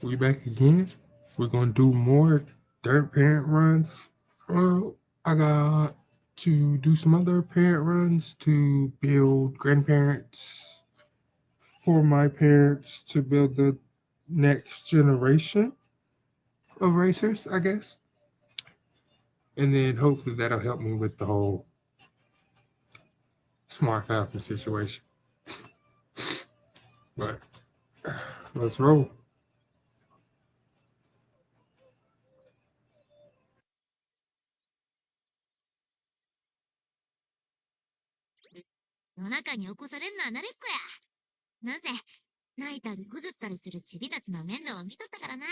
We back again. We're gonna do more dirt parent runs. I got to do some other parent runs to build grandparents for my parents to build the next generation of racers, I guess. And then hopefully that'll help me with the whole smart falcon situation. But let's roll. 夜中に起こされんのは慣れっこや。なぜ、泣いたりぐずったりするチビたちの面倒を見とったからな。ク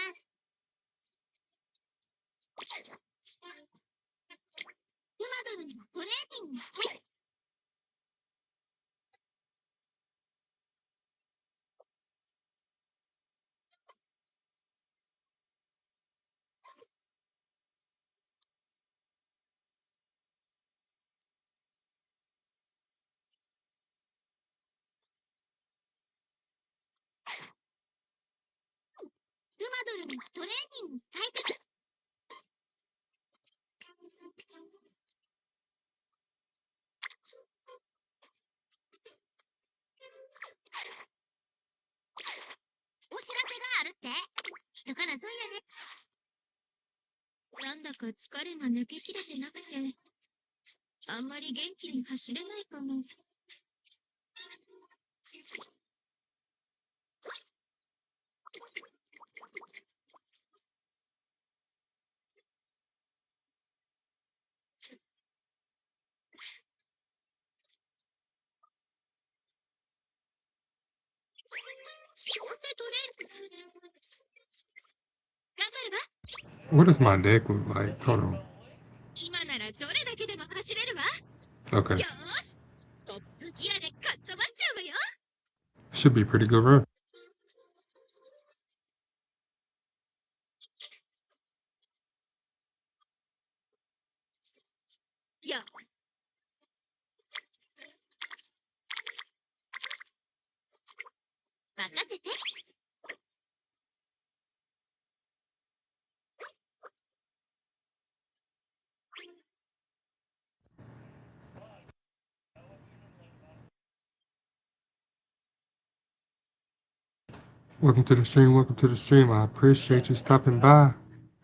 マドルのトレーニング。クマドルのトレーニング開拓。お知らせがあるって。人からぞいやね。なんだか疲れが抜けきれてなくて、あんまり元気に走れないかも。どうせトレーニング。頑張るわ。What does my deck look like? Hold on. 今ならどれだけでも走れるわ。Okay. よーし、トップギアでかっ飛ばしちゃうわよ。Should be a pretty good run. よ、任せて。Welcome to the stream. Welcome to the stream. I appreciate you stopping by.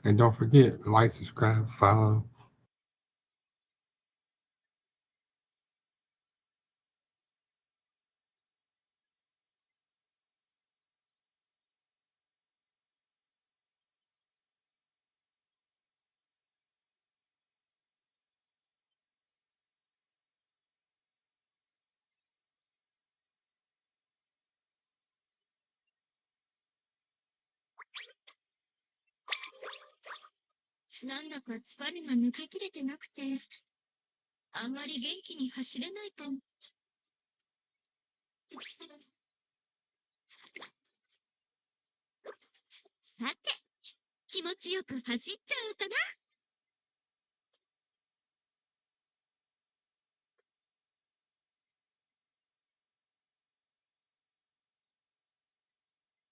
And don't forget, like, subscribe, follow. なんだか疲れが抜けきれてなくて、あんまり元気に走れないかも。さて、気持ちよく走っちゃおうかな。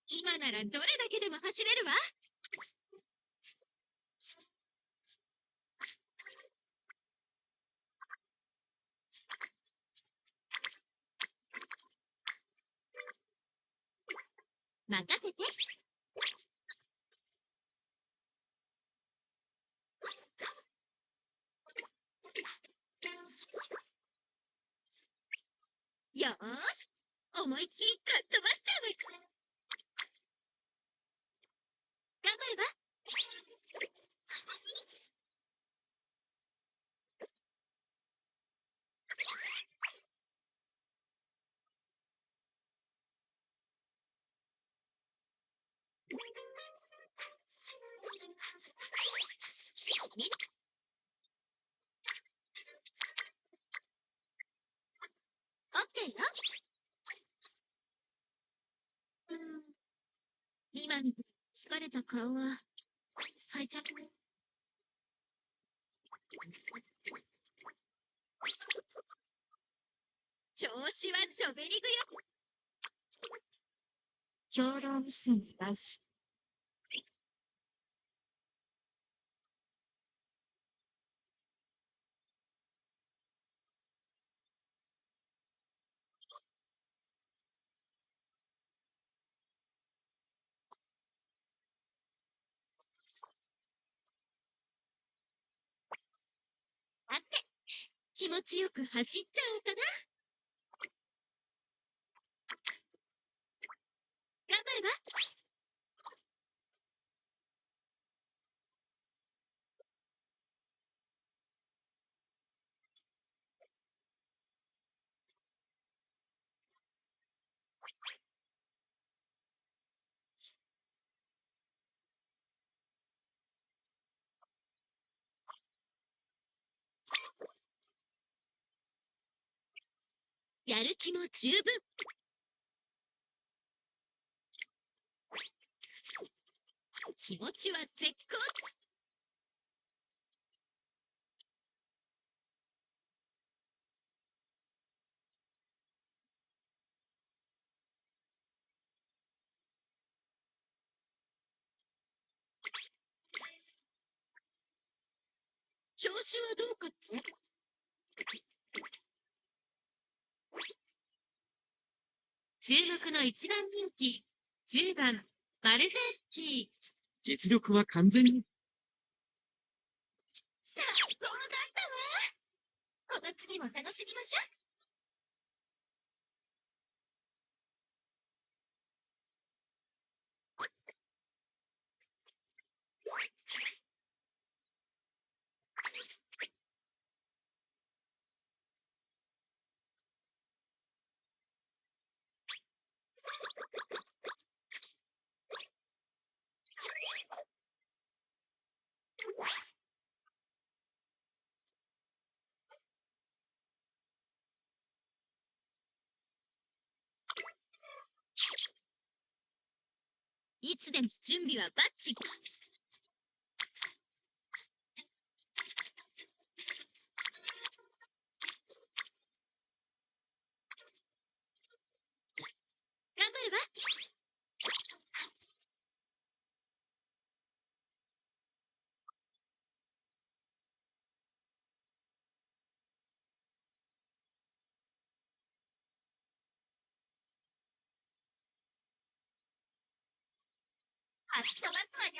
今ならどれだけでも走れるわ。任せて。よーし、思いっきりかっ飛ばしちゃうわ。頑張るわ。オッケーよ。今に疲れた顔は咲いちゃう。調子はちょべりぐよ。兵糧無線なし。持ちよく走っちゃおうかな。頑張れば。やる気も十分。気持ちは絶好。調子はどうかって？注目の一番人気、10番、マルゼンスキー。実力は完全に。最高だったわ。この次も楽しみましょう。いつでも準備はバッチリ。頑張るわ。立ち止まったわよ。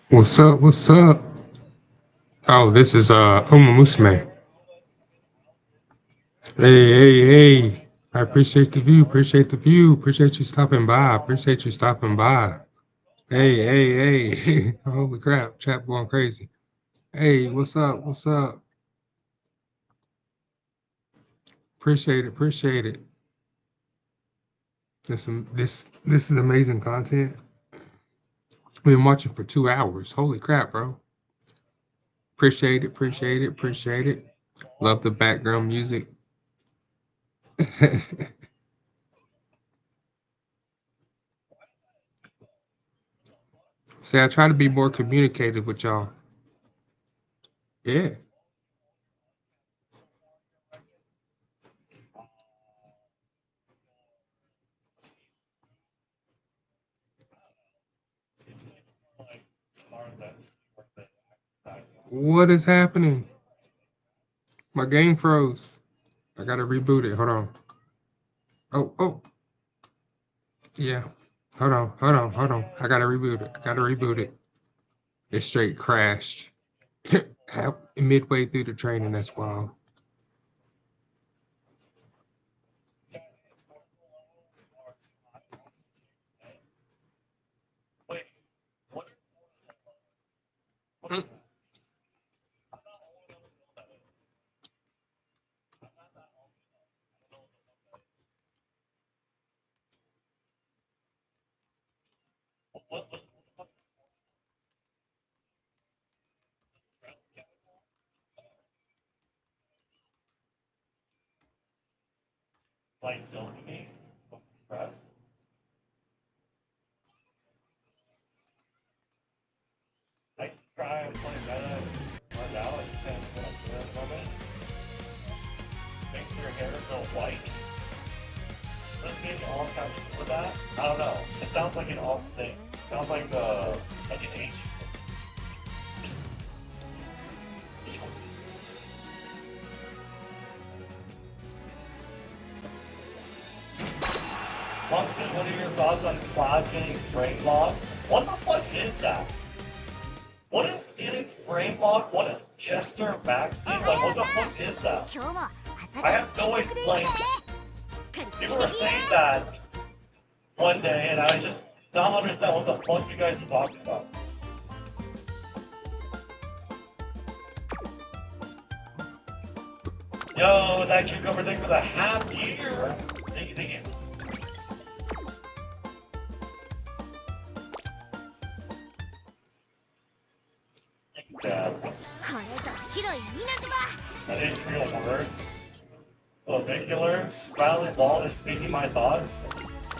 What's up? What's up? Oh, this is Umamasume. Hey, hey, hey. I appreciate the view. Appreciate the view. Appreciate you stopping by. Appreciate you stopping by. Hey, hey, hey. Holy crap. Chat going crazy. Hey, what's up? What's up? Appreciate it. Appreciate it. This is amazing content. We've been watching for 2 hours. Holy crap, bro. Appreciate it. Appreciate it. Appreciate it. Love the background music. See, I try to be more communicative with y'all. Yeah. What is happening? My game froze. I gotta reboot it. Hold on. Oh, oh. Yeah. Hold on. Hold on. Hold on. I gotta reboot it. I gotta reboot it. It straight crashed. Midway through the training. That's wild. Mm. What are your thoughts on cloud getting frame locked? What the fuck is that? What is getting frame locked? What is Jester Maxi? Like, what the fuck is that? I have no explanation. People were saying that one day, and I just don't understand what the fuck you guys are talking about. Yo, that cucumber thing for the half year. Thank you, thank you. Yeah. That is real word. Clavicular, Valley Ball is speaking my thoughts.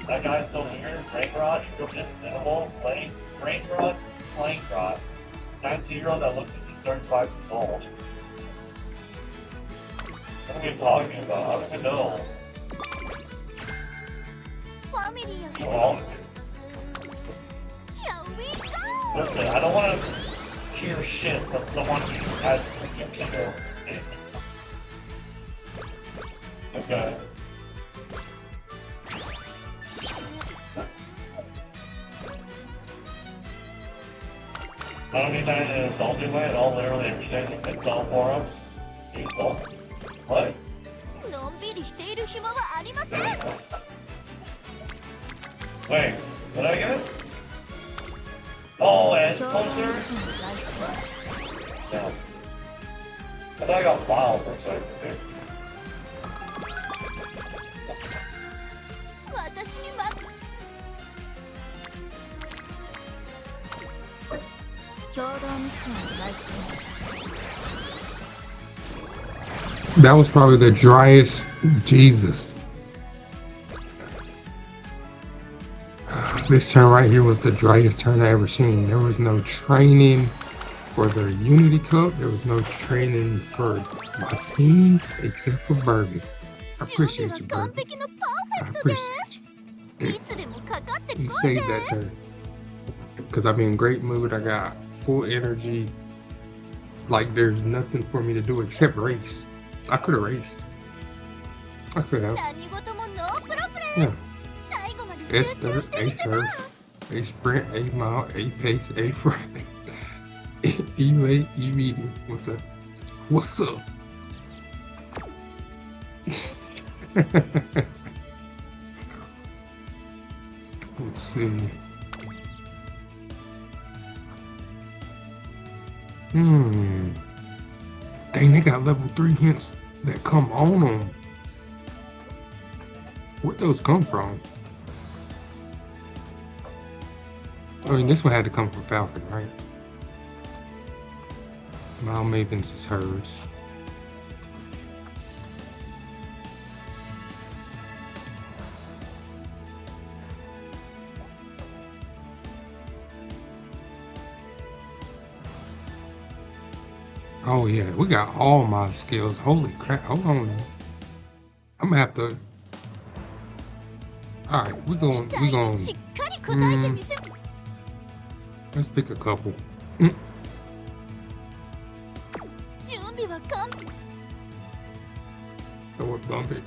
That guy's still here. Brain rot, equipment, minimal, plane, brain rot, slang rot. 19-year-old that looks like he's 35 years old. What are we talking about? I don't even know. Well, listen, I don't want to hear shit from someone who has a computer. Okay. I don't mean that in an insulting way at all, literally everything insult forums. Insult. What? Wait, what did I get? Oh, and closer? No. I thought I got wild for a second. That was probably the driest. Jesus. This turn right here was the driest turn I ever seen. There was no training for the Unity Cup. There was no training for my team except for Burger. I appreciate you, Burger. I appreciate you. You saved that turn. Because I'm in great mood. I got full energy. Like there's nothing for me to do except race. I could have raced. I could have. Yeah. S dirt, A turf, A sprint, A mile, A pace, A frame. Evie, what's up? What's up? Let's see. Dang, they got level 3 hints that come on them. Where'd those come from? I mean, this one had to come from Falcon, right? Mile Maven's is hers. Oh yeah, we got all my skills. Holy crap! Hold on. I'm gonna have to. All right, we're going. Let's pick a couple. So bump it.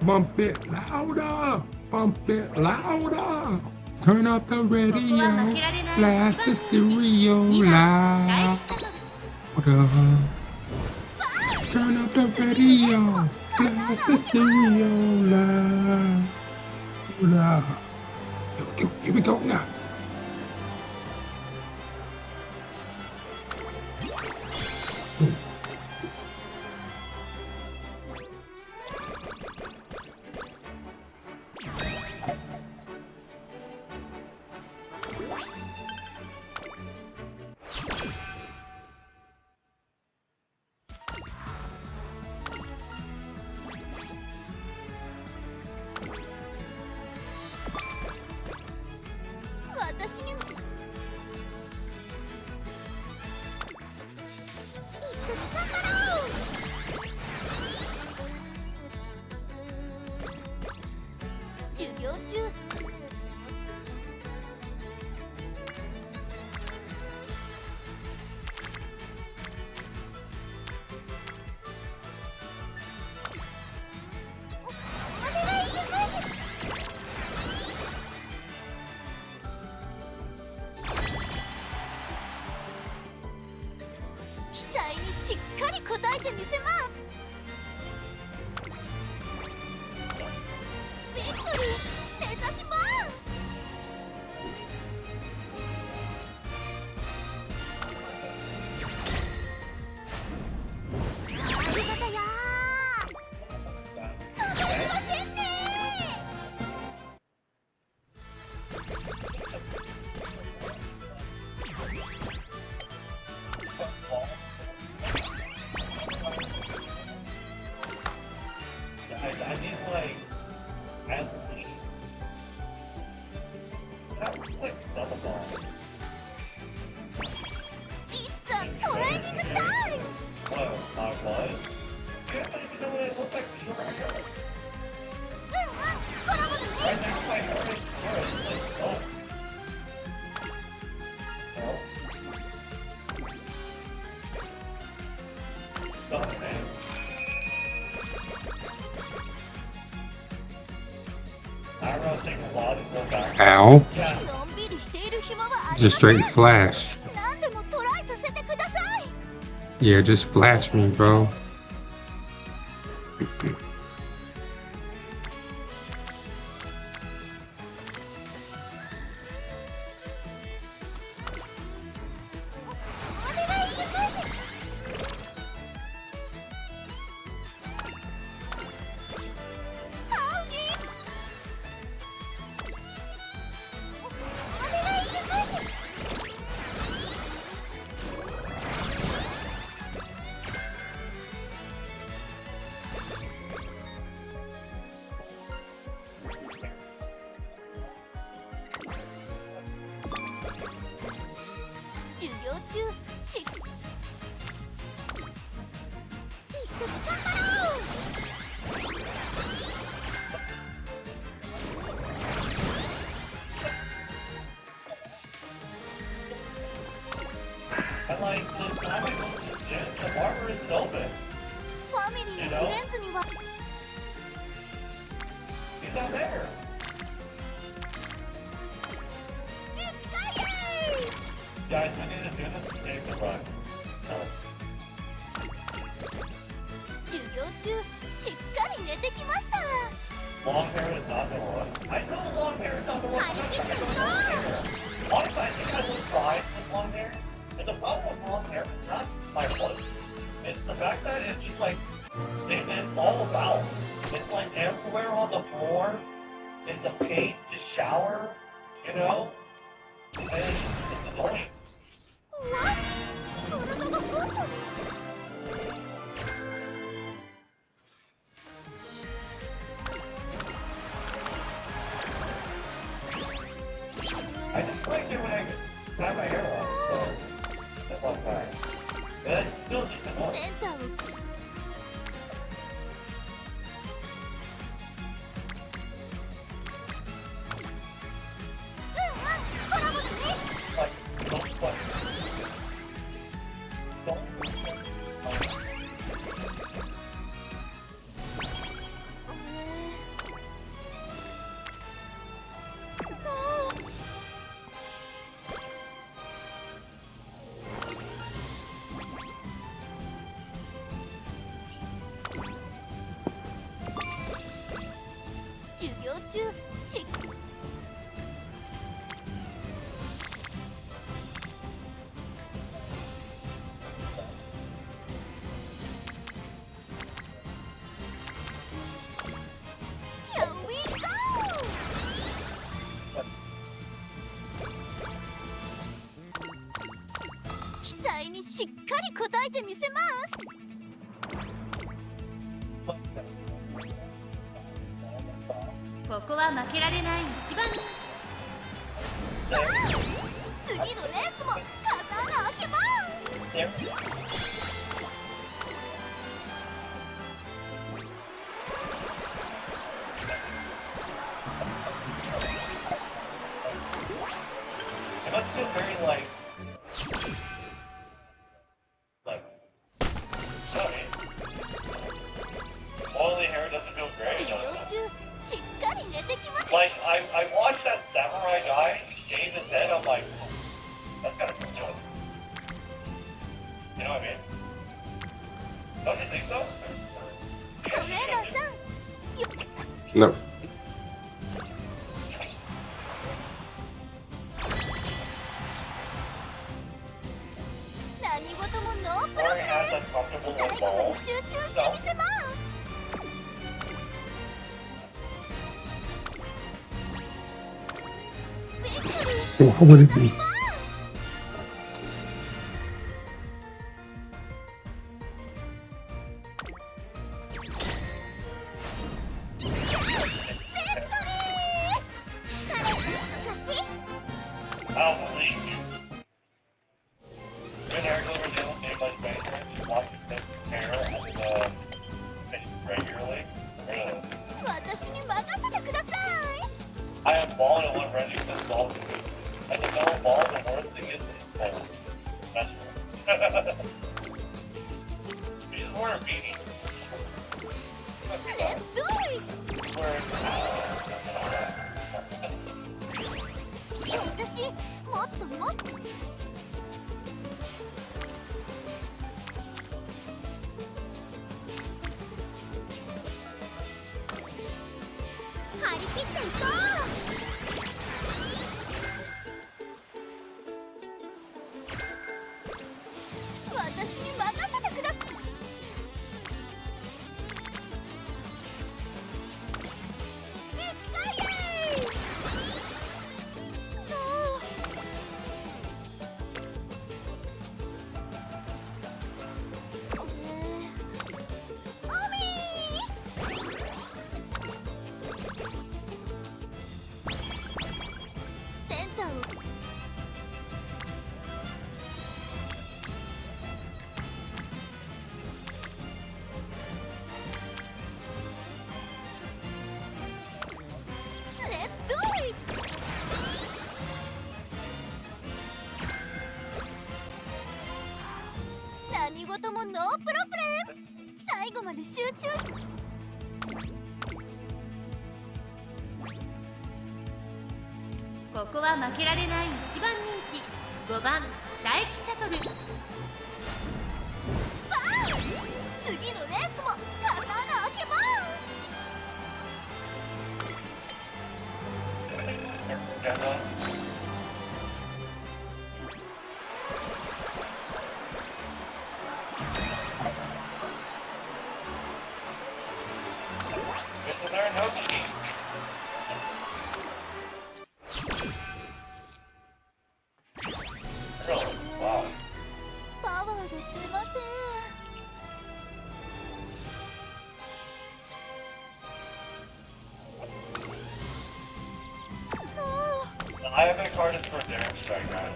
Bump it louder. Bump it louder. Turn up the radio. Blast the stereo loud. Turn up the radio. Blast the stereo loud. Here we go now. I need like athlete. That was like double ball. It's a training time! Well, I was. You don't even know what it looks like to you right here. Right now, my heart is like, oh. No. Stop, man. Ow. Just straight flash. Yeah, just flash me, bro. I'm like, the time I go to the gym, the barber isn't open. You know? He's not there. Guys, we need to do this to save the run. No. 授業中しっかり寝てきました。 Long hair is not the one. I know long hair is not the one. 張り切っていこう。 Honestly, I think I was fine with long hair. And the problem with long hair is not my look. It's the fact that it's just like, it's all about. It's like everywhere on the floor. It's a pain to shower, you know? And it's annoying. うわっ、体がふわっと。 I just like it when I tie my hair off, so that's all fine. But it's still just セ annoying. ンターを。 Like, don't like, don't. 授業中しHere we go! 期待にしっかり応えてみせます。 ここは負けられない一番。次のレースも風穴開けます。 There. It must feel very like, I mean, oily hair doesn't feel 授 great, 業 does 中 it? しっかり寝てきます。 Like, I watched that samurai guy shave his head, I'm like, that's kind of cool. You know what I mean? Don't you think so? トレーナーさん、 No. 何事もノープロ Corey has uncomfortable 最 little 後まで balls. 集中してみせます。 ビクトリー What would it be? 彼たちの勝ち。 I don't believe you. Good hair delivery channel made by Spencer. She watches his hair and finishes regularly. Really. 私に任せてください。 I have ball and one ready to solve it. I can know ball, the worst thing is it's cold. That's true. We just wear a beanie. Let's do it! We're 私、もっともっと。張り切っていこう。私に任せてください。ビッグイエーイ！センターを。 Let's do it! 何事もノープロブレム。最後まで集中。 ここは負けられない一番人気。5番大気シャトル。次のレースも刀開けます。There no cheat. Really? Wow. パワーが出ません。I have been carded for Darren Strike now.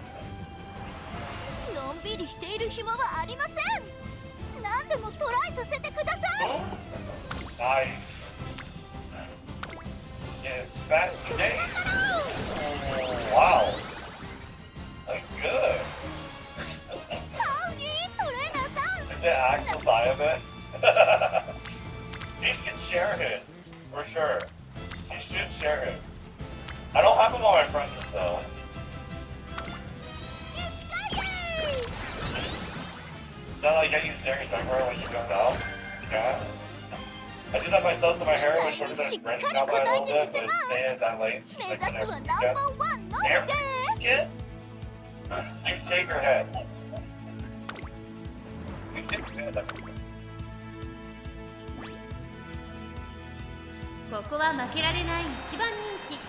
のんびりしている暇はありません。何でもトライさせてください。Nice. Yeah, it's fast today. Oh, wow. Like, good. ハウディトレーナーさん。 Is it actual Diabet? He can share his, for sure. He should share his. I don't have him on my friends list though. Is that like I use Darren Strike when you go down? Yeah. I do that myself to my hair, which sort of branching out by a little bit, but it stays that late. 目指すはナンバーワンのみです。 Yeah. You shake your head. You shake your head. ここは負けられない一番人気。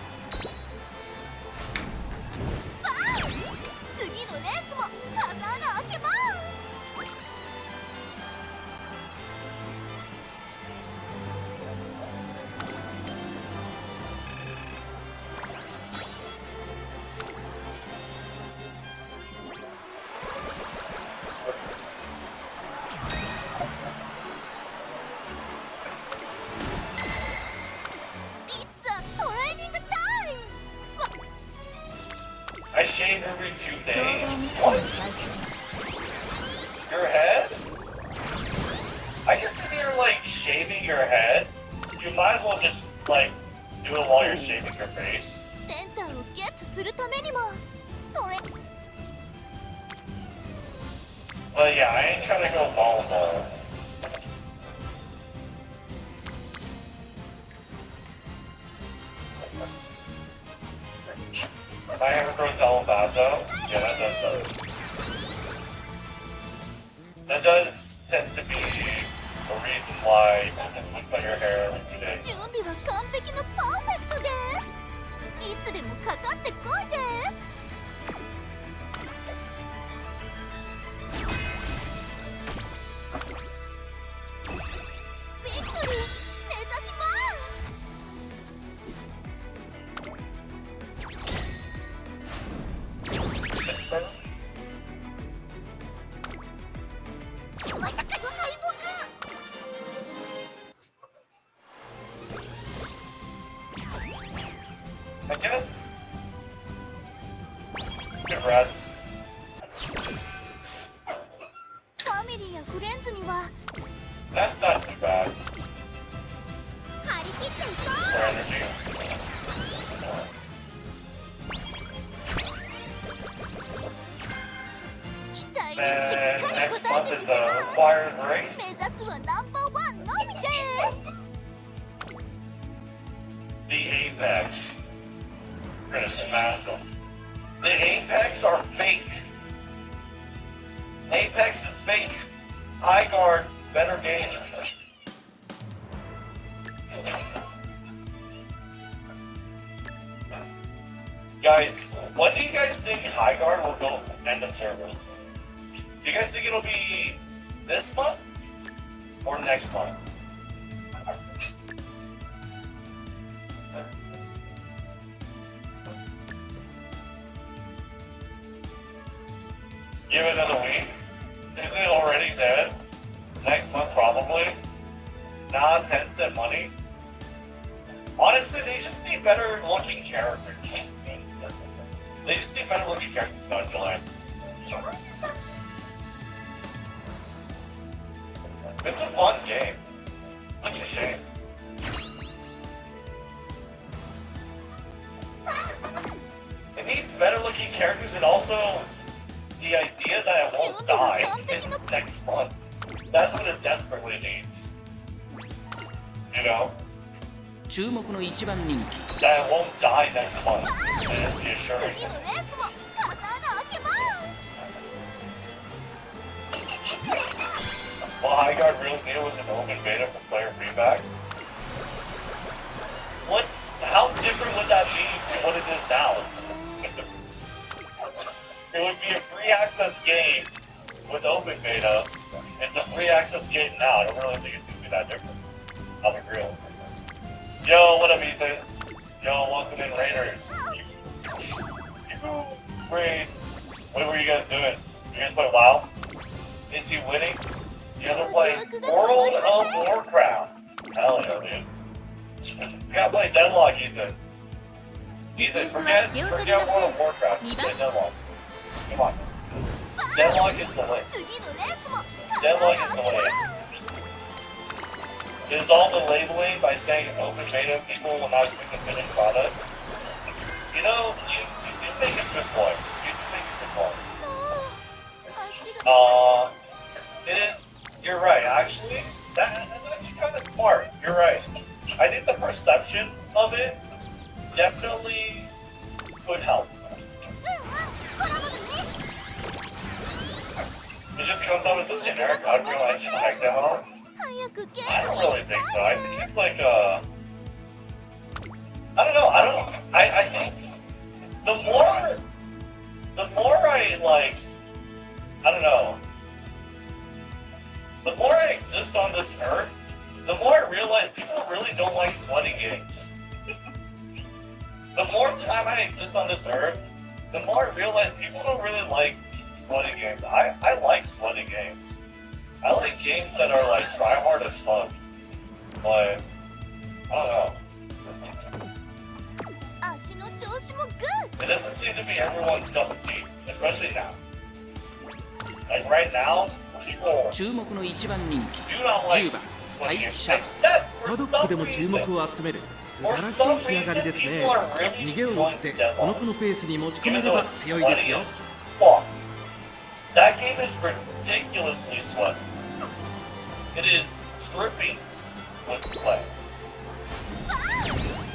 次のレースも刀開けます。I shave every 2 days. What? Your head? I guess if you're like shaving your head, you might as well just like do it while you're shaving your face. センターをゲットするためにもトレ But yeah, I ain't trying to go bald though. If I ever grow Delabazo, yeah, that does suck. That does tend to be the reason why you cut your hair every 2 days. 準備は完璧のパーフェクトです。いつでもかかってこいです。ビクトリー目指します。まさかの敗I get it. Good Brad. 北。ファミリーやフレンズには That's not too bad 張り切っていこ for energy. う。期待にし And っかり next 応え month てみ is せ a ます。 required race. 目指すはナンバーワンのみです。 The Apex. We're gonna smash them. The Apex are fake. Apex is fake. High guard, better game. Guys, when do you guys think High Guard will go end of service? Do you guys think it'll be this month or next month? Give it another week. Is it already dead? Next month probably. Nah, 10-cent money. Honestly, they just need better looking characters. They just need better looking characters on July. It's a fun game. It's a shame. It needs better looking characters and also idea that it won't die in next month. That's what it desperately needs. You know? 注目の一番人気 That it won't die next month. Is reassuring. 次のレースも刀開けます Well, High Guard Real Deal was an open beta for player feedback. What? How different would that be to what it is now? It would be a free access game with open beta. It's a free access game now. I don't really think it's gonna be that different. I'll be real. Yo, what up, Ethan? Yo, welcome in, Raiders. Great. What were you guys doing? You guys play WoW? Is he winning? You guys are playing World of Warcraft. Hell yeah, dude. You gotta play Deadlock, Ethan. Ethan, forget World of Warcraft. Just play Deadlock. Come on. Deadlock is the win. 次のレースも Deadlock is the win. It is all the labeling by saying open beta, people will not see the finished product. You know, you make a good point. You do make a good point. 足が It is, you're right, actually. That's actually kind of smart. You're right. I think the perception of it definitely could help. It just comes out as a generic Unreal Engine tech demo. 早くゲ I ー don't ム really think so. I think it's like a... I don't know. I think the more I like... I don't know. The more I exist on this earth, the more I realize people really don't like sweaty games. The more time I exist on this earth, the more I realize people don't really like sweaty games. I like sweaty games. I like games that are like try hard as fun. But I don't know. 足の調子もグー It doesn't seem to be everyone's cup of tea, especially now. Like right now, people 注目の一番人気 do not like 10番 sweaty 大 games. 記者 Except パ for ドックで some も注目 reason. を集める素 For 晴らし some い仕上がりです reason, ね people are really 逃げを打って enjoying この Deadlock. 子のペースに持ち込め Even れ though ば it's 強いですよ sweaty as fuck. That game is ridiculously sweaty. It is dripping with play.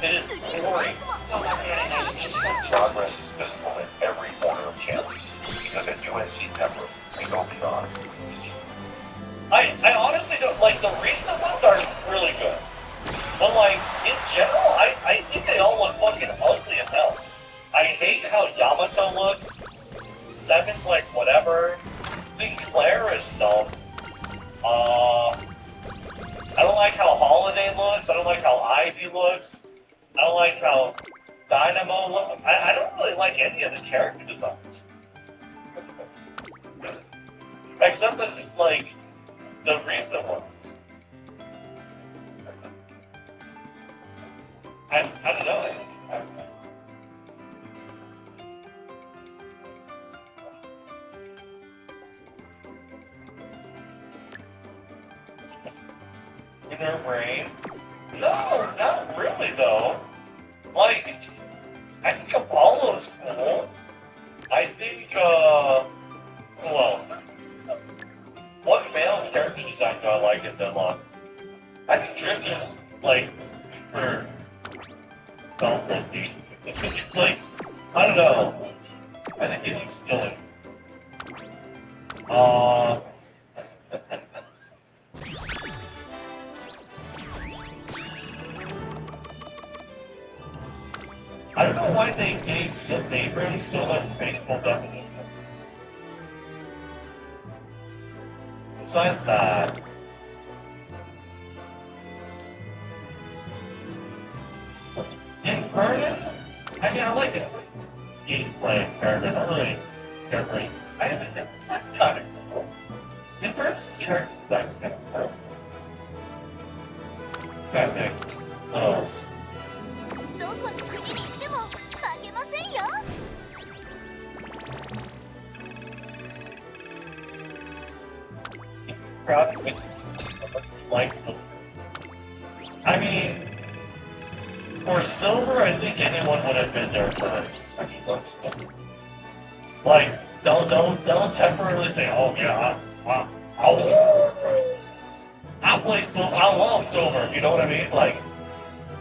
It is pouring. Progress is visible in every corner of campus because at UNC Pepper, we go beyond. I honestly don't like the recent ones are really good. But like in general, I think they all look fucking ugly as hell. I hate how Yamato looks. Seven's like whatever. Sinclair is dumb. I don't like how Holiday looks. I don't like how Ivy looks. I don't like how Dynamo looks. I don't really like any of the character designs. Except that, like, the recent ones. I don't know. Inner Brain? No, not really though. Like, I think Apollo's cool. I think, who else? What male character design do I like in Deadlock? I think Drift is, like, super self-lifting. It's like, I don't know. I think he's killing. I don't know why they bring so much faithful definition. Besides that, Incarnate? I mean, I like it. Gameplay, Incarnate, I really care for it. I haven't been kind of cool. Incarnate's character design is kind of cool. Kind of big. What else? どこの国に行っても負けませんよ Crowd like I mean, for silver, I think anyone would have been there first. I mean, like they'll temporarily say, oh yeah, I'll play silver, I love silver, you know what I mean? Like,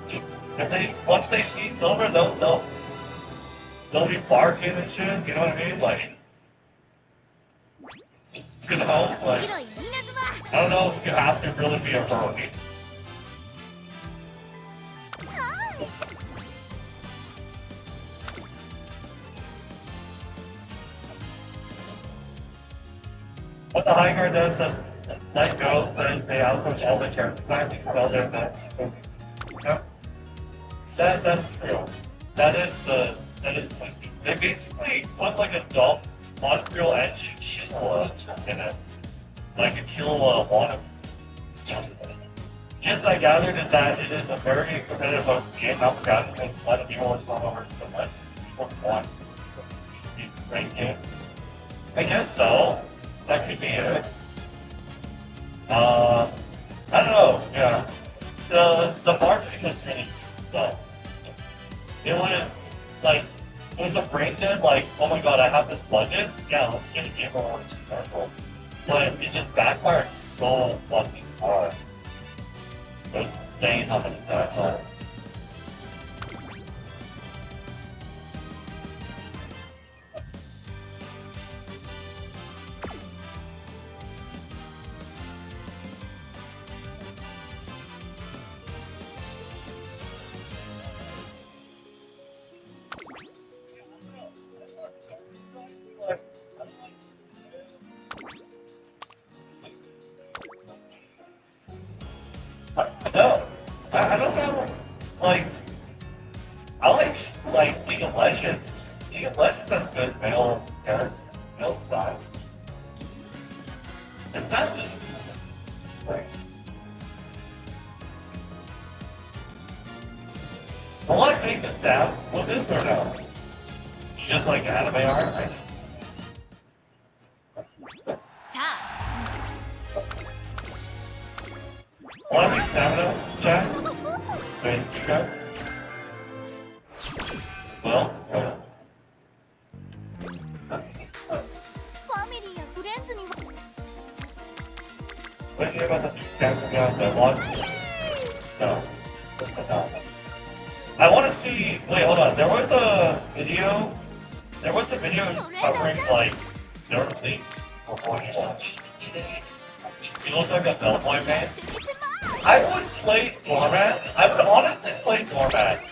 if they, once they see silver, they'll be barking and shit, you know what I mean? Like, you know, like, I don't know if you have to really be a brony. What the high card does, that girl says they outcoach all the character class, you can tell their best. Yeah. That's true. That is they basically put like a dull Montreal edge Killua in it. Like a Killua one. Yes, I gathered is that it is a very competitive game. I've forgotten because a lot of people are going over so much. People want a great game. I guess so. That could be it. I don't know, yeah. The marketing was really so it wouldn't like it was a brain dead like, oh my god, I have this budget, yeah, let's get a game more successful. But it just backfired so fucking hard. It's insane how many times. No, I don't know. Like, I like League of Legends. League of Legends has good male characters, male styles. It's not just like a lot of things is that what is there now? Just like anime art, right? さあ Want to be stamina, Jack? Wait, you got? Well, ファミリーやフレンズには what do you about the stamina that one? No. I want to see. Wait, hold on. There was a video. There was a video covering like their leaks before you watch. He looks like a Bellboy man. I would play Doormat. I would honestly play Doormat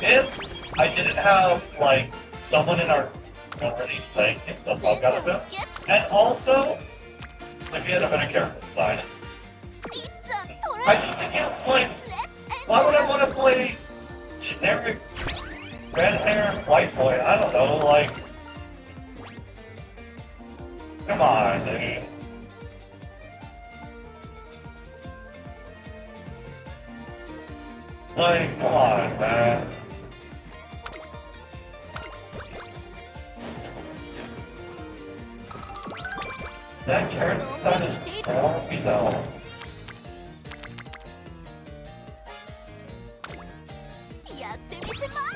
if I didn't have like someone in our community playing the fuck out of him, and also if he had a better character design. I can't play. Why would I want to play generic red hair white boy? I don't know. Like, come on, dude. Like, come on, man. That character design is horrible, though.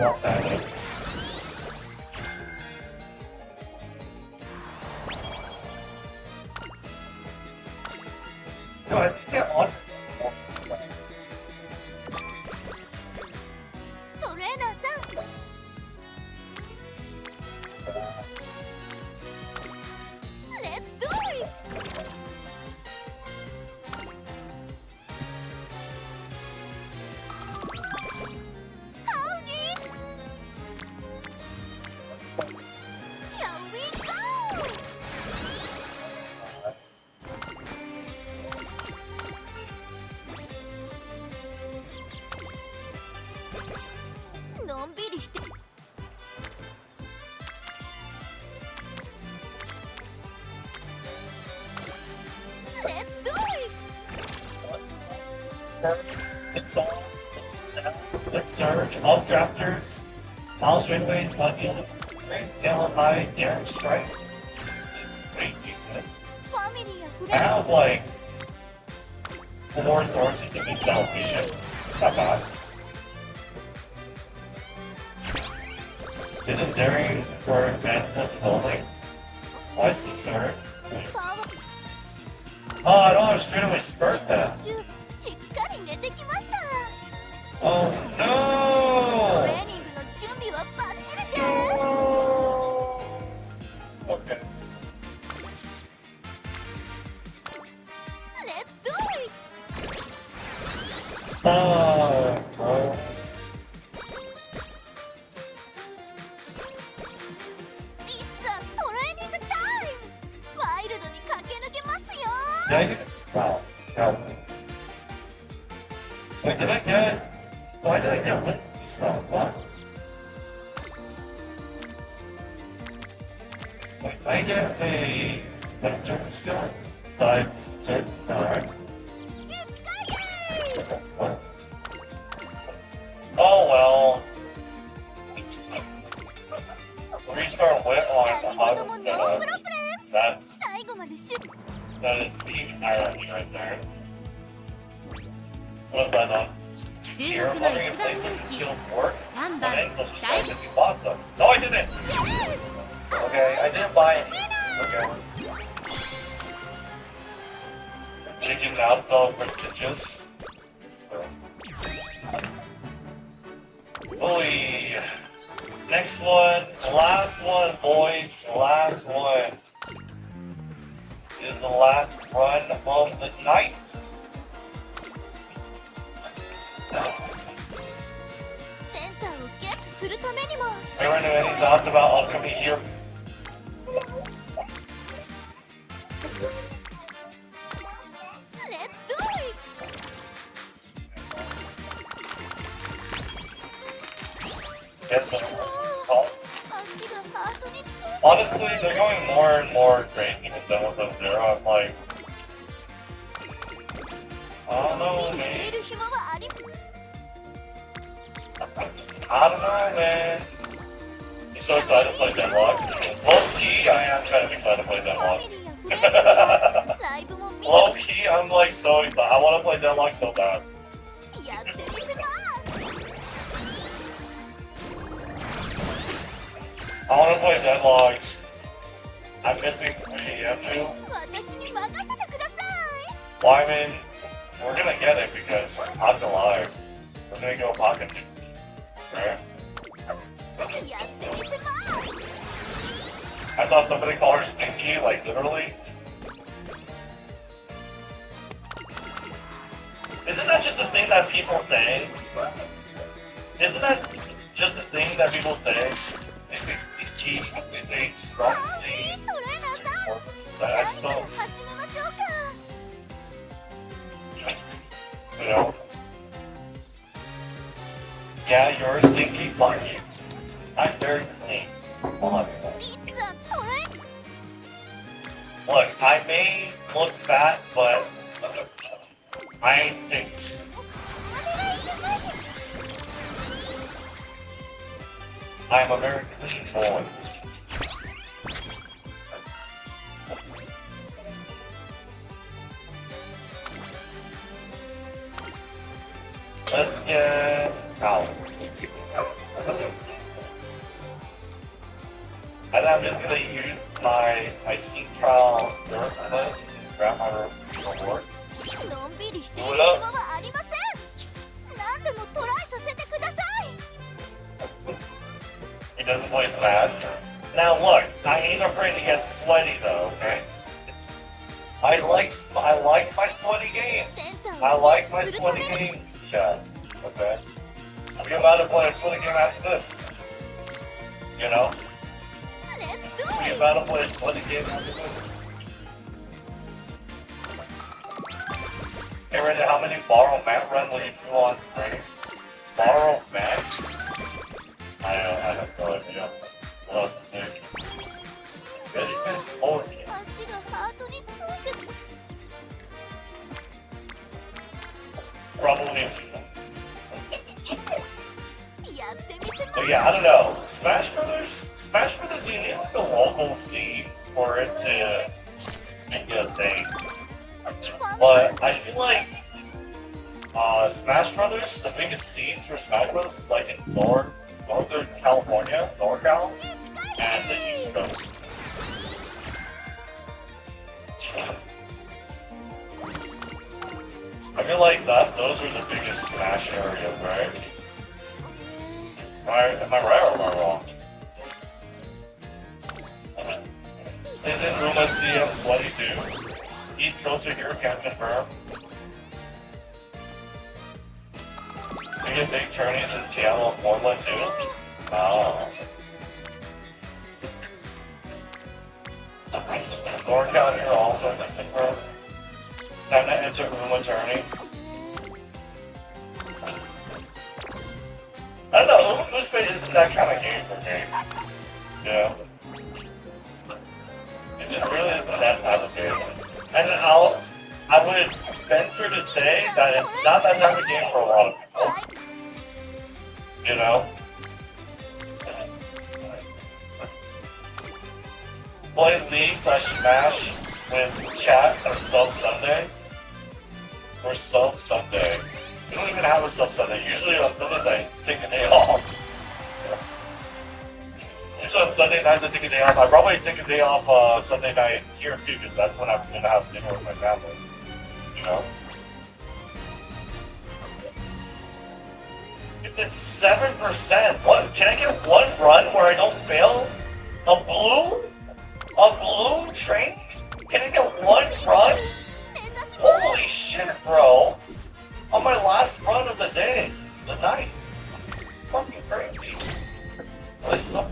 Well, no, I think they're on. トレーナーさん Let's do it! Howdy! Here we go! のんびりして Let's do it! It's all. Let's surge. All drafters. Miles Ridgway, Todd Gilliam, Galen High, Darren Strike. Great defense. ファミリーやフ I レン have like 4 sources to be self-patient. Not bad. This is daring for advancement only. Why sir? パワー Oh, I don't understand my skirt 中 then. しっかり寝てきました。 Oh ト no! レーニングの準備はバッチリです。 Okay. Let's do it! Oh. It's a トレーニングタイム。ワイルドに駆け抜けますよ。 Did I get it? Wow. No. Wait, did I get... Why did I get lit stuff? What? Wait, did I get a... Like, certain skill? Side, certain... Alright. What? Oh well. Restart wit on the 何 hot 事もノープロブレム。 That 最後までシュッ that is deep irony right there. What about that? 注 You're 目の loving 一 a 番 place 人 that 気 feels work. 3 And 番 then we'll just ダイ like ブ if you bought some. No, I didn't. Okay, I didn't buy any. Okay. Chicken now spelled for stitches. Boy. Next one, last one, boys. Last one. Is the last run of the night. センターをゲットするためにも Everyone know any thoughts about upcoming here? Let's do it! Yes, oh. 足がハートについて Honestly, they're going more and more crazy with them with them zero. I'm like, I don't の know, んびりしてい man. る暇はあり I don't know, man. You so excited to play Deadlock? Low key, I am kind of excited to play ファ Deadlock. ミリーやフレンズにはライブも見 Low key, I'm like so excited. I want to play Deadlock so bad. てやってみせます I want to play Deadlock. I'm missing 3 too. 私に任せてくださ Well, I mean, we're gonna get it because I'm alive. We're gonna go pocket. Right? いやってみせます I saw somebody call her stinky, like literally. Isn't that just a thing that people say? Isn't that just a thing that people say? They say stinky, they say あ scruffy, トレーナーさん or I 何 just から don't, 始めましょうか you know. Yeah, you're a stinky funky. I'm very clean. Come on. It's a トレー Look, I may look fat, but I think お願いします I'm a very clean boy. Let's get out. And I'm just gonna use my team trial nurse list to grab my reward. のんびりしている暇はありません何でもトライさせてください He doesn't play Smash. Now look, I ain't afraid to get sweaty though, okay? I like my sweaty games. センター I をゲ like ッ my トするため sweaty に games, chat. Okay? We about to play a sweaty game after this. You know? Let's do We it! about to play a sweaty game after this. Hey, Randy, how many borrow mat run will you do on stream? Borrow mat? I have no idea. What else to say? Very good. Oh, yeah. 足がハートについて Probably. やってみせま So す yeah, I don't know. Smash Brothers, you need like a local scene for it to make it a thing. But I feel like Smash Brothers, the biggest scenes for Smash Brothers is like in Northern California, NorCal, and the East Coast. I feel like those are the biggest smash areas, right? Am I right or am I wrong? Isn't Umamasume bloody dude? Each closer here can confirm. We get big turnings in the channel of Formula 2? Oh. Door count here also confirmed. Time to enter Uma turning. I don't know, Umamasume isn't that kind of game for me. Yeah. It just really isn't that type of game. And I would venture to say that it's not that type of game for a lot of people. You know? Play League/Smash with chat or Sub Sunday. Or Sub Sunday. We don't even have a Sub Sunday. Usually on Sundays I take a day off. Usually on Sunday nights I take a day off. I probably take a day off Sunday night here too, because that's when I'm going to have dinner with my family. You know? If it's 7%, what? Can I get one run where I don't fail? A blue train? Can I get one run? Holy shit, bro! On my last run of the day, the night. Fucking crazy. Listen up.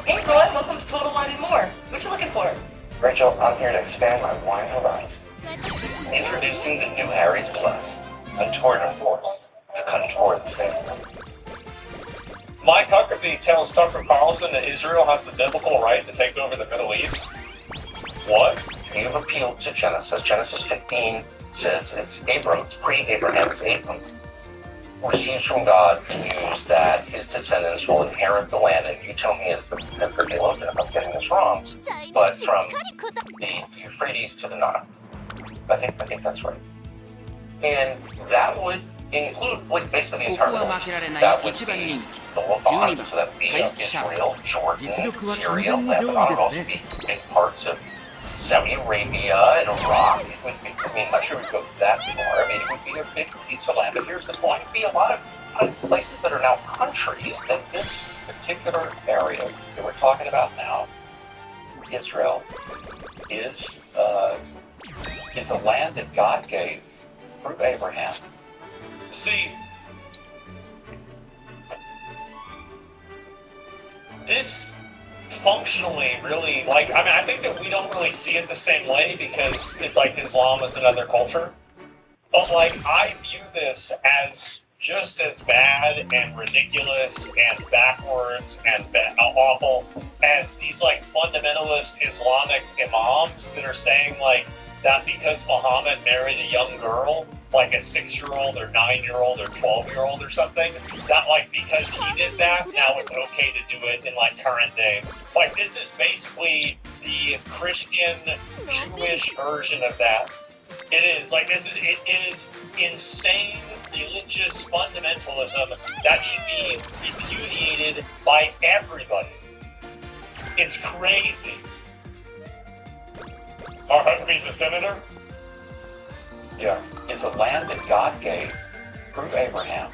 Hey, Roy, welcome to Total Wine and More. What you looking for? Rachel, I'm here to expand my wine horizons. Introducing the new Aries Plus, a tour de force to contour the family. My Tucker tells Tucker Carlson that Israel has the biblical right to take over the Middle East. What? You've appealed to Genesis. Genesis 15 says it's Abram, it's pre-Abraham, it's Abram. Receives from God the news that his descendants will inherit the land, and you tell me as the theologian if I'm getting this wrong, but from the Euphrates to the Nile. I think that's right. And that would include, like, basically the entire Middle East. That would be the Levant, so that would be Israel, Jordan, Syria, Lebanon, also be big parts of Saudi Arabia and Iraq. It would be, I mean, I'm not sure we'd go that far. I mean, it would be a big piece of land. But here's the point. It would be a lot of places that are now countries that this particular area that we're talking about now, Israel, is it's a land that God gave through Abraham. See, this functionally really, like, I mean, I think that we don't really see it the same way because it's like Islam is another culture. But, like, I view this as just as bad and ridiculous and backwards and awful as these, like, fundamentalist Islamic imams that are saying, like, that because Muhammad married a young girl, like a 6-year-old or 9-year-old or 12-year-old or something, that, like, because he did that, now it's okay to do it in, like, current day. Like, this is basically the Christian, Jewish version of that. It is, like, it is insane religious fundamentalism that should be repudiated by everybody. It's crazy. Our husband's a senator? Yeah. It's a land that God gave through Abraham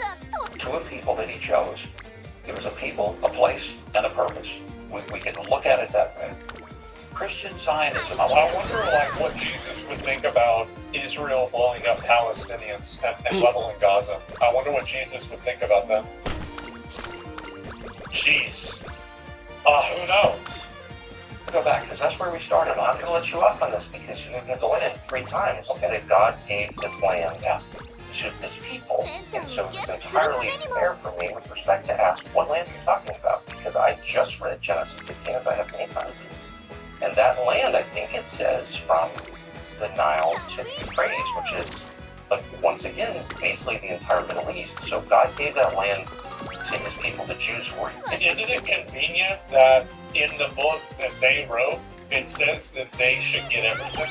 to a people that he chose. It was a people, a place, and a purpose. We can look at it that way. Christian Zionism. I wonder, like, what Jesus would think about Israel blowing up Palestinians and leveling Gaza. I wonder what Jesus would think about that. Jeez. Who knows? Go back, because that's where we started. I'm going to let you off on this because you've delayed it 3 times. Okay, that God gave this land to this people, and so it's entirely fair for me with respect to ask what land you're talking about, because I just read Genesis 15 as I have many times. And that land, I think it says, from the Nile to the Euphrates, which is, like, once again, basically the entire Middle East. So God gave that land to his people, the Jews were. Isn't it convenient that in the book that they wrote, it says that they should get everything?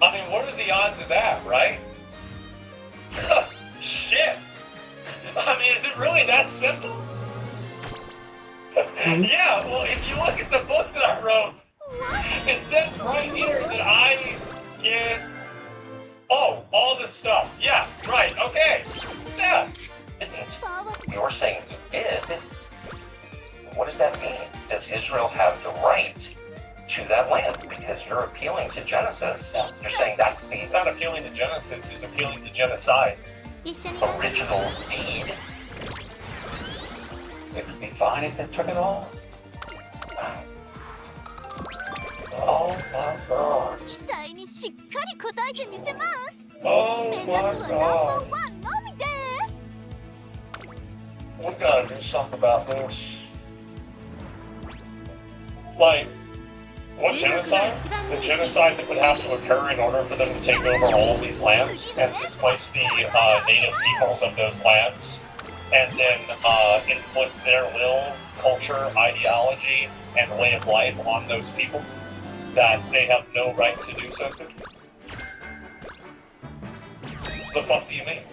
I mean, what are the odds of that, right? Shit! that simple? Yeah, well, if you look at the book that I wrote, it says right here that I get... Oh, all this stuff. Yeah, right, okay. Yeah. You're saying you did. What does that mean? Does Israel have the right to that land? Because you're appealing to Genesis. You're saying that's the... He's not appealing to Genesis, he's appealing to genocide. Original deed. It would be fine if they took it all. Oh my god. 期待にしっかり応えてみせます Oh 目指すは my ナンバー god. ワンのみです We gotta do something about this. Like, what genocide? The genocide that would have to occur in order for them to take over all of these lands and displace the native peoples of those lands, and then inflict their will, culture, ideology, and way of life on those people that they have no right to do so to? The fuck do you mean?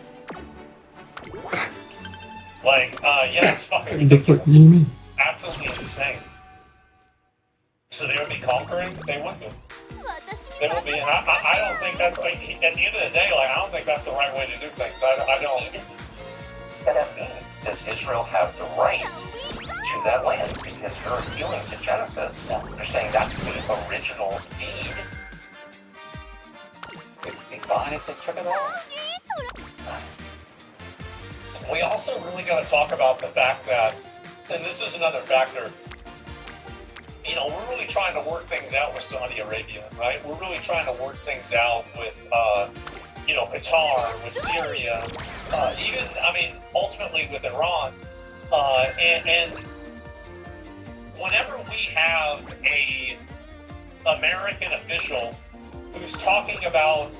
Like, yeah, it's fucking The fuck do you mean? absolutely insane. So they would be conquering? They would be. 私 They に would be, and I don't think that's, like, at the end of the day, like, I don't think that's the right way to do things. I don't. Does Israel have the right to that land? Because you're appealing to Genesis. You're saying that's the original deed. It would be fine if they took it all. We also really got to talk about the fact that, and this is another factor, you know, we're really trying to work things out with Saudi Arabia, right? We're really trying to work things out with, you know, Qatar, with Syria, even, I mean, ultimately with Iran. And whenever we have a American official who's talking about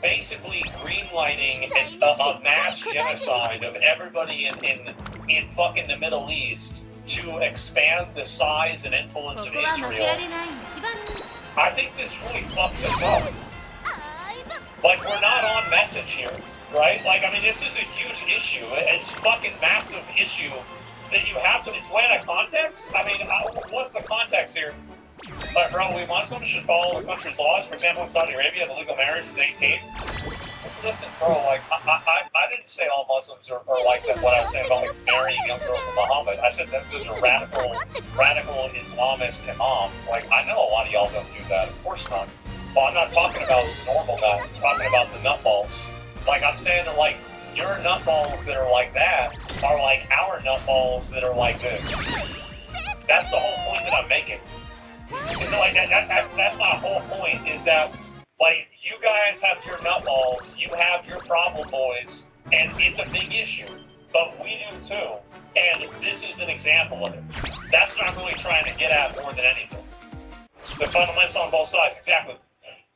basically greenlighting a mass genocide of everybody in fucking the Middle East to expand the size and influence of ここは負けら Israel, れない一番 I think this really fucks us up. Like, we're not on message here, right? Like, I mean, this is a huge issue. It's a fucking massive issue that you have to... It's way out of context? I mean, what's the context here? Like, bro, we Muslims should follow the country's laws. For example, in Saudi Arabia, the legal marriage is 18. Listen, bro, like, I didn't say all Muslims are like that. What I was saying about, like, marrying young girls with Muhammad, I said that those are radical Islamist imams. Like, I know a lot of y'all don't do that. Of course not. Well, I'm not talking about normal guys. I'm talking about the nutballs. Like, I'm saying that, like, your nutballs that are like that are like our nutballs that are like this. That's the whole point that I'm making. So, like, that's my whole point, is that, like, you guys have your nutballs, you have your problem boys, and it's a big issue. But we do too. And this is an example of it. That's what I'm really trying to get at more than anything. The fundamentals on both sides, exactly.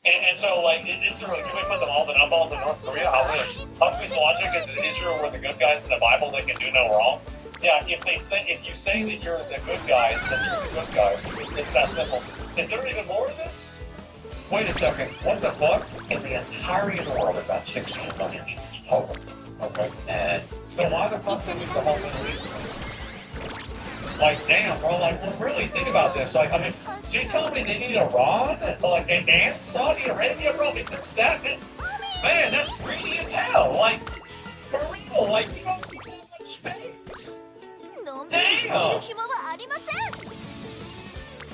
And so, like, it's really, can we put them all the nutballs in North Korea? I wish. Huckabee logic is that Israel were the good guys in the Bible that can do no wrong. Yeah, if you say that you're the good guys, then you're the good guys. It's that simple. Is there even more of this? Wait a second. What the fuck? In the entirety of the world, about 16 million Jews total. Okay. And so why the fuck is the whole Middle East? Like, damn, bro, like, well, really think about this. Like, I mean, so you telling me they need Iran, like, and Saudi Arabia, bro? Because that, man, that's greedy as hell. Like, for real, like, you don't have that much space. のんびりしている暇はありませ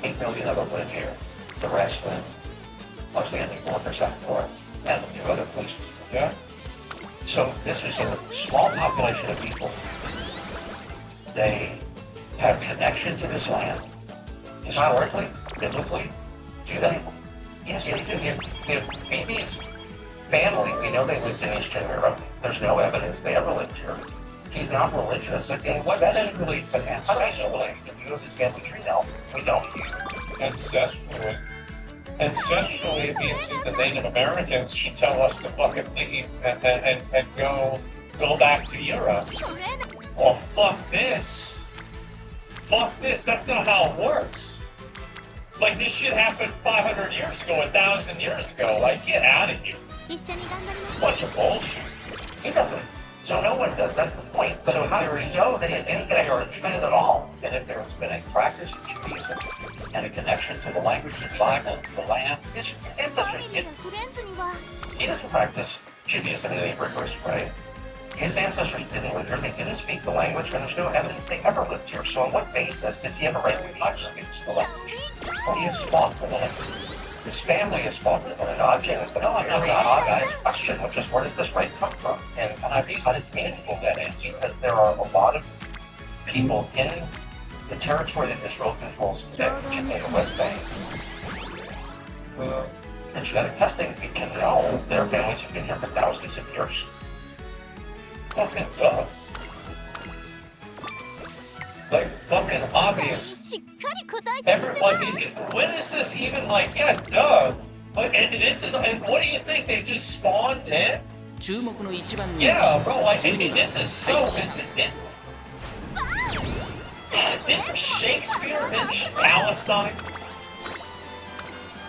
ん 8 million of them live here. The rest live mostly in the north or south north and a few other places. Yeah? So this is a small population of people. They have connection to this land. Historically, biblically, do they? Yes, they do. If Phoebe's family, we know they lived in Eastern Europe. There's no evidence they ever lived here. He's not religious. And what that is really financially, if you have his family tree now, we don't. Ancestrally. Ancestrally, it means that the Native Americans should tell us to fucking leave and go back to Europe. Well, fuck this. Fuck this, that's not how it works. Like, this shit happened 500 years ago, 1,000 years ago. Like, get out of here. Bunch of bullshit. He doesn't. So So no one does. That's the point. So how do we know that he has any connection to Judaism at all? And if there's been a practice of Judaism and a connection to the language of the Bible, the land, his ファ ancestors ミリー did. やフレンズには He doesn't practice Judaism in any rigorous way. His ancestors didn't live here. They didn't speak the language, and there's no evidence they ever lived here. So on what basis does he ever raise a touch speaks the language? Well, he is thoughtful in it. His family is thoughtful in it. Ajay is the question, which is where does this right come from? And I think that it's meaningful that is because there are a lot of people in the territory that Israel controls today, particularly the West Bank. And genetic testing, we can know their families have been here for thousands of years. Fucking duh. Like, fucking に obvious. しっかり答えてみせます When is this even like, yeah, duh. Like, and this is, and what do you think? They just spawned in? 注目の一番人気 Yeah, bro, like, 12 this is so, didn't Shakespeare mention Palestine?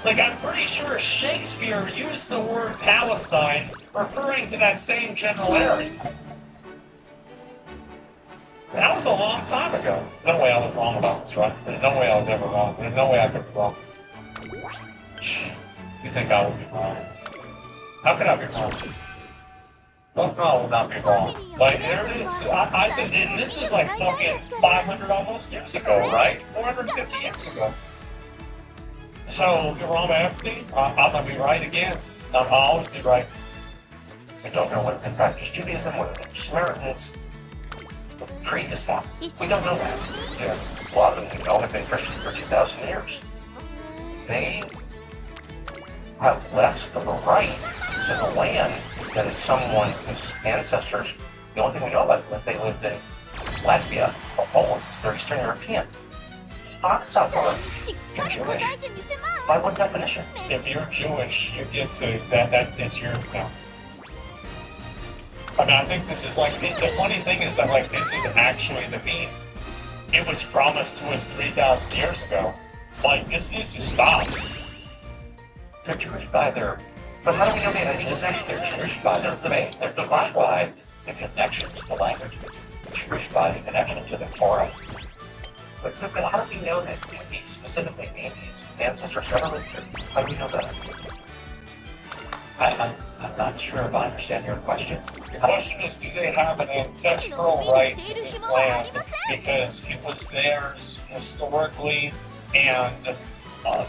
Like, I'm pretty sure Shakespeare used the word Palestine referring to that same general area. That was a long time ago. No way I was wrong about this, right? There's no way I was ever wrong. There's no way I could be wrong. You think I would be wrong? How could I be wrong? Well, no, I would not be wrong. Like, there it is. I said, and this is like fucking 500 almost years ago, right? 450 years ago. So, you're wrong by Epstein? I'm gonna be right again. I'll always be right. We don't know what in practice Judaism, what the Samaritans, pre-Islam. We don't know that. Yeah. A lot of them don't have been Christians for 2,000 years. They have less of a right to the land than someone whose ancestors, the only thing we know about them is they lived in Latvia or Poland. They're Eastern European. Talk stuff on しっかり答えてみせます by what definition? If you're Jewish, you get to that it's yours now. I mean, I think this is like, the funny thing is that like this is actually the meme. It was promised to us 3,000 years ago. Like, this needs to stop. They're Jewish by their, but how do we know they have any connection? They're Jewish by their faith. They're Jewish by the connection to the language. Jewish by the connection to the Torah. But how do we know that these specifically mean these ancestors never lived here? How do we know that? I'm not sure if I understand your question. The question is, do they have an ancestral right to this land because it was theirs historically and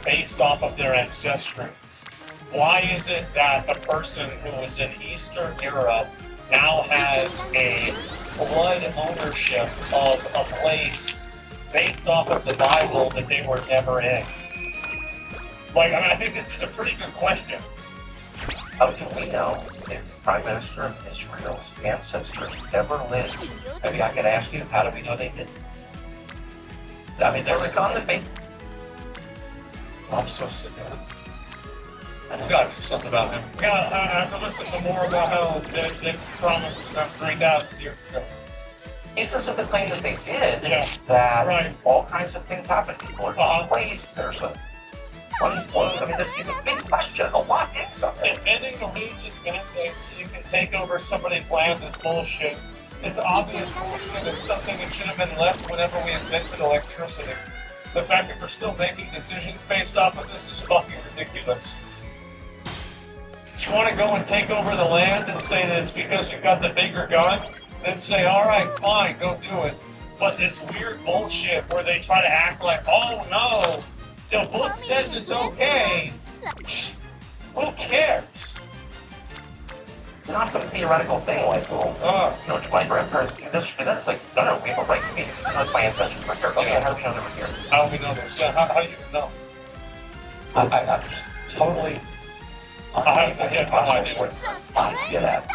based off of their ancestry? Why is it that a person who is in Eastern Europe now has a blood ownership of a place based off of the Bible that they were never in? Like, I mean, I think this is a pretty good question. How do we know if the Prime Minister of Israel's ancestors ever lived? Maybe I could ask you, how do we know they did? I mean, there was on the big. I'm so sick of it. We gotta do something about him. We gotta have to listen to more about how they promised about 3,000 years ago. He specifically claimed that they did, that all kinds of things happened. People are displaced, there's a unemployment. I mean, it's a big question. A lot hangs on it. Admitting allegiance mandates you can take over somebody's land is bullshit. It's obvious bullshit. It's something that should have been left whenever we invented electricity. The fact that we're still making decisions based off of this is fucking ridiculous. You want to go and take over the land and say that it's because you've got the bigger gun? Then say, alright, fine, go do it. But this weird bullshit where they try to act like, oh no, the book says it's okay. Who cares? It's not some theoretical thing like, well, you know, do my grandparents do this or that? It's like, no, we have a right to be here. That's my ancestors were here. Okay, how do we know they were here? How do we know this? Yeah, how do you know? I'm just totally... I have no idea what I get at.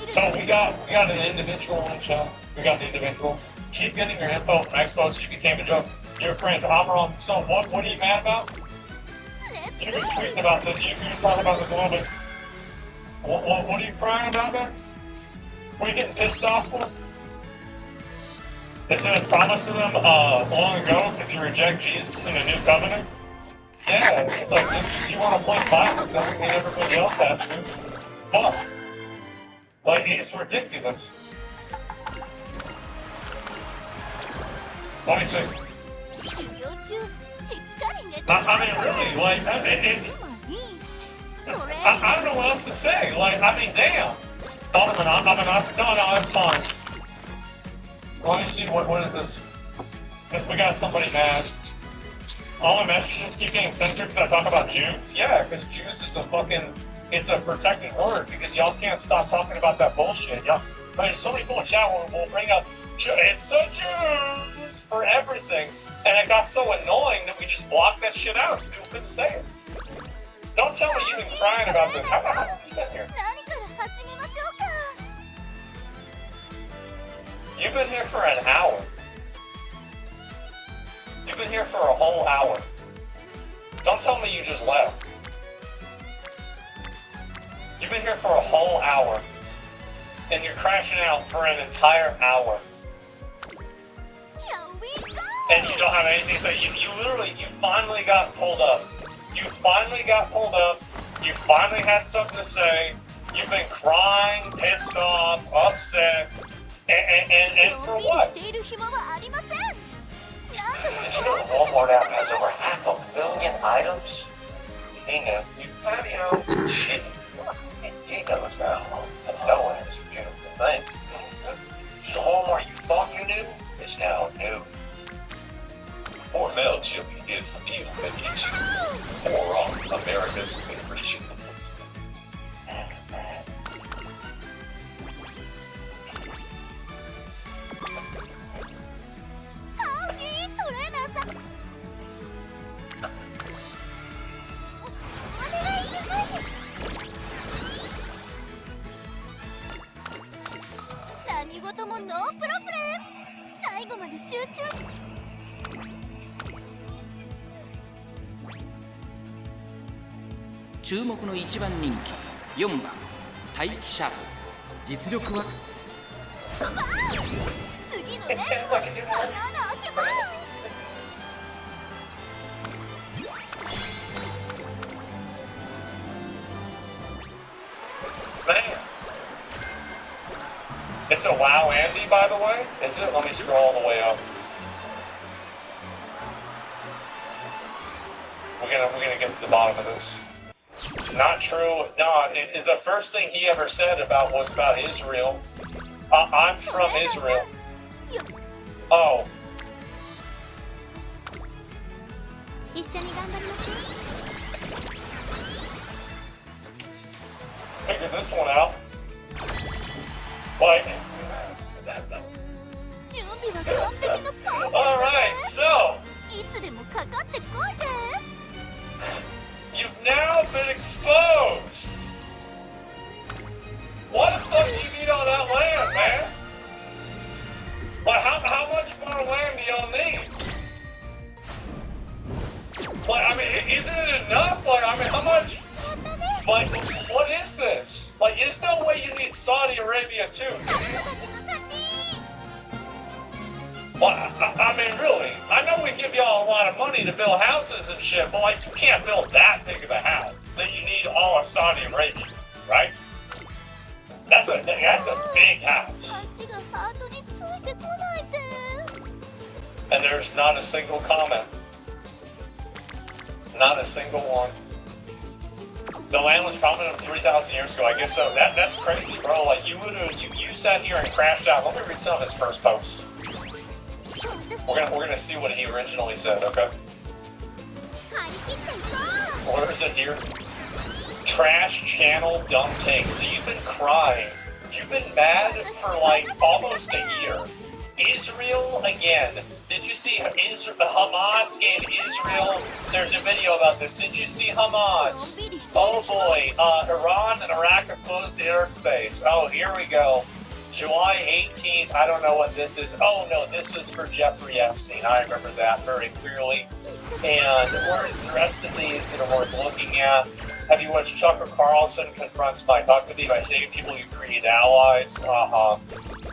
So we got an individual on the show. We got the individual. Keep getting your info from Expos. She became a joke. Your friend Amram. So what are you mad about? You were tweeting about this. You were talking about this a little bit. What are you crying about, man? What are you getting pissed off for? It was promised to them long ago because you reject Jesus in the new covenant. Yeah, it's like you want to play Bible, then everybody else has to. Fuck. Like, it's ridiculous. Let me see. 修行中しっかり寝てく I だ mean, さい really, like, つまりトレーニング I don't know what else to say. Like, I mean, damn. No, it's fine. Let me see, what is this? We got somebody mad. All my messages keep getting censored because I talk about Jews? Yeah, because Jews is a fucking, it's a protected word because y'all can't stop talking about that bullshit. Y'all, I mean, so many people in chat will bring up, it's the Jews for everything. And it got so annoying that we just blocked that shit out so people couldn't say it. Don't tell me you've been crying about this. How long have you been here? 何から始めましょうか You've been here for an hour. You've been here for a whole hour. Don't tell me you just left. You've been here for a whole hour. And you're crashing out for an entire hour. Here we go! And you don't have anything to say. You finally got pulled up. You finally got pulled up. You finally had something to say. You've been crying, pissed off, upset. And for のんびり what? している暇はありません何でも Did you ト know ライさせて Walmart くだ app さ has over half a million items? He knew. Shit. He knows now. Knowing is a beautiful thing. The Walmart you thought you knew is now new. Poor Mel Chili is a new condition. For America's nutrition. ハウディトレーナーさんお願いします何事もノープロブレム最後まで集中注目の一番人気4番待機シャドウ実力は次のレースは必ず開けます Man. It's a WoW Andy, by the way. Is it? Let me scroll all the way up. We're gonna get to the bottom of this. Not true. No, the first thing he ever said was about Israel. I'm from Israel. Oh. 一緒に頑張りましょう Figured this one out. Like. 準備は完璧のパーフェクト Alright, です so. いつでもかかってこいです You've now been exposed. What the fuck do you need on that land, man? Like, how much more land do y'all need? Like, I mean, isn't it enough? Like, I mean, how much? Like, what is this? Like, there's no way you need Saudi Arabia too. Well, I mean, really, I know we give y'all a lot of money to build houses and shit, but like, you can't build that big of a house that you need all of Saudi Arabia, right? That's a big house. 足がハートについてこないで And there's not a single comment. Not a single one. The land was founded 3,000 years ago. I guess so. That's crazy, bro. Like you sat here and crashed out. Let me read some of his first posts. We're gonna see what he originally said. Okay. 張り切っていこ Where is it here? Trash channel dumb takes. So you've been crying. You've been mad for like almost a year. Israel again. Did you see Hamas in Israel? There's a video about this. Did you see Hamas? Oh boy. Iran and Iraq have closed the airspace. Oh, here we go. July 18th. I don't know what this is. Oh no, this is for Jeffrey Epstein. I remember that very clearly. And where's the rest of these that are worth looking at? Have you watched Tucker Carlson confronts Mike Huckabee by saying people you create allies?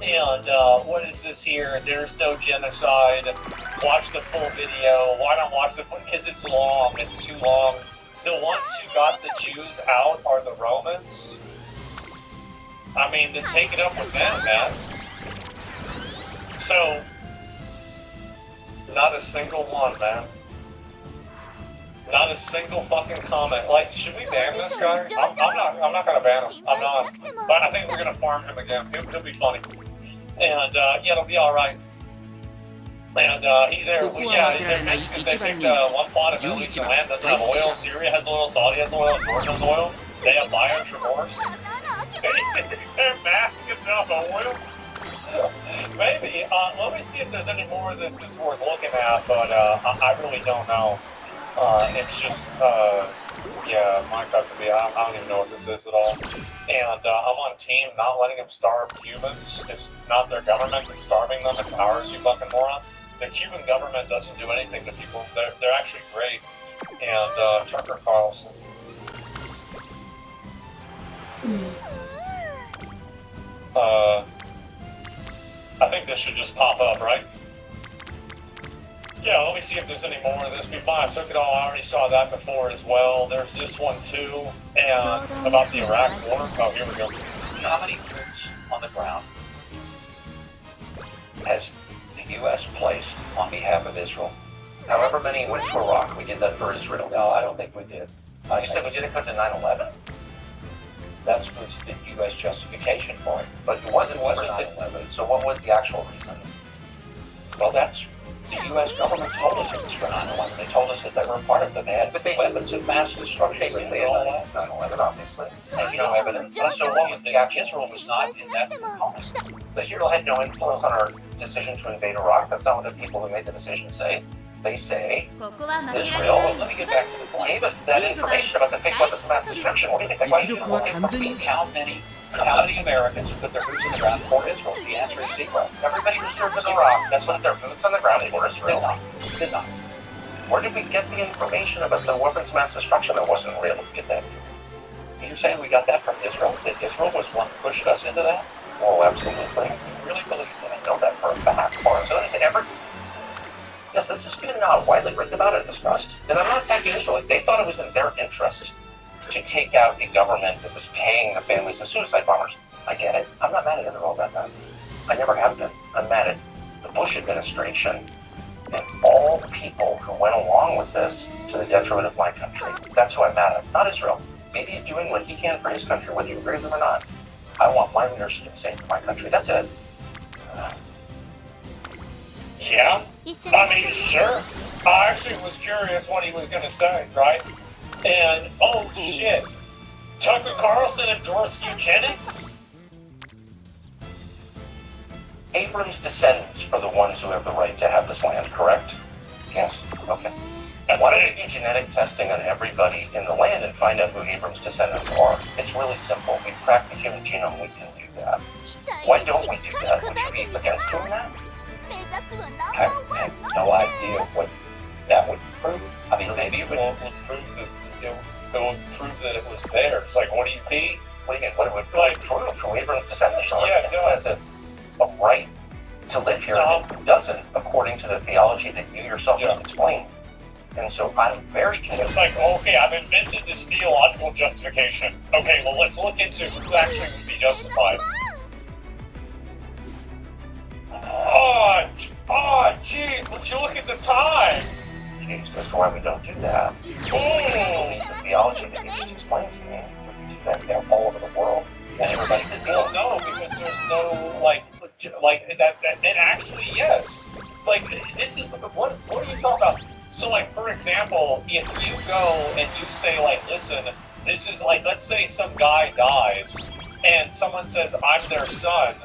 And what is this here? There's no genocide. Watch the full video. Why not watch the full? Because it's long. It's too long. The ones who got the Jews out are the Romans. I mean, then take it up with them, man. So, not a single one, man. Not a single fucking comment. Like, should we ban this guy? I'm not gonna ban him. I'm not. But I think we're gonna farm him again. He'll be funny. And, yeah, it'll be alright. And, he's there. Yeah, they're basically, they picked, one plot of Middle Eastern land doesn't have oil. Syria has oil, Saudi has oil, Jordan has oil. They have buyer's remorse. They're masking enough oil. Maybe. Let me see if there's any more of this is worth looking at, but, I really don't know. It's just, yeah, Minecraft could be, I don't even know what this is at all. And, I'm on team not letting them starve Cubans. It's not their government that's starving them, it's ours, you fucking moron. The Cuban government doesn't do anything to people. They're actually great. And, Tucker Carlson. I think this should just pop up, right? Yeah, let me see if there's any more of this. Before I took it all, I already saw that before as well. There's this one too, and about the Iraq war. Oh, here we go. How many troops on the ground has the U.S. placed on behalf of Israel? However many went to Iraq, we did that for Israel. No, I don't think we did. You said we did it because of 9/11? That was the U.S. justification for it. But it wasn't for 9/11, so what was the actual reason? Well, that's... The U.S. government told us it was for 9/11. They told us that they were a part of it. They had weapons of mass destruction. They had 9/11, obviously. And no evidence. So what was the actual... Israel was not in that component. Israel had no influence on our decision to invade Iraq. That's not what the people who made the decision say. They say, Israel, let me get back to the point, gave us that information about the fake weapons of mass destruction. What do you think the question is? How many Americans put their boots on the ground for Israel? The answer is zero. Everybody who served in Iraq, that's what their boots on the ground for Israel. Did not. Where did we get the information about the weapons of mass destruction that wasn't real? Get that? You're saying we got that from Israel? That Israel was one who pushed us into that? Oh, absolutely. You really believe that? I know that for a fact. Or so is ever... Yes, this has been widely written about and discussed. And I'm not attacking Israel. They thought it was in their interest to take out a government that was paying the families of suicide bombers. I get it. I'm not mad at Israel about that. I never have been. I'm mad at the Bush administration and all the people who went along with this to the detriment of my country. That's who I'm mad at. Not Israel. Maybe he's doing what he can for his country, whether you agree with him or not. I want my leadership to say for my country. That's it. Yeah, I mean, sure. I actually was curious what he was going to say, right? And, oh shit, Tucker Carlson endorsed eugenics? Abraham's descendants are the ones who have the right to have this land, correct? Yes. Okay. Why don't we do genetic testing on everybody in the land and find out who Abraham's descendants are? It's really simple. We crack the human genome, we can do that. Why don't we do that? Would you be against doing that? I have no idea what that would prove. I mean, maybe it would prove that it was theirs. Like, what do you mean? What do you mean? What it would like prove to Abraham's descendants? Yeah, no, has a right to live here. It doesn't, according to the theology that you yourself just explained. And so I'm very convinced. It's like, okay, I've invented this theological justification. Okay, well, let's look into who actually would be justified. Oh, geez, would you look at the time? Jeez, that's why we don't do that. People need the theology that you just explained to me. We can do that there all over the world. And everybody can well, no, because there's no, like that, and actually, yes. Like, this is, what are you talking about? So, like, for example, if you go and you say, like, listen, this is, like, let's say some guy dies, and someone says, I'm their son,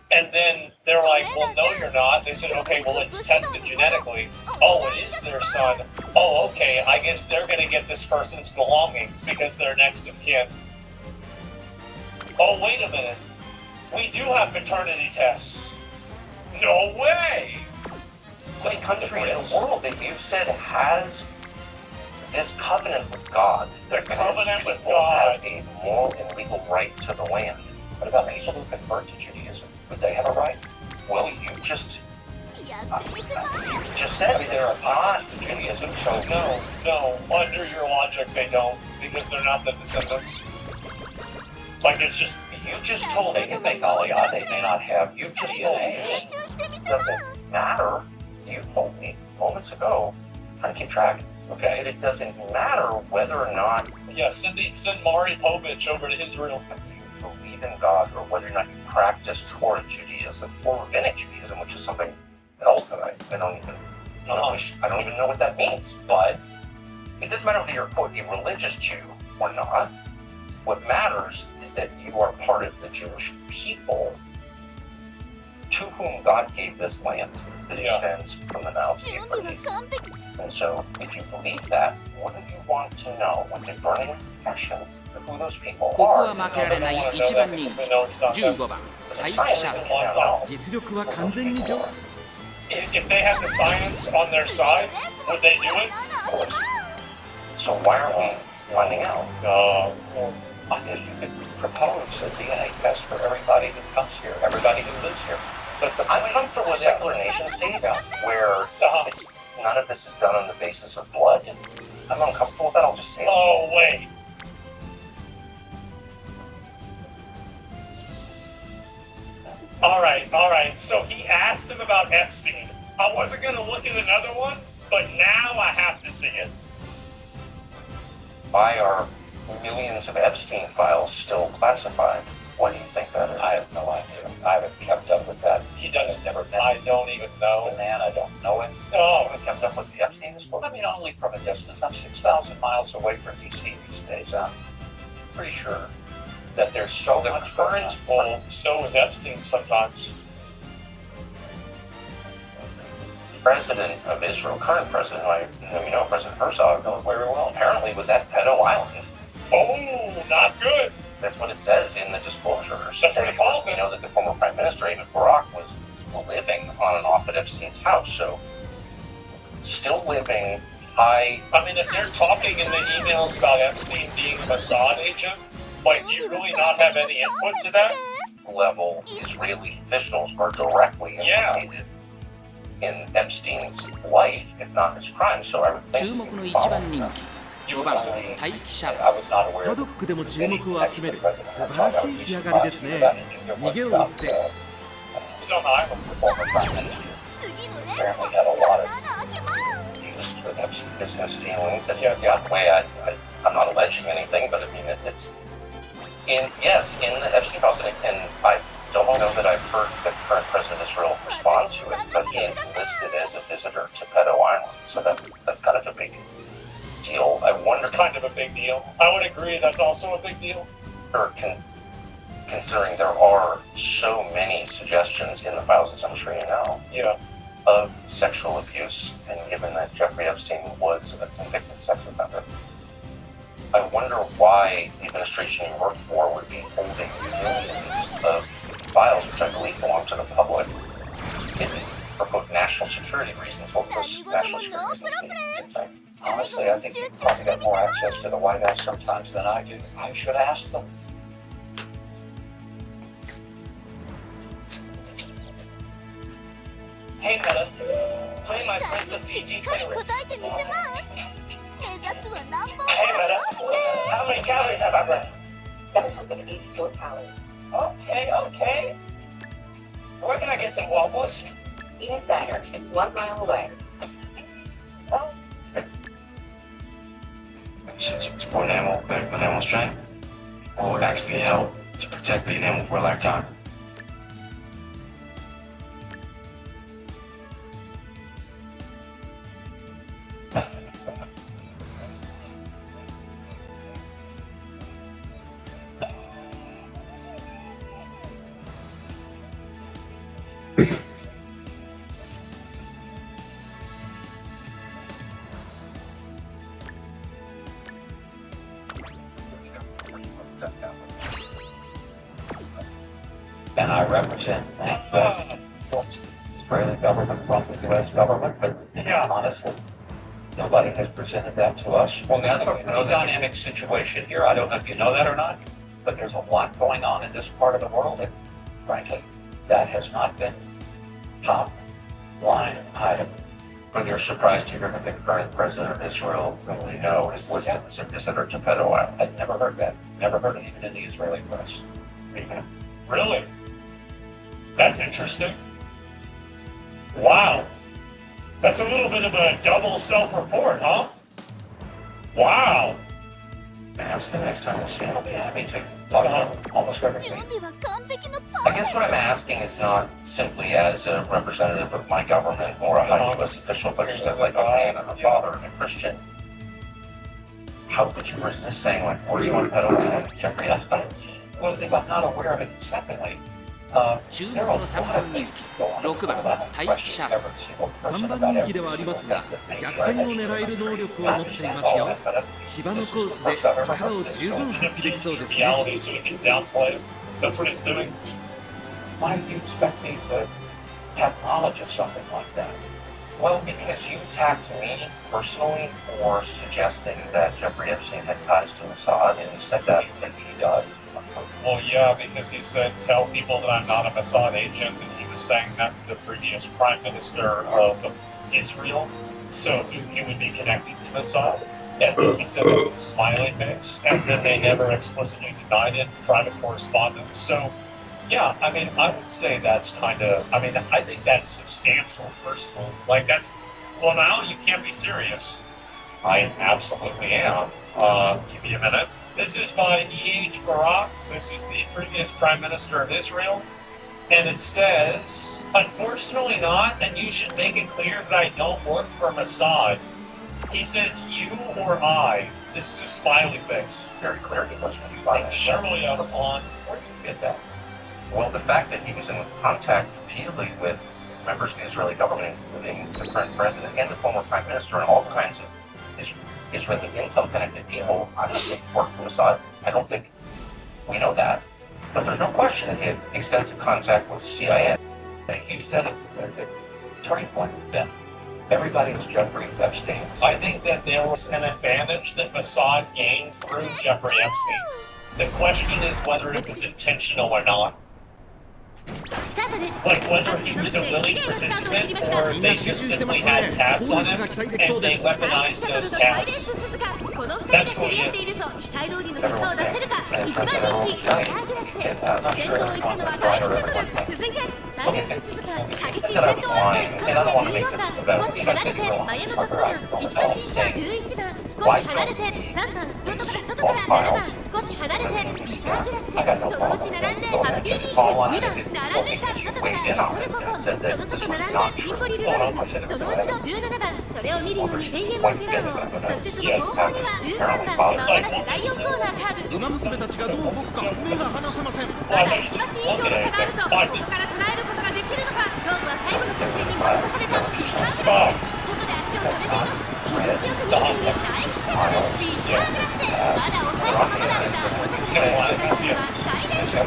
and then they're like, well, no, you're not. They said, okay, well, let's test it genetically. Oh, it is their son. Oh, okay, I guess they're going to get this person's belongings because they're next of kin. Oh, wait a minute. We do have paternity tests. No way! What country in the world that you said has this covenant with God? The covenant with God have a moral and legal right to the land. What about people who convert to Judaism? Would they have a right? Well, you just said they're opposed to Judaism, so no, under your logic they don't, because they're not the descendants. Like, it's just, You just told me in Bengalia they may not have. You just最後 told ま me. で集中してみせます Doesn't matter. You told me moments ago. Trying to keep track. Okay, it doesn't matter whether or not Yeah, send Mari Povich over to Israel. you believe in God or whether or not you practice Torah Judaism or Rabbinic Judaism, which is something else that I don't even know what that means. But it doesn't matter whether you're quote a religious Jew or not. What matters is that you are part of the Jewish people to whom God gave this land that extends from the Nile to the 準備は Euphrates. 完璧 And so, if you believe that, wouldn't you want to know with a burning passion of who those people ここは are? 負けられない一番人気15番タイキシャドウ 実力は完全に両 If they had the science on their side, would they do it? So why aren't we finding out? I guess you could propose a DNA test for everybody who comes here, everybody who lives here. But I'm comfortable with explanation state where it's, none of this is done on the basis of blood. I'm uncomfortable with that. I'll just say it. Oh, wait. All right. So he asked him about Epstein. I wasn't going to look at another one, but now I have to see it. Why are millions of Epstein files still classified? What do you think that is? I have no idea. I haven't kept up with that. He does. I've never met I don't even know. the man. I don't know him. Oh, I haven't kept up with the Epstein. Well, I mean, only from a distance. I'm 6,000 miles away from DC these days. I'm pretty sure that there's so much going on. well, so is Epstein sometimes. President of Israel, current president, who you know, President Herzog, knows very well, apparently was at Pedo Island. Oh, not good. That's what it says in the disclosures. That's what it calls We it. know that the former Prime Minister, David Barak, was living on and off at Epstein's house, so still living high. I mean, if they're talking in the emails about Epstein being a Mossad agent, like, do you really not have any input to that? Level Israeli officials are directly Yeah. implicated in Epstein's life, if not his crime. So I would 注 think 目の we 一 follow 番人 that. 気5番タイキシャドウ I was not aware パ of ドックでも注目を集める素晴らしい仕上がりですね逃げを打って He's on the island. former Prime Minister 次のレース apparently も had a lot of 穴開けます use for Epstein business dealings. And yeah, the way I'm not alleging anything, but I mean it's in the Epstein files, and I don't know that I've heard the current president of Israel respond to it, but he is listed as a visitor to Pedo Island, so that's kind of a big deal. I wonder, It's kind of a big deal. I would agree that's also a big deal. considering there are so many suggestions in the files, as I'm sure you know, Yeah. of sexual abuse, and given that Jeffrey Epstein was a convicted sex offender, I wonder why the administration you work for would be holding millions of files, which I believe belong to the public, hidden for quote national security reasons. Well, those national security reasons. Honestly, I think they probably have more access to the White House sometimes than I do. I should ask them. Hey, Meta. Play my 期 Prince 待 of にしっ PG かり playlist. 答えてみせます目指すはナンバ Hey, ー Meta. ワンです How many calories have I left? That is something to eat your calories. Okay. Where can I get some waffles? Even better, it's 1 mile away. It's for enamel, better enamel strength, or actually help to protect the enamel for a lifetime. And I represent the Israeli government from the U.S. government, but honestly, nobody has presented that to us. Well, now there's no dynamic situation here. I don't know if you know that or not, but there's a lot going on in this part of the world, and frankly, that has not been top line item. When you're surprised to hear that the current president of Israel, whom we know, is listed as a visitor to Pedo Island. I'd never heard that. Never heard it even in the Israeli press. Really? That's interesting. Wow. That's a little bit of a double self-report, huh? Wow. Ask the next time we see him. I'll be happy to talk about almost 準 everything. 備は完璧のパ I guess what I'm asking is not simply as a representative of my government or a high U.S. official, but just as like a man and a father and a Christian. How could you resist saying, like, where do you want to pedal to Jeffrey Epstein? Well, if I'm not aware of it, secondly, 注目の3番人気6番待機シャドウ3番人気ではありますが逆転を狙える能力を持っていますよ。芝のコースで力を十分発揮できそうですね。 Reality so we can downplay it. That's what he's doing. Why do you expect me to have knowledge of something like that? Well, because you attacked me personally for suggesting that Jeffrey Epstein had ties to Mossad, and you said that he does. Well, yeah, because he said, tell people that I'm not a Mossad agent, and he was saying that to the previous prime minister of Israel, so he would be connected to Mossad. And then he said it was a smiley face, and then they never explicitly denied it in private correspondence. So, yeah, I mean, I would say that's kind of, I mean, I think that's substantial, personally. Like, that's, well, now you can't be serious. I absolutely am. Give me a minute. This is by E.H. Barak. This is the previous Prime Minister of Israel. And it says, unfortunately not, and you should make it clear that I don't work for Mossad. He says, you or I. This is a smiley face. Very clear to us when you find that. Surely out of line. Where do you get that? Well, the fact that he was in contact repeatedly with members of the Israeli government, including the current president and the former prime minister, and all kinds of Israeli intel-connected people, I don't think work for Mossad. I don't think we know that. But there's no question that he had extensive contact with CIA. And he said the turning point then. Everybody was Jeffrey Epstein. I think that there was an advantage that Mossad gained through Jeffrey Epstein. The question is whether it was intentional or not. スタートです。 Like whether he was a willing participant or they just simply had tabs on him and they サイレン weaponized スシャトル those とサイレン tabs. ス鈴鹿この2人が競り合っているぞ期待通りの結果を出せるか1番人気アーグラス先頭を行ったのは第1シャトル続いてサイレンス鈴鹿激しい先頭争いそして14番少し離れてマヤのバックマン一番審査11番少し離れて3番外から7番少し離れてリターグラスそのうち並んでハッピーリーク2番並んできた外からリトルココンその外並んでシンボリルドルフその後ろ17番それを見るように天元のペラーそしてその後方には13番まもなく第4コーナーカーブウマ娘たちがどう動くか目が離せません。まだ1馬身以上の差があるぞここから捉えることができるのか勝負は最後の直線に持ち越されたリターグラス外で足を止めています気持ちよく見えている第1セットでリターグラスまだ抑えたままだった外から出ていたはサイレンス第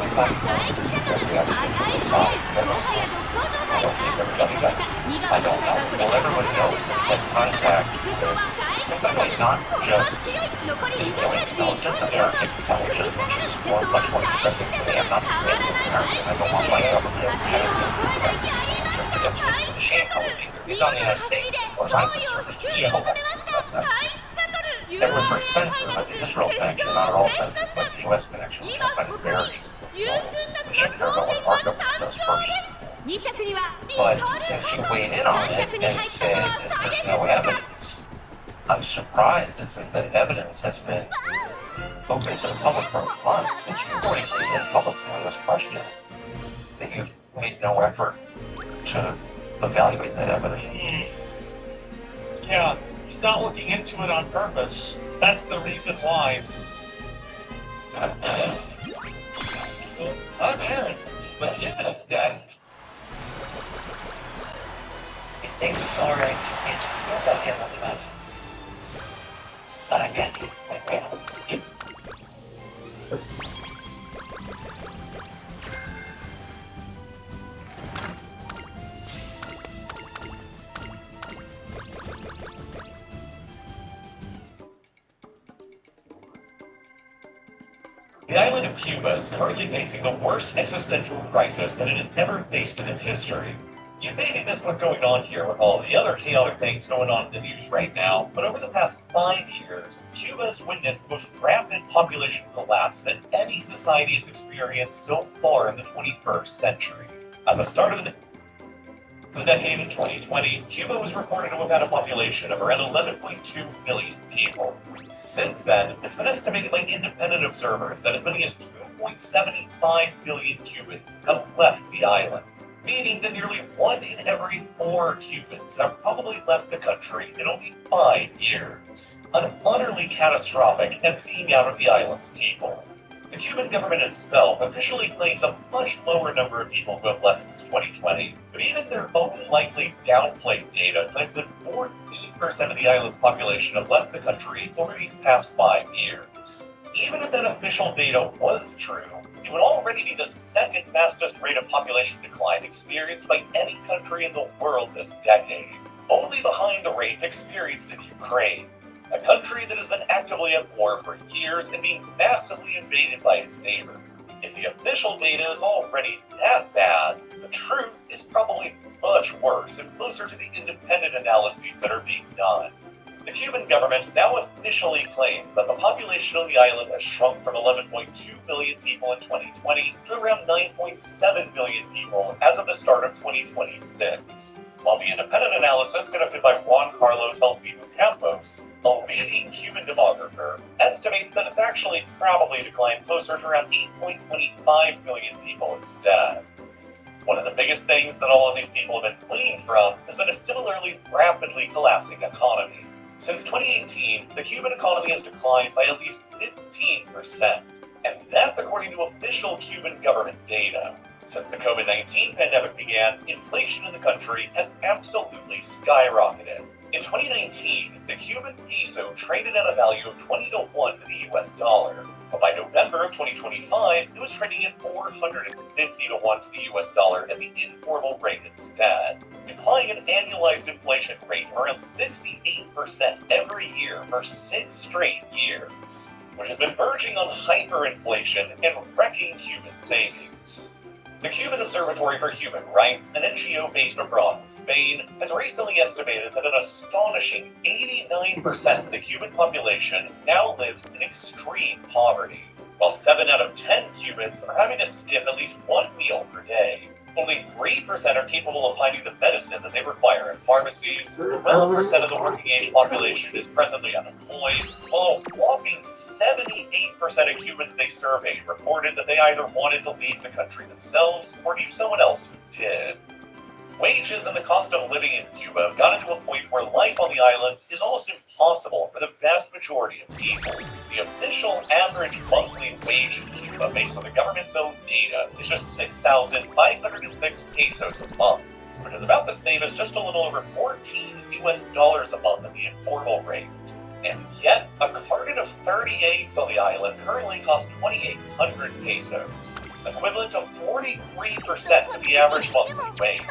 1セットで速い速いもはや独走状態さあ上がった2側の舞台はこれから始まる第1セットで通過は第1セットでこれは強い残り20分リトルコが食い下がる先頭は第1セットで変わらない第1セットで走りは衰えないやりました第1セットル見事な走りで勝利を手中に収めました第1セットル They were URA very ファイナル sensitive ズ about 決 the 勝 Israel を connection, 制 not し at ま all した sensitive, but the US connection. 今ここに優秀たちの頂点が誕生です2着にはリトル But コ since she コ weighed in on 3 it 着に and 入った said のは that サイレ there's ンス no 鈴鹿 evidence, I'm surprised that evidence has been focused on public for months since reporting to the public on this question. That you've made no effort to evaluate that evidence. Yeah, he's not looking into it on purpose. That's the reason why. Okay, but yeah, that. It's alright. It's okay with us. But I get you. The island of Cuba is currently facing the worst existential crisis that it has ever faced in its history. You maybe missed what's going on here with all the other chaotic things going on in the news right now, but over the past 5 years, Cuba has witnessed the most rapid population collapse that any society has experienced so far in the 21st century. At the start of the decade in 2020, Cuba was reported to have had a population of around 11.2 million people. Since then, it's been estimated by independent observers that as many as 2.75 billion Cubans have left the island, meaning that nearly 1 in every 4 Cubans have probably left the country in only 5 years. An utterly catastrophic emptying out of the island's people. The Cuban government itself officially claims a much lower number of people who have left since 2020, but even their own likely downplayed data claims that 14% of the island's population have left the country over these past 5 years. Even if that official data was true, it would already be the second fastest rate of population decline experienced by any country in the world this decade, only behind the rate experienced in Ukraine, a country that has been actively at war for years and being massively invaded by its neighbor. If the official data is already that bad, the truth is probably much worse and closer to the independent analyses that are being done. The Cuban government now officially claims that the population on the island has shrunk from 11.2 billion people in 2020 to around 9.7 billion people as of the start of 2026. While the independent analysis conducted by Juan Carlos Alcido Campos, a leading Cuban demographer, estimates that it's actually probably declined closer to around 8.25 billion people instead. One of the biggest things that all of these people have been fleeing from has been a similarly rapidly collapsing economy. Since 2018, the Cuban economy has declined by at least 15%, and that's according to official Cuban government data. Since the COVID-19 pandemic began, inflation in the country has absolutely skyrocketed. In 2019, the Cuban peso traded at a value of 20 to 1 to the US dollar, but by November of 2025, it was trading at 450 to 1 to the US dollar at the informal rate instead, implying an annualized inflation rate of around 68% every year for 6 straight years, which has been verging on hyperinflation and wrecking Cuban savings. The Cuban Observatory for Human Rights, an NGO based abroad in Spain, has recently estimated that an astonishing 89% of the Cuban population now lives in extreme poverty, while 7 out of 10 Cubans are having to skip at least 1 meal per day. Only 3% are capable of finding the medicine that they require in pharmacies, 12% of the working-age population is presently unemployed, while a whopping 78% of Cubans they surveyed reported that they either wanted to leave the country themselves or knew someone else who did. Wages and the cost of living in Cuba have gotten to a point where life on the island is almost impossible for the vast majority of people. The official average monthly wage in Cuba, based on the government's own data, is just 6,506 pesos a month, which is about the same as just a little over $14 US a month at the informal rate. And yet, a carton of 30 eggs on the island currently costs 2,800 pesos, equivalent to 43% of the average monthly wage.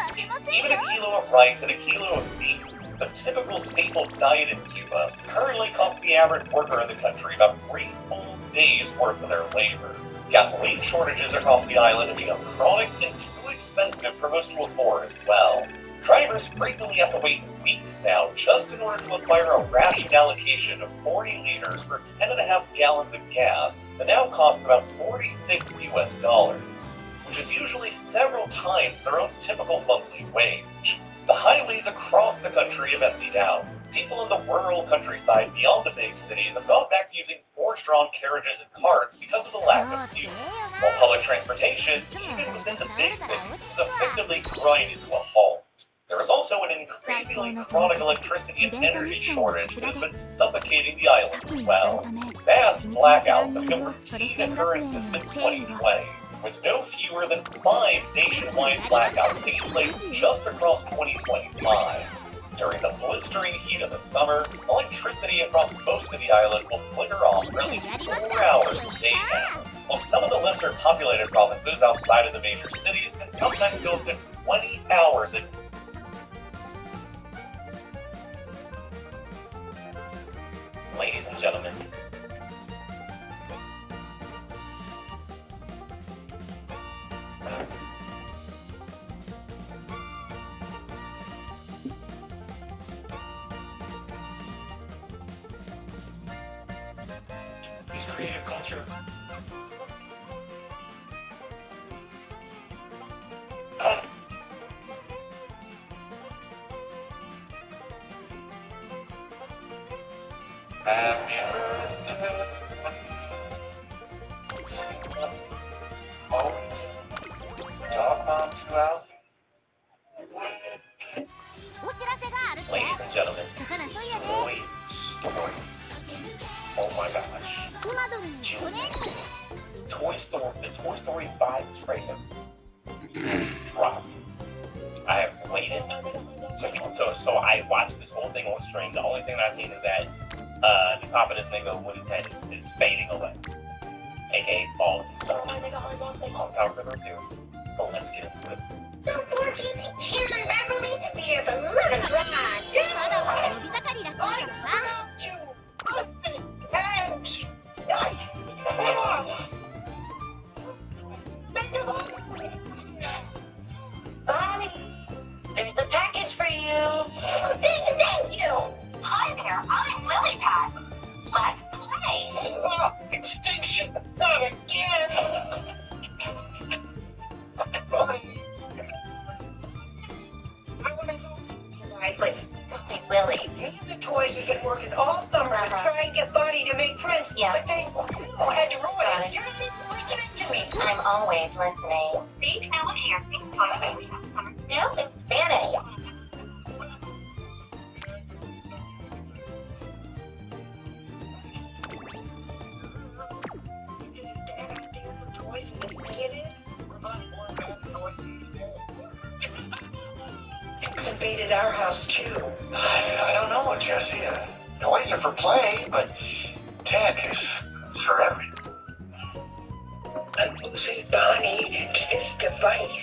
Even a kilo of rice and a kilo of meat, the typical staple diet in Cuba, currently costs the average worker in the country about 3 full days' worth of their labor. Gasoline shortages across the island have become chronic and too expensive for most to afford as well. Drivers frequently have to wait weeks now just in order to acquire a ration allocation of 40 liters for 10.5 gallons of gas that now costs about $46 US, which is usually several times their own typical monthly wage. The highways across the country have emptied out. People in the rural countryside beyond the big cities have gone back to using horse-drawn carriages and carts because of the lack of fuel, while public transportation, even within the big cities, is effectively grinding to a halt. There is also an increasingly chronic electricity and energy shortage that has been suffocating the island as well. Vast blackouts have become routine occurrences since 2020, with no fewer than 5 nationwide blackouts taking place just across 2025. During the blistering heat of the summer, electricity across most of the island will flicker off for at least 4 hours a day now, while some of the lesser populated provinces outside of the major cities can sometimes go up to 20 hours a day. Ladies and gentlemen, creative culture. Happy birthday. Oh, dog mom 2 out. お知らせがあるって。 Ladies and gentlemen, だからそうやで。 Toy Story. Oh my gosh. クマドルにトレーニング。 The Toy Story 5 trailer dropped. I have waited. So I watched this whole thing on stream. The only thing I've seen is that the top of this nigga with his head is fading away. AKA falling. So, without further ado, let's get into it. The 14th Human Beverly appears a little bit まだまだ伸び盛りらしいからさ。 Bonnie, there's a package for you. Thank you. Hi there, I'm Lily Pad. Let's play. Extinction, not again. Wisely. Willie, the toys have been working all summer to try and get Bonnie to make friends. Yeah. But they had to ruin it. You're listening to me. I'm always listening. See, now I'm here. No, in Spanish. It's invaded our house too. I don't know, Jesse. Toys are for play, but tech is for everything. I'm losing Bonnie to this device.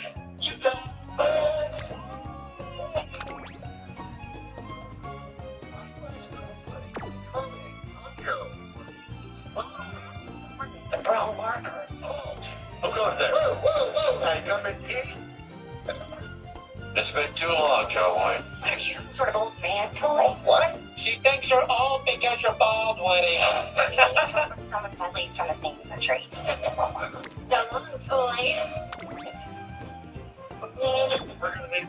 The brown marker. Oh, God, there. Whoa. I got my teeth. It's been too long, Cowboy. Are you sort of old man toy? What? She thinks you're old because you're bald, Woody. Someone at least from the same country. Come on, toy. We're gonna need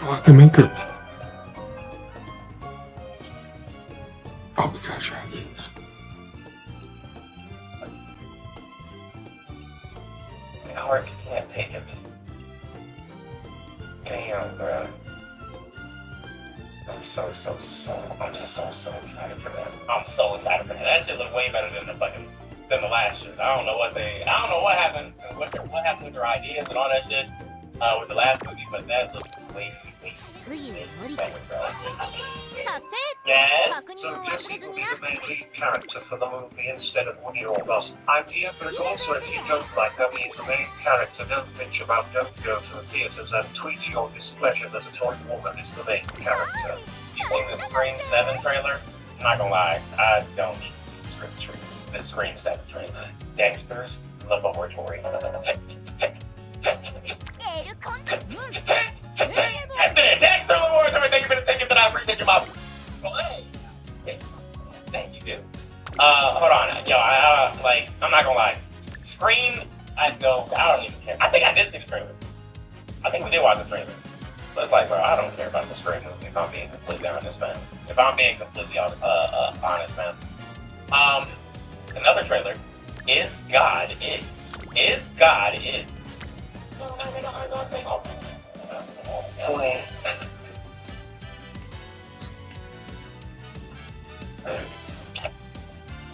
Oh, I can make it. Oh, we gotta try this. My heart can't take it. Damn, bro. I'm so excited for that. I'm so excited for that. That shit look way better than the last shit. I don't know what happened. What happened with their ideas and all that shit with the last movie, but that looks way better, bro. 達成 Yes. 確認を忘れずにな the main lead character for the movie instead of Woody or Buzz. I'm here, but also if you don't like her being the main character, don't bitch about, don't go to the theatres and tweet your displeasure that a toy woman is the main character. You seen the Scream 7 trailer? I'm not gonna lie, I don't need the Scream 7 trailer. Dexter's Laboratory. エルコント Dexter Laboratory, thank you for the ticket that I appreciate you, Bob. Thank you, dude. Hold on. Yo, I'm not gonna lie. Scream, I don't even care. I think I did see the trailer. I think we did watch the trailer. But it's like, bro, I don't care about the Scream movie if I'm being completely honest, man. If I'm being completely honest, man. Another trailer is God Is. Is God Is. honestly,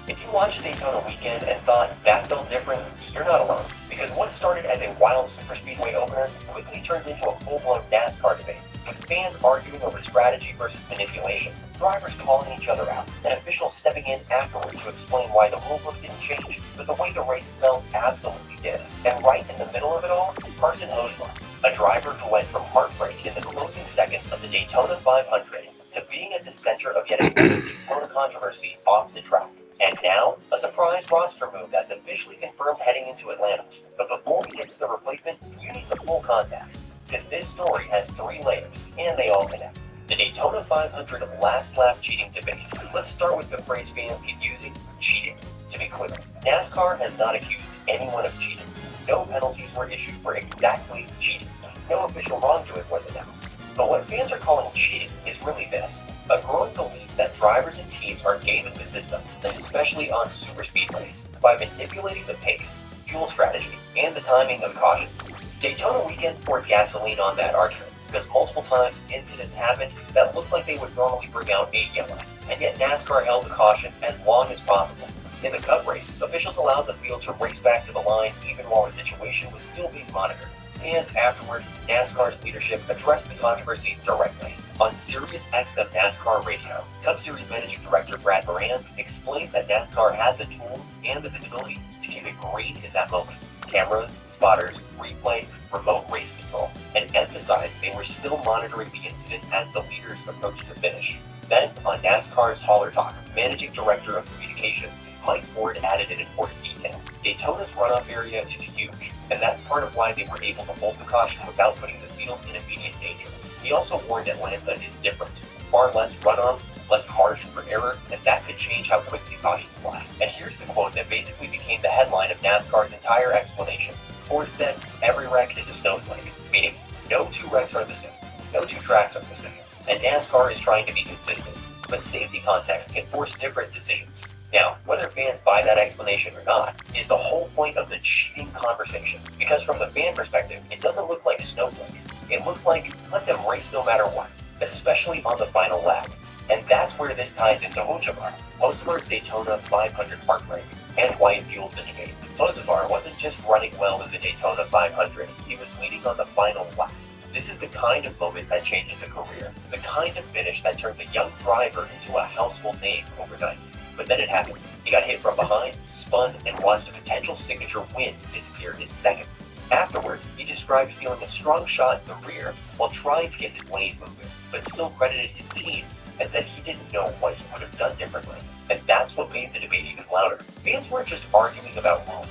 if you watched Daytona Weekend and thought that felt different, you're not alone. Because what started as a wild superspeedway opener quickly turned into a full-blown NASCAR debate, with fans arguing over strategy versus manipulation, drivers calling each other out, and officials stepping in afterward to explain why the rulebook didn't change, but the way the race felt absolutely did. And right in the middle of it all, Carson Hocevar, a driver who went from heartbreak in the closing seconds of the Daytona 500 to being at the center of yet another Daytona controversy off the track. And now, a surprise roster move that's officially confirmed heading into Atlanta. But before we get to the replacement, you need the full context, because this story has 3 layers, and they all connect. The Daytona 500 last lap cheating debate. Let's start with the phrase fans keep using, cheating. To be clear, NASCAR has not accused anyone of cheating. No penalties were issued for exactly cheating. No official wrongdoing was announced. But what fans are calling cheating is really this: a growing belief that drivers and teams are gaming the system, especially on superspeedways, by manipulating the pace, fuel strategy, and the timing of cautions. Daytona Weekend poured gasoline on that argument, because multiple times incidents happened that looked like they would normally bring out a yellow, and yet NASCAR held the caution as long as possible. In the Cup race, officials allowed the field to race back to the line even while the situation was still being monitored. And afterward, NASCAR's leadership addressed the controversy directly. On Sirius XM NASCAR Radio, Cup Series Managing Director Brad Moran explained that NASCAR had the tools and the visibility to keep it green in that moment. Cameras, spotters, replay, remote race control, and emphasized they were still monitoring the incident as the leaders approached the finish. Then, on NASCAR's Hauler Talk, Managing Director of Communications Mike Ford added an important detail. Daytona's runoff area is huge, and that's part of why they were able to hold the caution without putting the field in immediate danger. He also warned Atlanta is different. Far less runoff, less margin for error, and that could change how quickly cautions fly. And here's the quote that basically became the headline of NASCAR's entire explanation. Ford said, "Every wreck is a snowflake," meaning no 2 wrecks are the same, no 2 tracks are the same. And NASCAR is trying to be consistent, but safety context can force different decisions. Now, whether fans buy that explanation or not is the whole point of the cheating conversation. Because from the fan perspective, it doesn't look like snowflakes. It looks like let them race no matter what, especially on the final lap. And that's where this ties into Hocevar. Hocevar's Daytona 500 heartbreak and why it fuels the debate. Hocevar wasn't just running well in the Daytona 500, he was leading on the final lap. This is the kind of moment that changes a career, the kind of finish that turns a young driver into a household name overnight. But then it happened. He got hit from behind, spun, and watched a potential signature win disappear in seconds. Afterward, he described feeling a strong shot in the rear while trying to get his lane moving, but still credited his team and said he didn't know what he would have done differently. And that's what made the debate even louder. Fans weren't just arguing about rules.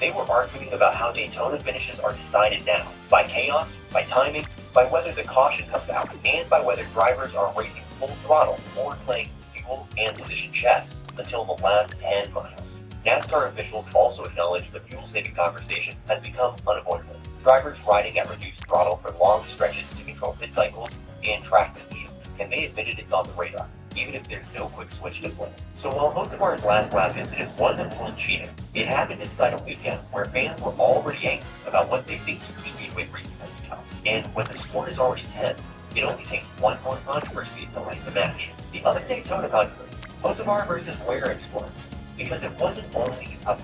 They were arguing about how Daytona finishes are decided now, by chaos, by timing, by whether the caution comes out, and by whether drivers are racing full throttle or playing fuel and position chess until the last 10 miles. NASCAR officials also acknowledged the fuel-saving conversation has become unavoidable. Drivers riding at reduced throttle for long stretches to control pit cycles and track condition, and they admitted it's on the radar, even if there's no quick switch to play. So while Hocevar's last lap incident wasn't full cheating, it happened inside a weekend where fans were already angry about what they think superspeedway racing has become. And when the sport is already 10, it only takes one more controversy to light the match. The other Daytona controversy, Hocevar versus Ware explodes, because it wasn't only the Cup.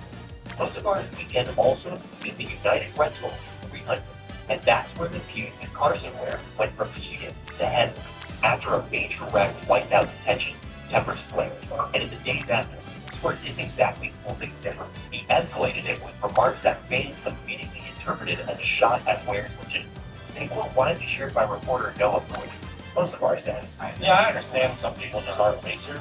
Hocevar's weekend also included the United Rental 300, and that's where the feud with Carson Ware went from heated to heavy. After a major wreck wiped out contention, tempers flared, and in the days after, Sport didn't exactly pull things different. He escalated it with remarks that fans immediately interpreted as a shot at Ware's legitimacy. They were widely shared by reporter Noah Boyce. Hocevar says, Yeah, I understand some people just aren't racers,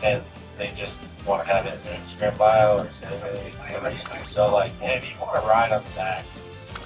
and they just want to have it in their Instagram bio or say, so like, hey, if you want to ride on the back,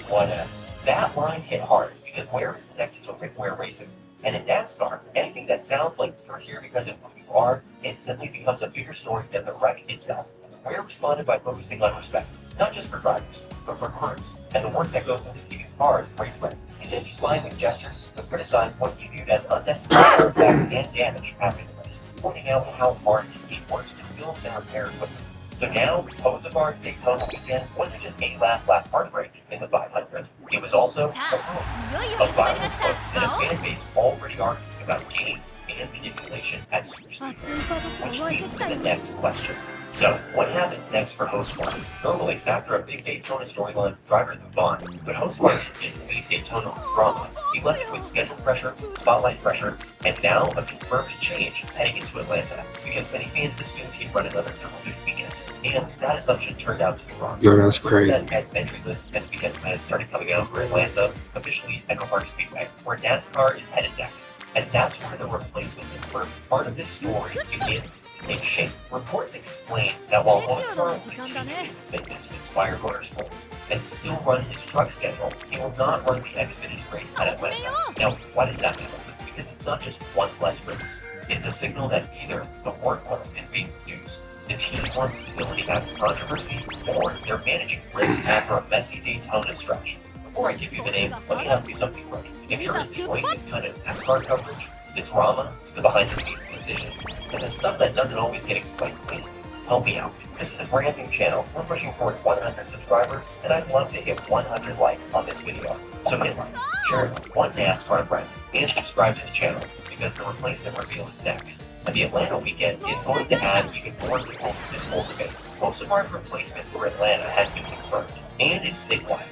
whatever. that line hit hard because Ware is connected to Rick Ware Racing. And in NASCAR, anything that sounds like you're here because of who you are instantly becomes a bigger story than the wreck itself. Ware responded by focusing on respect, not just for drivers, but for crews, and the work that goes into keeping cars race ready. He did use smiling gestures, but criticized what he viewed as unnecessary effects and damage after the race, pointing out how hard his team works to build and repair equipment. So now, Hocevar's Daytona Weekend wasn't just a last lap heartbreak, in the 500. It was also さあいよいよ a 始まり viral まし book た and a 青 fan base already arguing about games and manipulation at Super 熱 Speed. いパトス Which が湧いて leads き to た the よ next question. So, what happens next for Hostmark? Normally, after a big Daytona storyline, drivers move on. But Hostmark didn't leave Daytona with drama. He left it with schedule pressure, spotlight pressure, and now a confirmed change heading into Atlanta. Because many fans assumed he'd run another Triple Duty weekend. And that assumption turned out to be wrong. Yo, that's crazy. That entry list and weekend plans started coming out for Atlanta, officially Echo Park Speedway, where NASCAR is headed next. And that's where the replacement is where part of this story begins. In shape, reports explain that while Hostmark will continue his commitment to Inspire Motorsports and still run his truck schedule, he will not run the Xfinity race at Atlanta. Now, why does that matter? Because it's not just one less race. It's a signal that either the workload is being reduced, the team wants stability after controversy, or they're managing risk after a messy Daytona stretch. Before I give you the name, let me ask you something, Brody. If you're enjoying this kind of NASCAR coverage, the drama, the behind-the-scenes decisions, and the stuff that doesn't always get explained cleanly, help me out. This is a brand new channel. We're pushing toward 100 subscribers, and I'd love to hit 100 likes on this video. So hit like, share it with one NASCAR friend, and subscribe to the channel, because the replacement reveal is next. And the Atlanta weekend is going to add even more people to this whole debate. Most of our replacement for Atlanta has been confirmed, and it's statewide.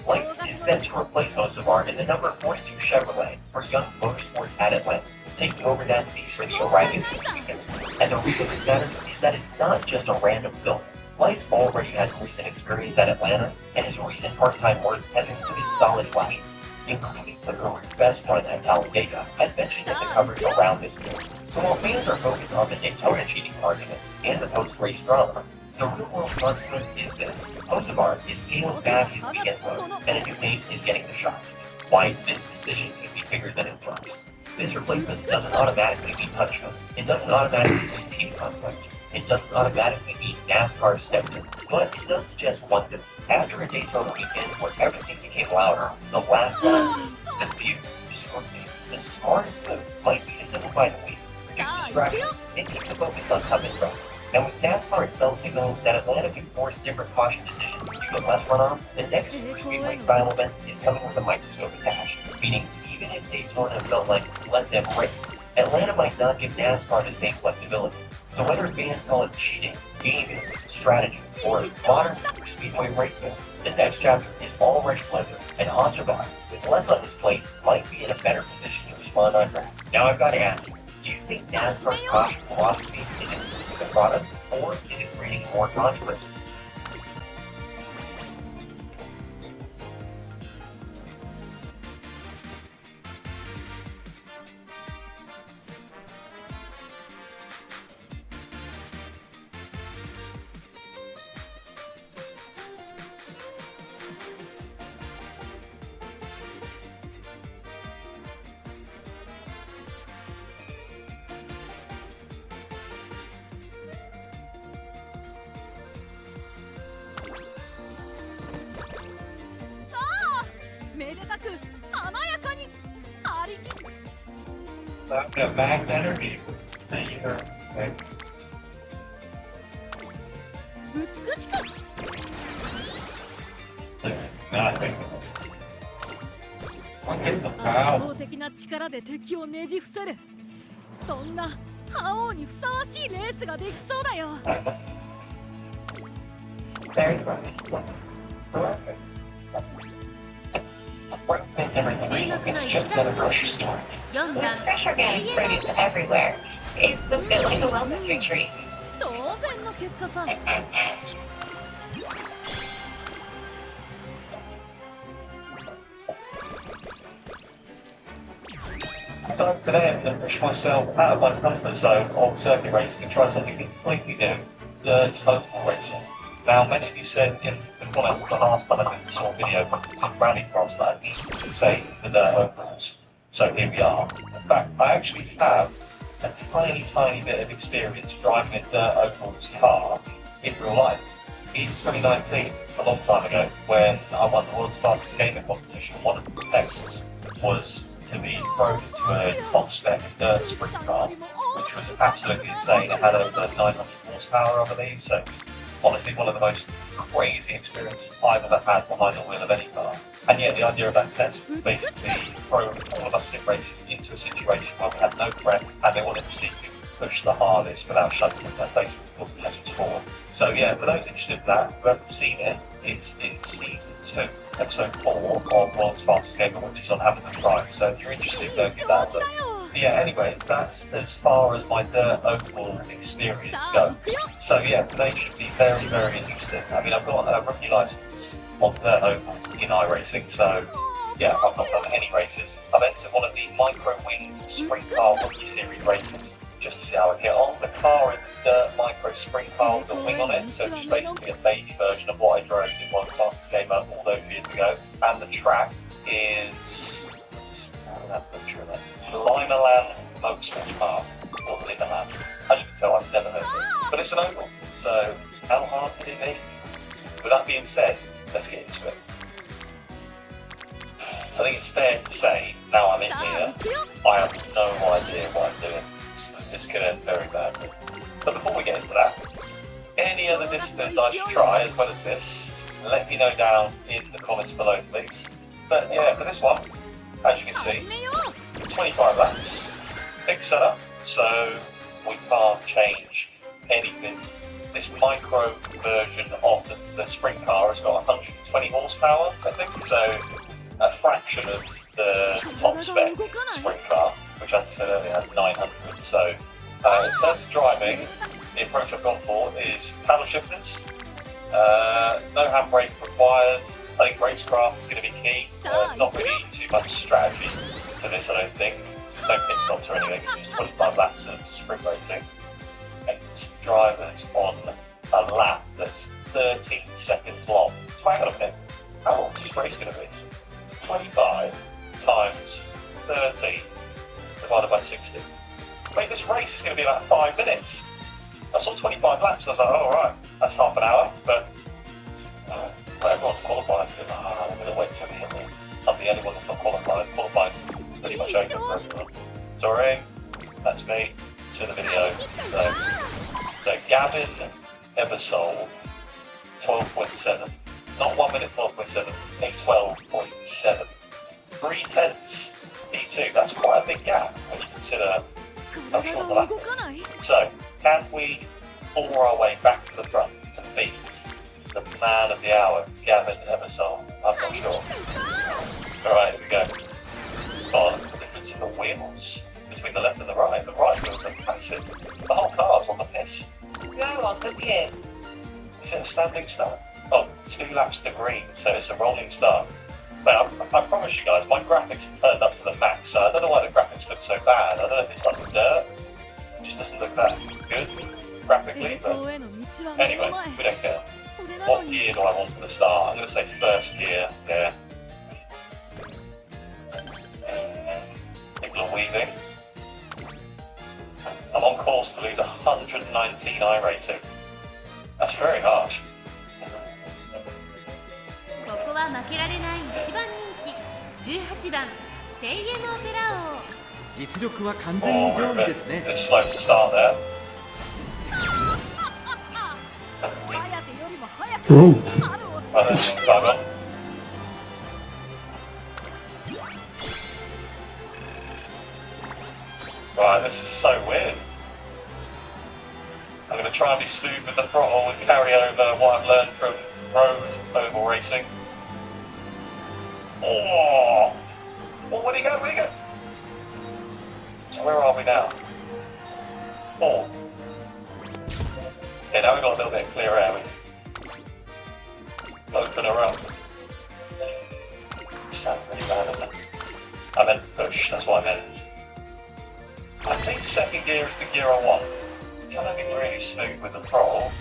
Lights is set to replace Hocevar in the number 42 Chevrolet for Young Motorsports at Atlanta, taking over that seat for the O'Reillys this weekend. And the reason this matters is that it's not just a random fill. Lights already has recent experience at Atlanta, and his recent part-time work has included solid flashes, including the career best run at Talladega, as mentioned in the coverage around this year. So while fans are focused on the Daytona cheating argument and the post-race drama, the real-world consequence is this. Hocevar is scaling back his weekend load, and a new name is getting the shots. Why this decision could be bigger than it looks. This replacement doesn't automatically mean punishment. It doesn't automatically mean team conflict. It doesn't automatically mean NASCAR stepped in. But it does suggest one thing. After a Daytona weekend where everything became louder, the last line, the view, the scrutiny, the smartest move might be to simplify the week. Reduce distractions and keep the focus on coming runs. And with NASCAR itself signaling that Atlanta can force different caution decisions due to less runoff, the next Super Speedway style event is coming with a microscope attached, meaning even if Daytona felt like let them race, Atlanta might not give NASCAR the same flexibility. So whether fans call it cheating, gaming, strategy, or modern Super Speedway racing, the next chapter is already blended, and Hocevar, with less on his plate, might be in a better position to respond on track. Now I've got to ask you, do you think NASCAR's caution philosophy is improving the product, or is it creating more controversy? That back energy that you're like, 美しく nothing. Look at the 圧 power. 倒的な力で敵をねじ伏せるそんな覇王にふさわしいレースができそうだよ Very right. Perfect. 注目の一番人気4 The 番 pressure getting produced everywhere. Is the feeling a wellness retreat? 当然の結果さ I got up today and pushed myself out of my comfort zone of circuit racing and try something completely new, the total racing. Now, many of you said in the comments the last time I saw a video from some rallycross that I need to say the dirt overalls. So here we are. In fact, I actually have a tiny bit of experience driving a dirt overalls car in real life. In 2019, a long time ago, when I won the world's fastest gaming competition, one of the tests was to be thrown into a top-spec dirt sprint car, which was absolutely insane. It had over 900 horsepower, I believe, so honestly one of the most crazy experiences I've ever had behind the wheel of any car. And yet the idea of that test basically threw all of us sim racers into a situation where we had no prep and they wanted to see who could push the hardest without shutting their face what the test was for. So yeah, for those interested in that, who haven't seen it, it's in season 2, episode 4 of World's Fastest Gamer, which is on Amazon Prime. So if you're interested, go give that a look. Yeah, anyway, that's as far as my dirt oval experience goes. So yeah, they should be very, very interesting. I mean, I've got a rookie license on dirt oval in iRacing, so yeah, I've not done any races. I've entered one of the micro-winged sprint car rookie series races just to see how I get on. The car is a dirt micro sprint car with a wing on it, so it's basically a baby version of what I drove in World's Fastest Gamer all those years ago. And the track is Limaland Motorsport Park, or Limaland. As you can tell, I've never heard of it. But it's an oval, so how hard could it be? With that being said, let's get into it. I think it's fair to say, now I'm in here, I have no idea what I'm doing. This could end very badly. But before we get into that, any other disciplines I should try as well as this, let me know down in the comments below, please. But yeah, for this one, as you can see, 25 laps, big setup, so we can't change anything. This micro version of the sprint car has got 120 horsepower, I think, so a fraction of the top spec sprint car, which as I said earlier has 900. So in terms of driving, the approach I've gone for is paddle shifters, no handbrake required. I think racecraft is going to be key. There's not really too much strategy to this, I don't think. There's no pit stops or anything, it's just 25 laps of sprint racing. 8 drivers on a lap that's 13 seconds long. So hang on a minute, how long is this race going to be? 25 times 13 divided by 60. Wait, this race is going to be about 5 minutes. I saw 25 laps, I was like, oh, alright, that's half an hour, but everyone's qualified. I'm going to wait till the end. I'm the only one that's not qualified. Qualified is pretty much over for everyone. Sorry, that's me to the video. So Gavin Eversole, 12.7. Not 1 minute 12.7, a 12.7. 3/10 D2, that's quite a big gap when you consider how short the lap is. So, can we bore our way back to the front to beat the man of the hour, Gavin Eversole? I'm not sure. Alright, here we go. Oh, the difference in the wheels between the left and the right. The right wheels are massive. The whole car's on the piss. Go on the piss. Is it a standing start? Oh, 2 laps to green, so it's a rolling start. But I promise you guys, my graphics have turned up to the max, so I don't know why the graphics look so bad. I don't know if it's like the dirt, it just doesn't look that good graphically, but anyway, we don't care. What gear do I want for the start? I'm going to say first gear, yeah. People are weaving. I'm on course to lose 119 I rating. That's very harsh. ここは負けられない一番人気18番テイエノオペラ王実力は完全に上位ですね。 It's slow to start there. Oh, Bug on. Right, this is so weird. I'm going to try and be smooth with the throttle and carry over what I've learned from road oval racing. Oh, where'd he go? Where'd he go? So where are we now? 4. Yeah, now we've got a little bit of clear air. We open her up. Sounds really bad, doesn't it? I meant push, that's what I meant. I think second gear is the gear I want. I'm trying to be really smooth with the throttle.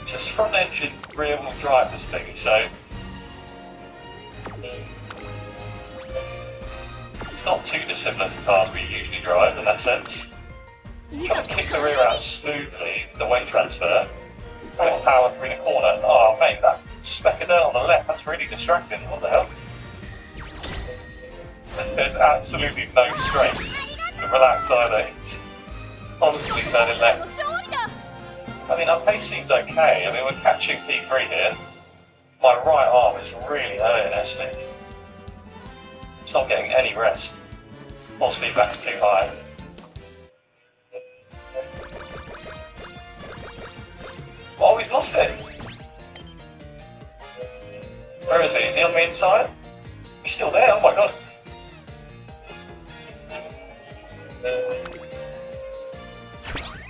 It's just front engine rear wheel drive this thing, so it's not too dissimilar to cars we usually drive in that sense. Trying to kick the rear out smoothly with the weight transfer. Full power through the corner. Oh mate, that speck of dirt on the left, that's really distracting. What the hell? There's absolutely no strength to relax either. Honestly, turning left. I mean, our pace seems okay. I mean, we're catching P3 here. My right arm is really hurting, actually. It's not getting any rest. Force feedback's too high. Oh, he's lost it! Where is he? Is he on the inside? He's still there, oh my god.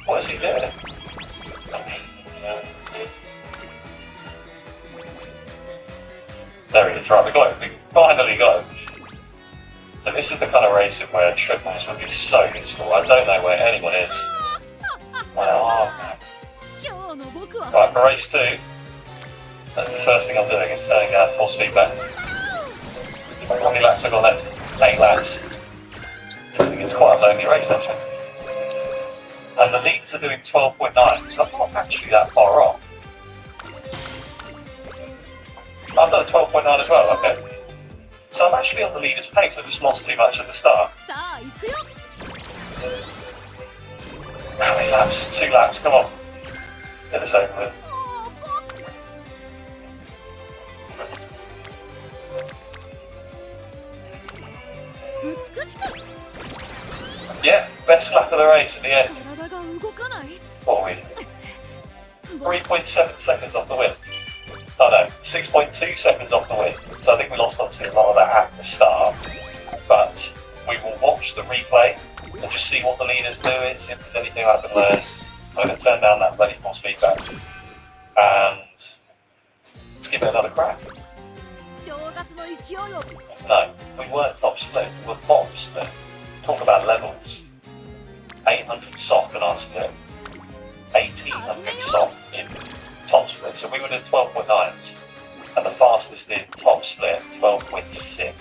What is he doing? There he is, right, we got him. We finally got him. So this is the kind of racing where triples would be so useful. I don't know where anyone is. Wow. Right, for race 2, that's the first thing I'm doing, is turning down force feedback. How many laps I got left? 8 laps. I think it's quite a lonely race, actually. And the leads are doing 12.9, so I'm not actually that far off. I've done a 12.9 as well, okay. So I'm actually on the leader's pace, I just lost too much at the start. How many laps? 2 laps, come on. Get this over with. Yeah, best lap of the race at the end. What are we? 3.7 seconds off the win. Oh no, 6.2 seconds off the win. So I think we lost obviously a lot of that at the start. But we will watch the replay and just see what the leaders do, see if there's anything I can learn. I'm going to turn down that bloody force feedback and let's give it another crack. No, we weren't top split, we were bottom split. Talk about levels. 800 soft in our split, 1800 soft in top split. So we were doing 12.9s, and the fastest in top split, 12.6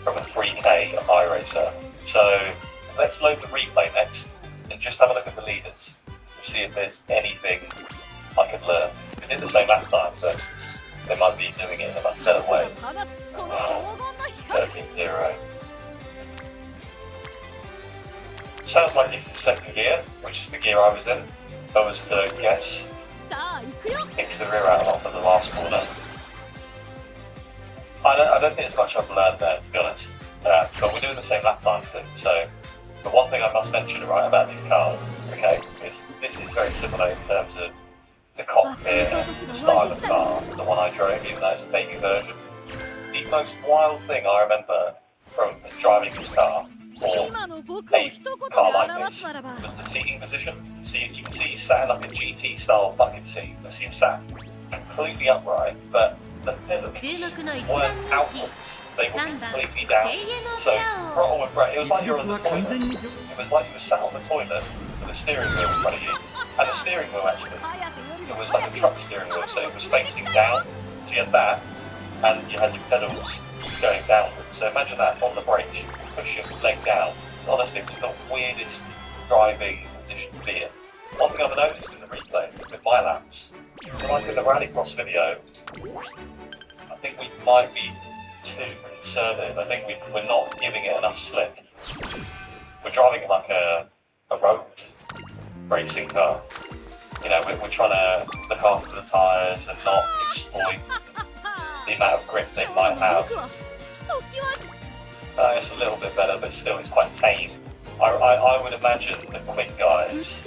from a 3K iRacer. So let's load the replay next and just have a look at the leaders and see if there's anything I can learn. We did the same last time, but they might be doing it in a much better way. 13-0. Sounds like it's the second gear, which is the gear I was in. I was to guess. Kicks the rear out off of the last corner. I don't think it's much I've learned there, to be honest. But we're doing the same lap time thing. So the one thing I must mention right about these cars, okay, is this is very similar in terms of the cockpit and the style of car, the one I drove, even though it's a baby version. The most wild thing I remember from driving this car, or a car like this, was the seating position. See, you can see he's sat in like a GT style bucket seat. You see he's sat completely upright, but the pillars weren't outwards. They were completely down. So throttle and brake, it was like you were on the toilet. It was like you were sat on the toilet with a steering wheel in front of you. And the steering wheel actually, it was like a truck steering wheel, so it was facing down. So you had that, and you had your pedals going downwards. So imagine that on the brake, you push your leg down. Honestly, it was the weirdest driving position to be in. One thing I've noticed in the replay with my laps, like in the rallycross video, I think we might be too conservative. I think we're not giving it enough slip. We're driving it like a road racing car. You know, we're trying to look after the tyres and not exploit the amount of grip they might have. It's a little bit better, but still it's quite tame. I would imagine the quick guys,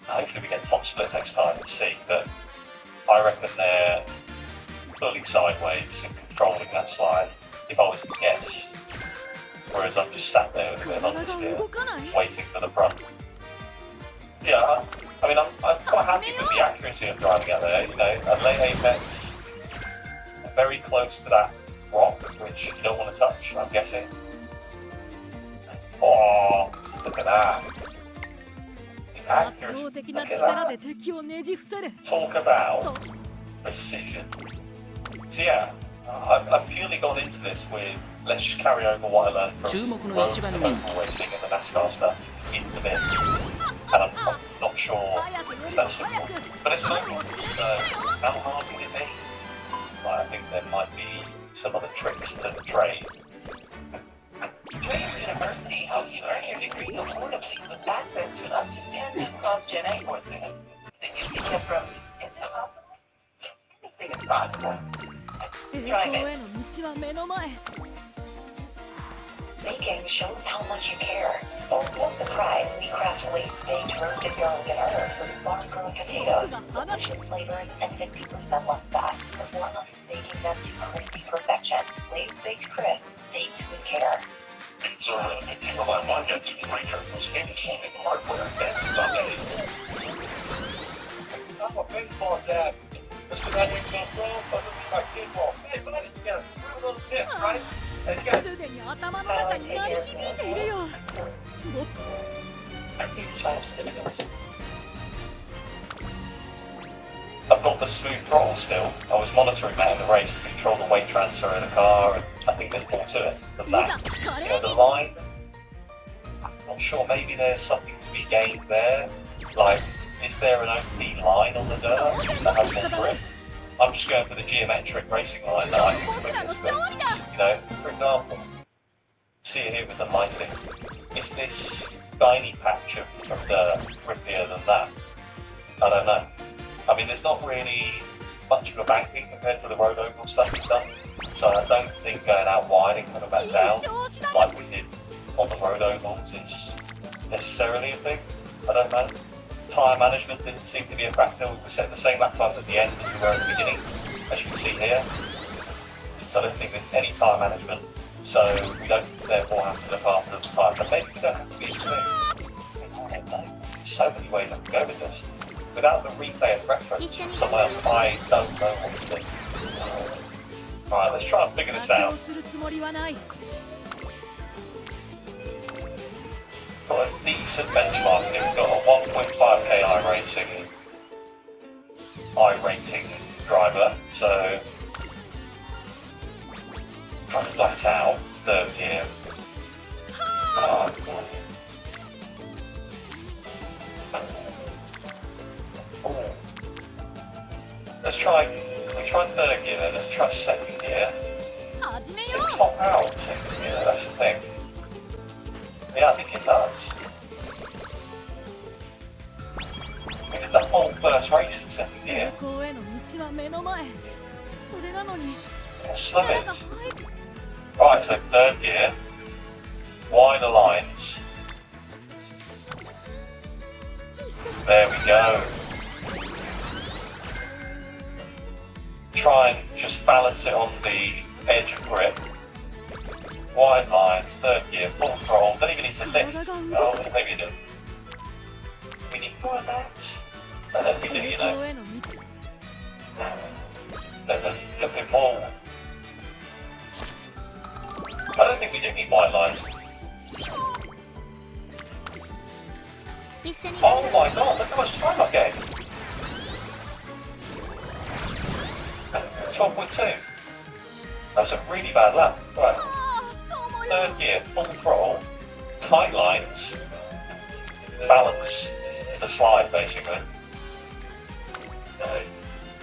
hopefully we get top split next time and see, but I reckon they're fully sideways and controlling that slide, if I was to guess. Whereas I'm just sat there with a bit of understeer, waiting for the front. Yeah, I mean, I'm quite happy with the accuracy of driving out there. You know, a late apex, very close to that rock, which you don't want to touch, I'm guessing. Oh, look at that. The accuracy, look at that. Talk about precision. So yeah, I've purely gone into this with, let's just carry over what I learned from road to local racing and the NASCAR stuff in the bit. And I'm not sure it's that simple. But it's local, so how hard can it be? I think there might be some other tricks to the trade. You University helps you earn your degree affordably with access to up to 10 new-cost Gen A courses. Then you can get from, is it possible? Anything is possible. 栄 Try 光 it. への道は目の前 Baking shows how much you care. Oh, no surprise, we craft late-stage roasted young gators with farm-grown potatoes, delicious flavors, and 50% less fat. The formula is baking them to crispy perfection. Late-stage crisps, baked with care. So, come on, one gets to break her skinny shaving hardware and Sunday. I'm a baseball dad. Mr. Reddick goes wrong, but it's my people. Hey, buddy, you gotta screw those hips, right? And you gotta すでに頭の中に鳴り響いているよ These stripes are good. I've got the smooth throttle still. I was monitoring that in the race to control the weight transfer in the car, and I think there's more to it than いざ that. 華 You 麗 know, the に line, I'm not sure, maybe there's something to be gained there. Like, is there an open line on the dirt that has more grip? I'm just going for the geometric racing line that I think 僕らの is 勝利だ You know, for example, see it here with the lighting. Is this tiny patch of dirt grippier than that? I don't know. I mean, there's not really much of a banking compared to the road oval stuff we've done, so I don't think going out wide and coming back いい down 調子だ like we did on the road ovals is necessarily a thing. I don't know. Tyre management didn't seem to be a factor. We set the same lap times at the end as we were at the beginning, as you can see here. So I don't think there's any tyre management. So we don't therefore have to look after those tyres. But maybe we don't have to be smooth. I don't know. There's so many ways I can go with this. Without the replay and reference from someone else, I don't know what to do. Alright, let's try and figure this 妥 out. 協するつもりはない Got a decent benchmark here. We've got a 1.5k I-rating driver, so trying to flat out, third gear. Let's try, can we try third gear then? Let's try second gear. 始め Does よ it top out second gear? That's the thing. Yeah, I think it does. We did the whole first race in second う栄 gear. 光への道は目の前それなのに Slow 力 it. が入る Right, so third gear. Wider lines. There we go. Try and just balance it on the edge of grip. Wide lines, third gear, full throttle. Don't even need to lift. Oh, maybe you do. We need more of that. And then we do, 栄 you 光 know. への道 There's a little bit more. I don't think we do need wide lines. 一緒に Oh my god, look how much time I gained. 12.2. That was a really bad lap. Right, ああ友よ third gear, full throttle, tight lines, balance the slide basically.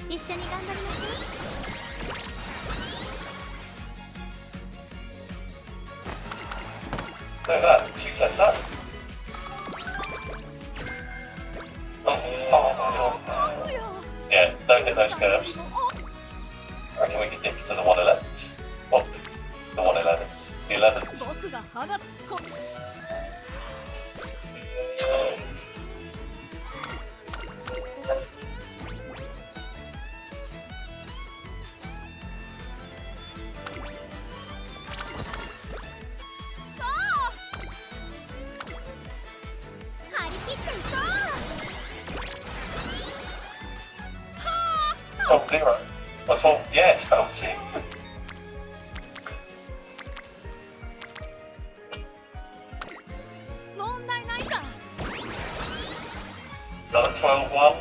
一緒に頑張りましょう Look at that, 2 turns up. Oh, 僕よ yeah, don't hit those curves. I reckon we can dip to the 111s. Well, the 111s. The 11s. 僕が放つこ 張り切っていこ Top zero. I thought, yeah, it's penalty. Another 12-1.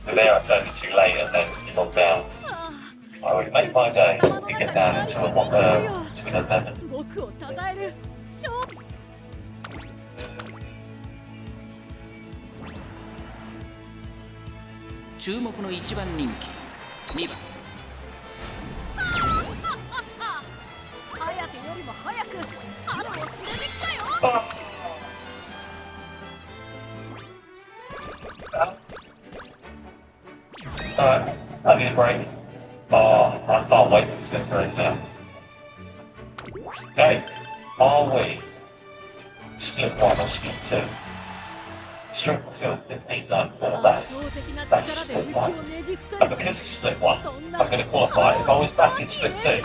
And there I turned it too late and then logged down. あ I would make my day to get down into a 11. 僕を称える勝負 注目の一番人気2番早手よりも早く break. Oh, I can't wait for the slip break now. Okay, are we split 1 or split 2? Strength field 1594, that's split 1. And because it's split 1, I'm going to qualify. If I was back in split 2, I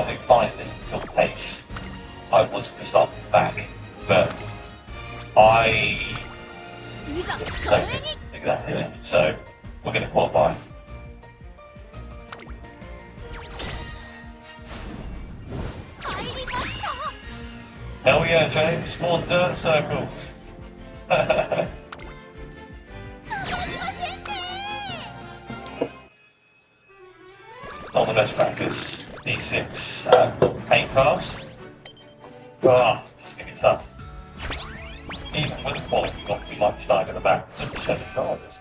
think finally your pace, I was pissed off back, but I don't think that did it. So we're going to qualify. Hell yeah, James, more dirt circles. Not the best practice. D6 paint pass. Ah, it's going to be tough. Even with the quality, we might be starting at the back. 7 drivers.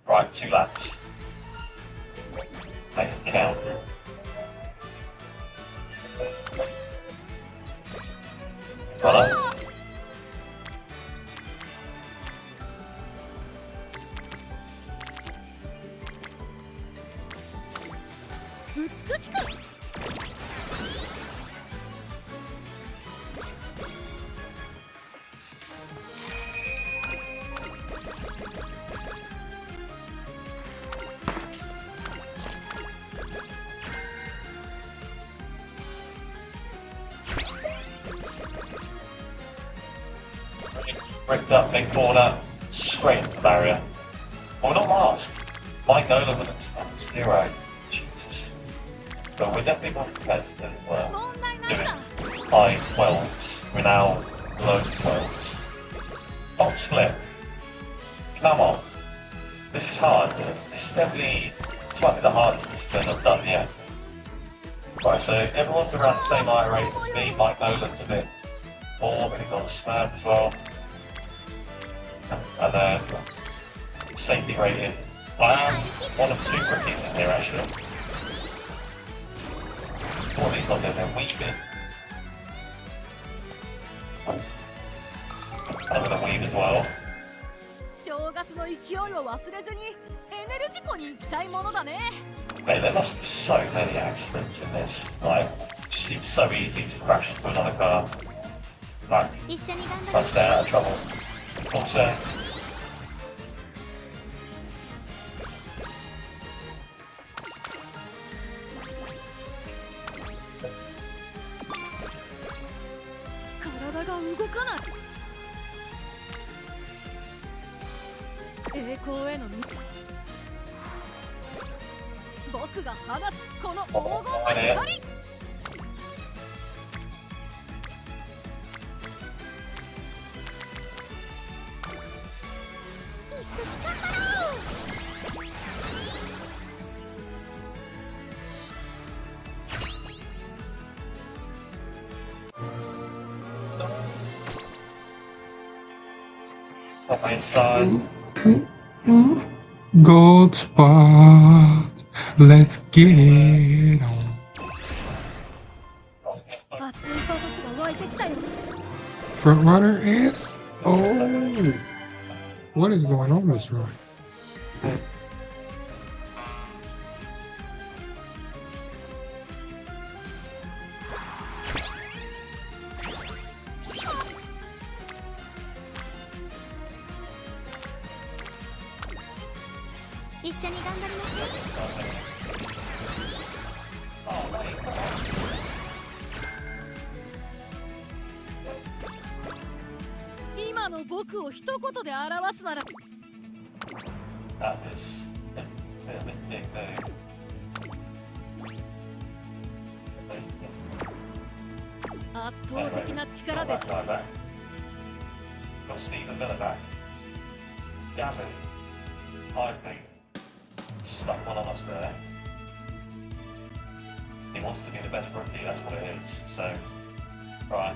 Right, 2 laps. Make it count. Voilà. Ripped up, big corner, straight into the barrier. Well, we're not last. Mike Nolan with a 0. Jesus. But we're definitely more competitive than we were. Doing high 12s. We're now low 12s. Box flip. Come on. This is hard. This is definitely slightly the hardest discipline I've done yet. Right, so everyone's around the same eye rate as me. Mike Nolan's a bit more, but he's on a smurf as well. And then safety rating. I am one of 2 rookies in here actually. One of these not doing their weaving. I'm gonna weave as well. Mate, there must be so many accidents in this. Like, it just seems so easy to crash into another car. Like, I'll stay out of trouble. What's that? Gold spot. Let's get it on. Front runner is? Oh. What is going on this run? That is a bit of a dick move. Back. Got Stephen Miller back. Gavin, I think, stuck one on us there. He wants to be the best rookie, that's what it is. So, right.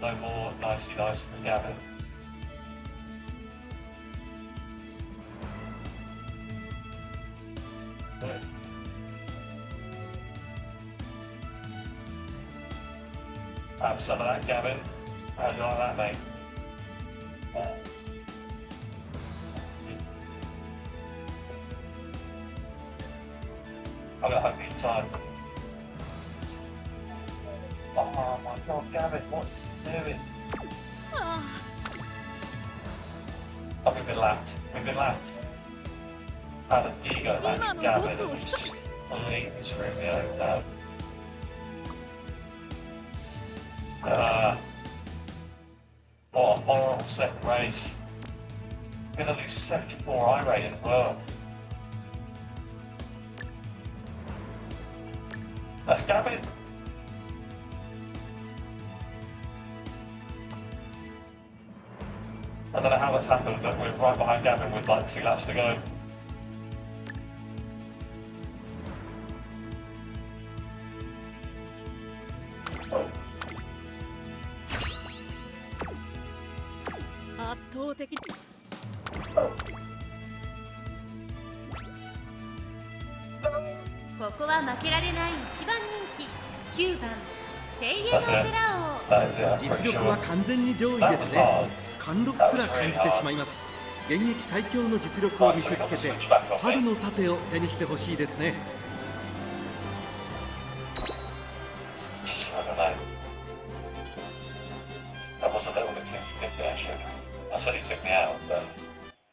No more nicey nice for Gavin. Good. Have some of that, Gavin. How do you like that, mate? gonna have the time. Oh my god, Gavin, what are you doing? Oh, we've been lapped. We've been lapped. Had an ego match with Gavin and he's just completely screwed me over now. What a horrible second race. I'm gonna lose 74 I rate as well. That's Gavin. I don't know how that's happened, but we're right behind Gavin with like 2 laps to go.ここは負けられない一番人気9番ペイエのオペラ王。実力は完全に上位ですね。貫禄すら感じてしまいます。現役最強の実力を見せつけて春の盾を手にしてほしいですね。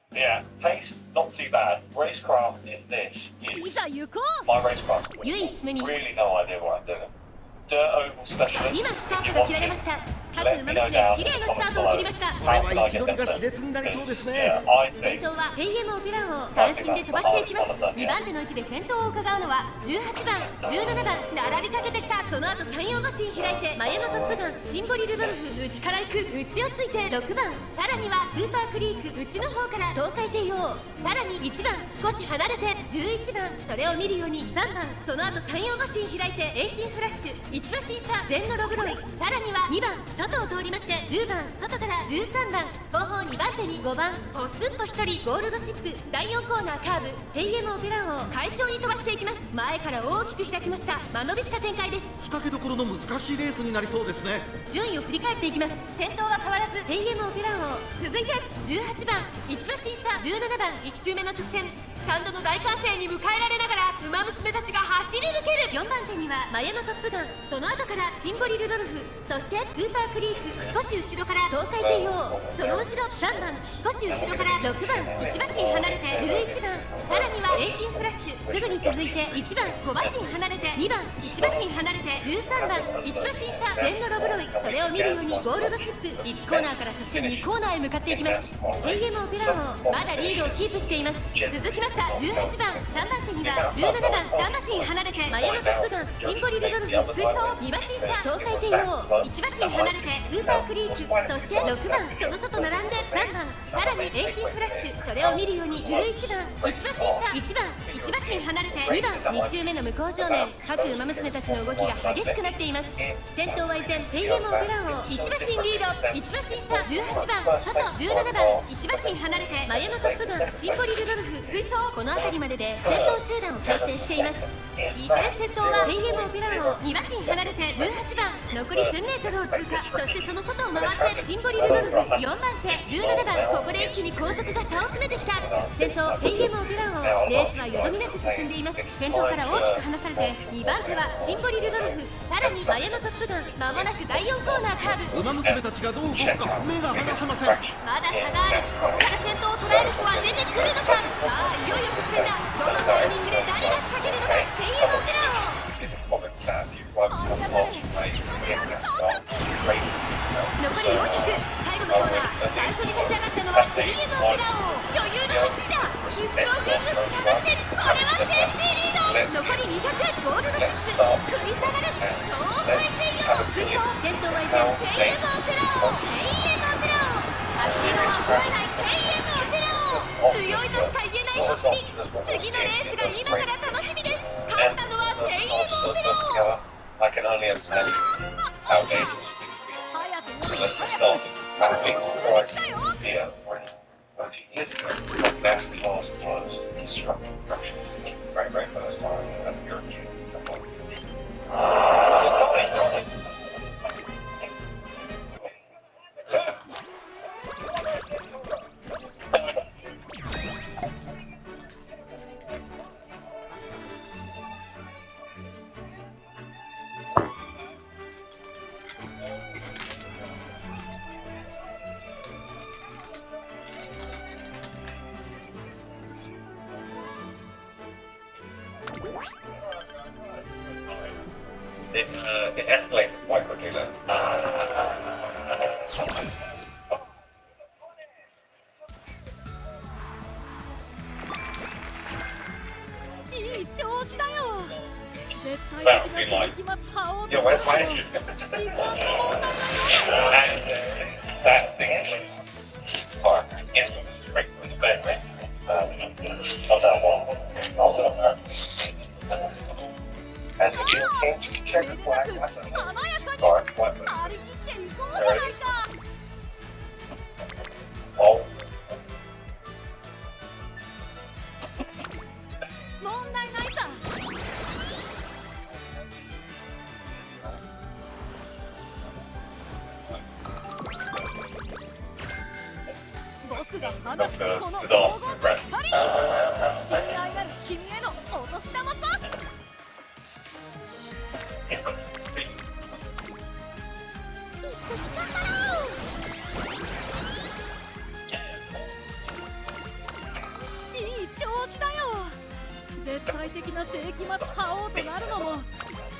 Yeah, pace not too bad. Racecraft in this is my racecraft. Really no idea what I'm doing. Dirt oval specialist. 今スタートが切られました。各馬娘綺麗なスタートを切りました。これは位置取りが熾烈になりそうですね。先頭はペイエムオペラ王、単身で飛ばしていきます。2番手の位置で先頭を伺うのは18番、17番、並びかけてきた。その後3、4馬身開いて前のトップガンシンボリルドルフ、内から行く、内をついて6番、さらにはスーパークリーク、内の方から東海帝王、さらに1番少し離れて11番、それを見るように3番、その後3、4馬身開いてエイシンフラッシュ、1馬身差前のログロイ、さらには2番外を通りまして10番外から13番、後方2番手に5番、ポツンと1人ゴールドシップ、第4コーナーカーブ、テイエムオペラ王、快調に飛ばしていきます。前から大きく開きました。間延びした展開です。仕掛けどころの難しいレースになりそうですね。順位を振り返っていきます。先頭は変わらずテイエムオペラ王、続いて18番1馬身差17番、1周目の直線、スタンドの大歓声に迎えられながら馬娘たちが走り抜ける。4番手にはマヤのトップガン、その後からシンボリルドルフ、そしてスーパークリーク、少し後ろから東海帝王、その後ろ3番少し後ろから6番、1馬身離れて11番、さらにはエイシンフラッシュ、すぐに続いて1番5馬身離れて2番、1馬身離れて13番、1馬身差前のロブロイ、それを見るようにゴールドシップ、1コーナーからそして2コーナーへ向かっていきます。テイエムオペラ王、まだリードをキープしています。続きました18番3番手には17番3馬身離れてマヤのトップガンシンボリルドルフ、追走2馬身差東海帝王、1馬身離れてスーパークリーク、そして6番その外並んで3番、さらにエイシンフラッシュ、それを見るように11番1馬身差1番1馬身離れて2番、2周目の向こう正面、各馬娘たちの動きが激しくなっています。先頭は依然テイエムオペラ王、1馬身リード、1馬身差18番外17番、1馬身離れてマヤのトップガンシンボリルドルフ、追走、この辺りまでで先頭集団を形成しています。いずれ先頭はテイエムオペラ王、2馬身離れて18番、残り 1000m を通過、そしてその外を回ってシンボリルドルフ4番手17番、ここで一気に後続が差を詰めてきた。先頭テイエムオペラ王、レースはよどみなく進んでいます。先頭から大きく離されて2番手はシンボリルドルフ、さらにマヤのトップガン、まもなく第4コーナーカーブ。馬娘たちがどう動くか目が離せません。まだ差がある。ここから先頭を捉える子は出てくるのか。さあいよいよ直線だ。どのタイミングで誰が仕掛けるのか。テイエムオペラ王、残り400、最後のコーナー、最初に立ち上がったのはテイエムオペラ王、余裕の走りだ。後ろをぐんぐん突き放して、これはセーフティーリード。残り200、ゴールドシップ、繰り下がる超回転用追走、先頭は依然テイエムオペラ王、テイエムオペラ王、足のは衰えないテイエムオペラ王、強いとしか言えない走り。次のレースが今から楽しみです。勝ったのはテイエムオペラ王。I can only understand how dangerous it can be. Let's start at big surprise here when 20 years ago, basketball's closed, disrupting production. Very, very first time as a European. it escalated quite quickly then. いい調子だよ。絶対的な世紀末覇王となるのも時間の問題だよ。 That thing actually yes, break with the bed, right? Of that wall. Also, as the deal came to check the flag, I said, Guard, what? 張り切っていこうじゃないか。 Oh, 問題ないさ。僕が放つこの黄金の光、信頼なる君へのお年玉さ。一緒に頑張ろう。いい調子だよ。絶対的な世紀末覇王となるのも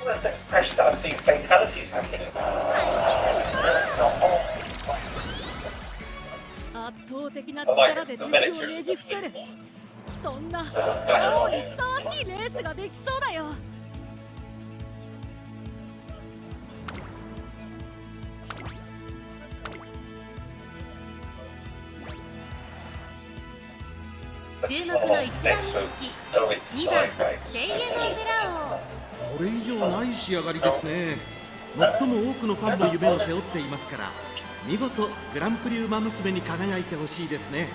where's that crash that I've seen fatalities happening? 圧倒的な力で敵をねじ伏せる。そんな覇王にふさわしいレースができそうだよ。注目の一番人気、2番レイエンドベラこれ以上ない仕上がりですね。最も多くのファンの夢を背負っていますから、見事グランプリウマ娘に輝いてほしいですね。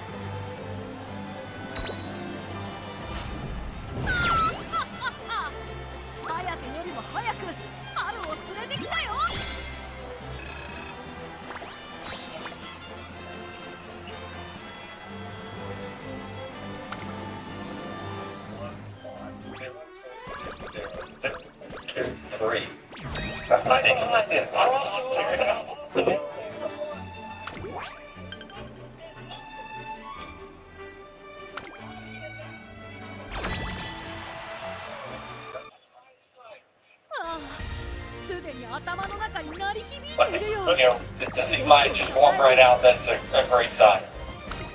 早くよりも早く春を連れてきたよ。Three. I think I did. Take it out. ああ、すでに頭の中に鳴り響い But, ているよ。 you know, to see mine just walk right out, that's a great sign.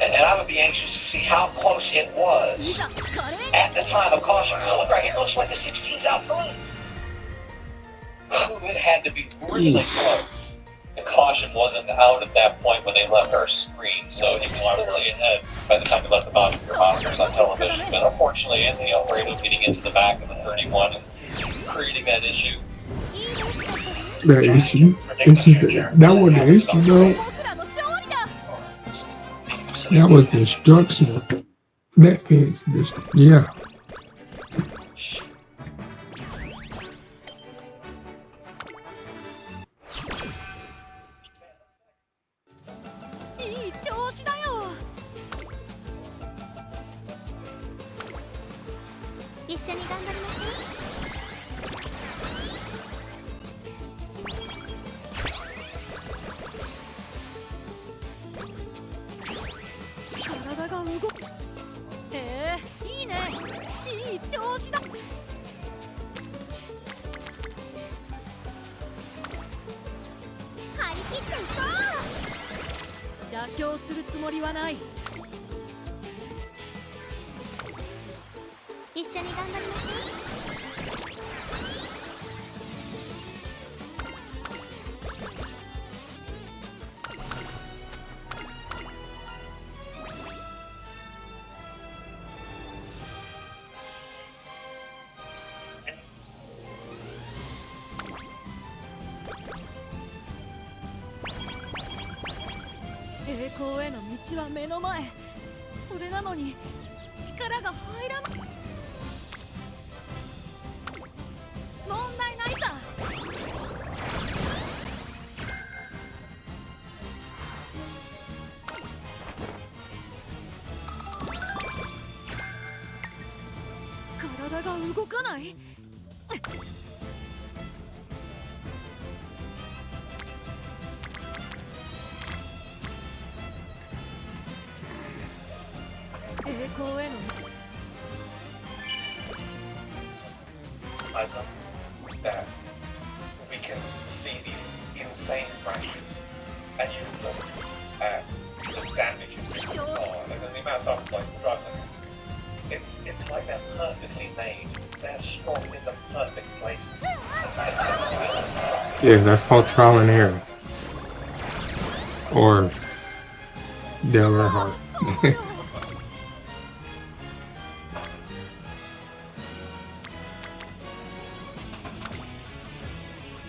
And I would be anxious to see how close it was いざ華麗に at the time of caution. Look right here, it looks like the 16's out front. It had to be really close. The caution wasn't out at that point when they left our screen, so he was really ahead by the time he left the bottom of your monitors on television. But unfortunately, you know, we're able to getting into the back of the 31 and creating that issue. いいレースだったね。 The issue. It's just that wasn't the issue though. 僕らの勝利だ。 That was the structure. That fence. Yeah. いい調子だよ。一緒に頑張りましょう。体が動く。いいね。いい調子だ。張り切っていこう。妥協するつもりはない。一緒に頑張りましょう。栄光への道は目の前。それなのに力が入らない。問題ないさ。体が動かない。栄光への I thought that we can Yeah, that's called trial and error. Or Dale Earnhardt.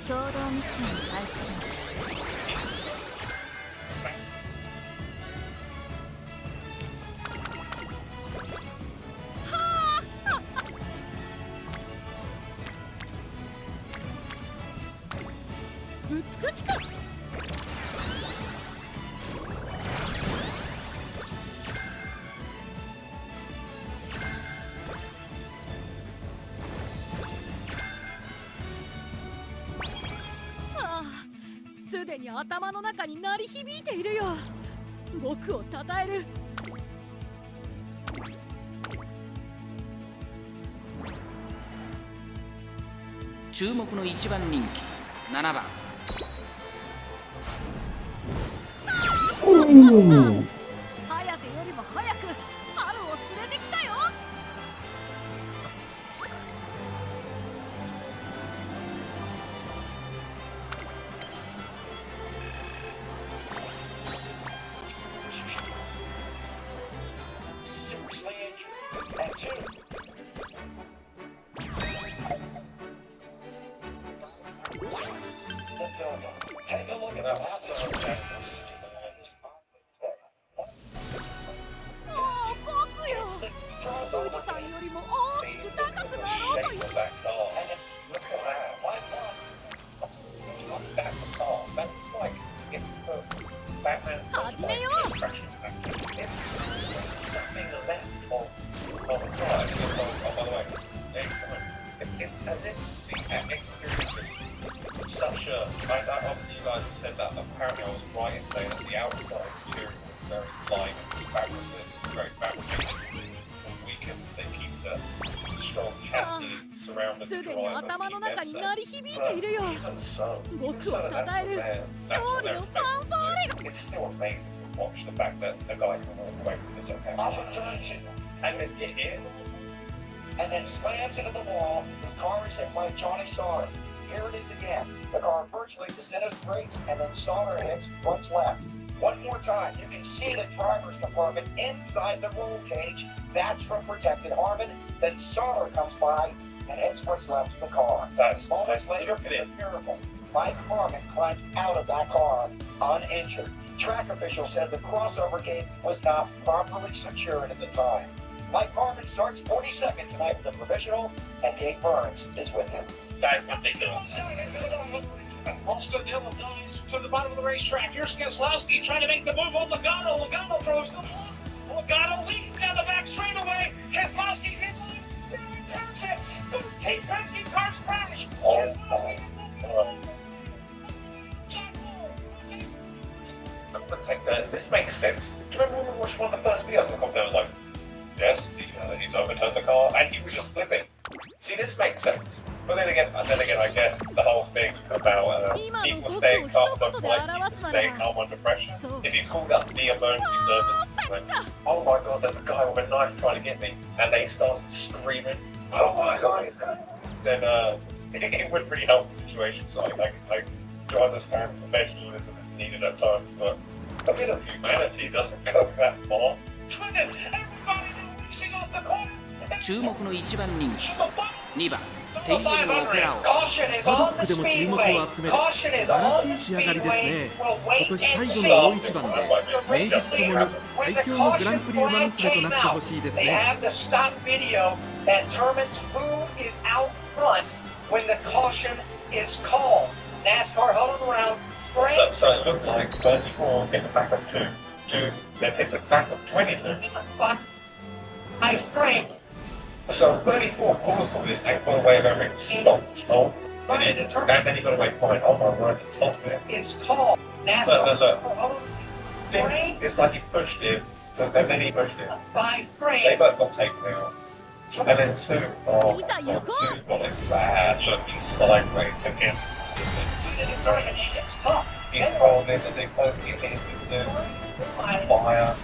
共同ミッション開始します。美しく。すでに頭の中に鳴り響いているよ。僕を称える。注目の1番人気7番。Ooh. ハヤテよりも早く春を連れてきたよ。Take a look at that. 僕よ。富士山よりも大きく高くなろうという。始めよう。Obviously, you guys have said that. Apparently, I was right in saying that the outside material was very light and fabricated, very fabricated. Weakened, they keep the strong chassis surrounded すでに頭の中に鳴り響いているよ。僕を称える勝利のファンファーレが。 It's still amazing to watch the fact that the guy can walk away from this okay. And this get in, and then slams into the wall. The car is hit by Johnny Sauter. Here it is again. The car virtually disintegrates brakes, and then Sauter hits what's left. One more time, you can see the driver's compartment inside the roll cage. That's from protected Harmon. Then Sauter comes by and hits what's left of the car. That's moments later, it is a miracle. Mike Harmon climbed out of that car uninjured. Track officials said the crossover gate was not properly secured at the time. Mike Harmon starts 42nd tonight with the provisional, and Dave Burns is with him. That's ridiculous. Monster Devil dives to the bottom of the racetrack. Here's Keselowski trying to make the move on Logano. Logano throws the ball. Logano leads down the back straightaway. Keselowski's in line. He turns it. Team Penske cars crash. I'm gonna take that. This makes sense. Do you remember when we watched one of the first videos? There was like, yes, he's overturned the car, and he was just flipping. See, this makes sense. But then again, I guess the whole thing about people staying calm, don't like people staying calm under pressure. If you called up the emergency service and went, oh my god, there's a guy with a knife trying to get me, and they started screaming, oh my god, then it would really help the situation. So I do understand professionalism is needed at times, but a bit of humanity doesn't go that far. Everybody racing off the corner. 注目の1番人気2番テイエルオペラオ。パドックでも注目を集める素晴らしい仕上がりですね。今年最後の大一番で名実ともに最強のグランプリウマ娘となってほしいですね。So it looked like 34 in the back of 2, then hit the back of 20. I framed. So 34 caused all this, they put away everything, stopped, and then he got away fine. Oh my word, it's not there. It's called NASCAR. Look. It's like he pushed him, so then he pushed him. They both got taken out. And then 2 got this bad looking sideways again. He's rolled in and they both get into fire.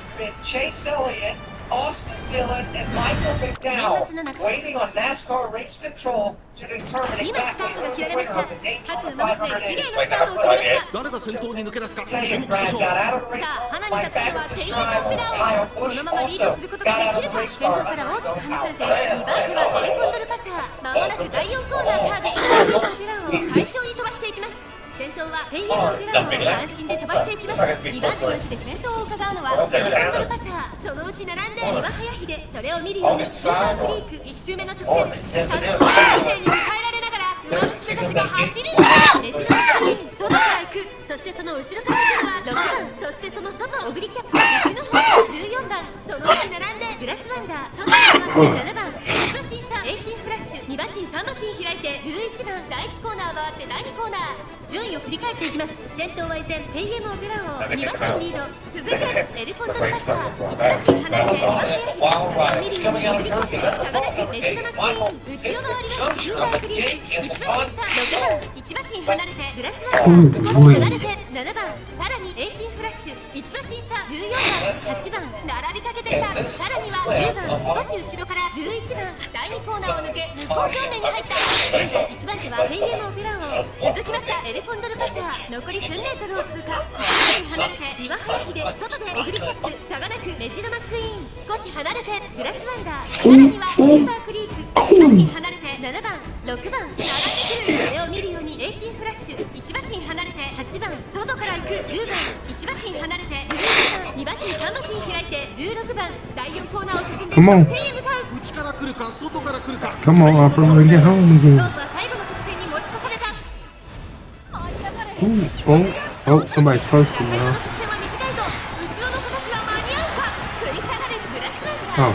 Chase Elliott Austin Dillon and Michael McDowell waiting on NASCAR race control to determine 今スタートが切られました。 各 exactly 馬娘綺麗なスタートを切りました。 誰が先頭に抜け出すか注 Taking 目しましょう。 Brad out of the race. さあ花に立ったのはテイエン・オペラオ。このままリードすることができるか。先頭から大きく離されて2番手はエレコンドルパサー。まもなく第4コーナーカーブ。テイエン・オペラオを快調に飛ばしていきます。先頭はテイエン・オペラオを安心で飛ばしていきます。2番手の位置で先頭を伺うのはエレコンドルパサー。そのうち並んで岩早秀。それを見るようにスーパークリーク1周目の直線。スタンドの大声に迎えられながら馬娘たちが走るんだ。メジロマックイーン外から行く。そしてその後ろから行くのは6番。そしてその外オグリキャップ内の方14番。そのうち並んでグラスワンダー外に回って7番。1馬身差 AC フラッシュ2馬身3馬身開いて11番。第1コーナー回って第2コーナー順位を振り返っていきます。先頭は依然テイエム・オペラ王2馬身リード。続いてエルコンドルパサー1馬身離れて2馬早秀。それを見るようにオグリキャップ差がなくメジロマックイーン内を回ります。スーパークリーク1馬身差6番。1馬身離れてグラスワンダー少し離れて7番。さらに AC フラッシュ1馬身差14番8番並びかけてきた。さらには10番少し後ろから11番。第2コーナーを抜け向こう正面に入った。現在1番手はテイエム・オペラ王。続きましたエレコンドルパサー残り数メートルを通過。1馬身離れて岩早秀外でオグリキャップ差がなくメジロマックイーン少し離れてグラスワンダーさらにはスーパークリーク1馬身離れて7番6番並んでくる。それを見るように AC フラッシュ1馬身離れて8番外から行く10番1馬身離れて11番2馬身3馬身開いて16番。第4コーナーを進んで Come on. 得点へ向かう。内から来るか外から来るか。 Come on, Upper, we get home 勝 again. 負は最後の直線に持ち越された。 Oh, somebody's 中 posting 山の now. 直線は短いぞ。後ろの子たちは間に合うか。食い下がるグラスワンダー Oh,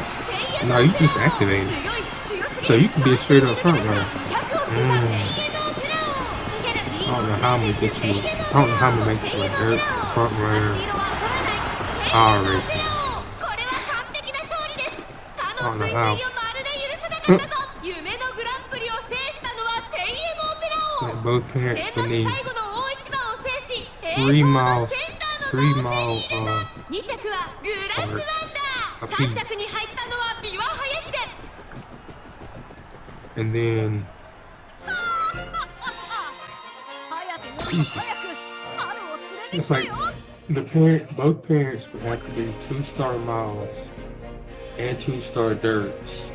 no, you just activated. 強い強すぎる。 So you can be a straight up front runner. 200を通過テイエン・オペラ王逃げるリー I ド don't を know how I'm 進 gonna めてい get くテイ you. エン・ I オペ don't know how ラ I'm 王 gonna テ make イエ you ン・ a オペ dirt ラ王 front 足 runner. 色は怒らないテイエン・オ Already. ペラ王これは完璧な勝利です。他の Oh, 追 no, 随 how? をまるで許せなかったぞ。夢のグランプリを制したのはテイエム・オペラ王。 Let both 年 parents 末 believe. 最後の大一番を制し栄 Three 光の miles, センターの three 座を手 mile, に入れた。2着はグラスワンダー apiece. 3着に入ったのはビワハヤヒデ。 And then, 早くより早く春を連れ it's て like きてよ。 both parents would have to be 2-star miles and 2-star dirts.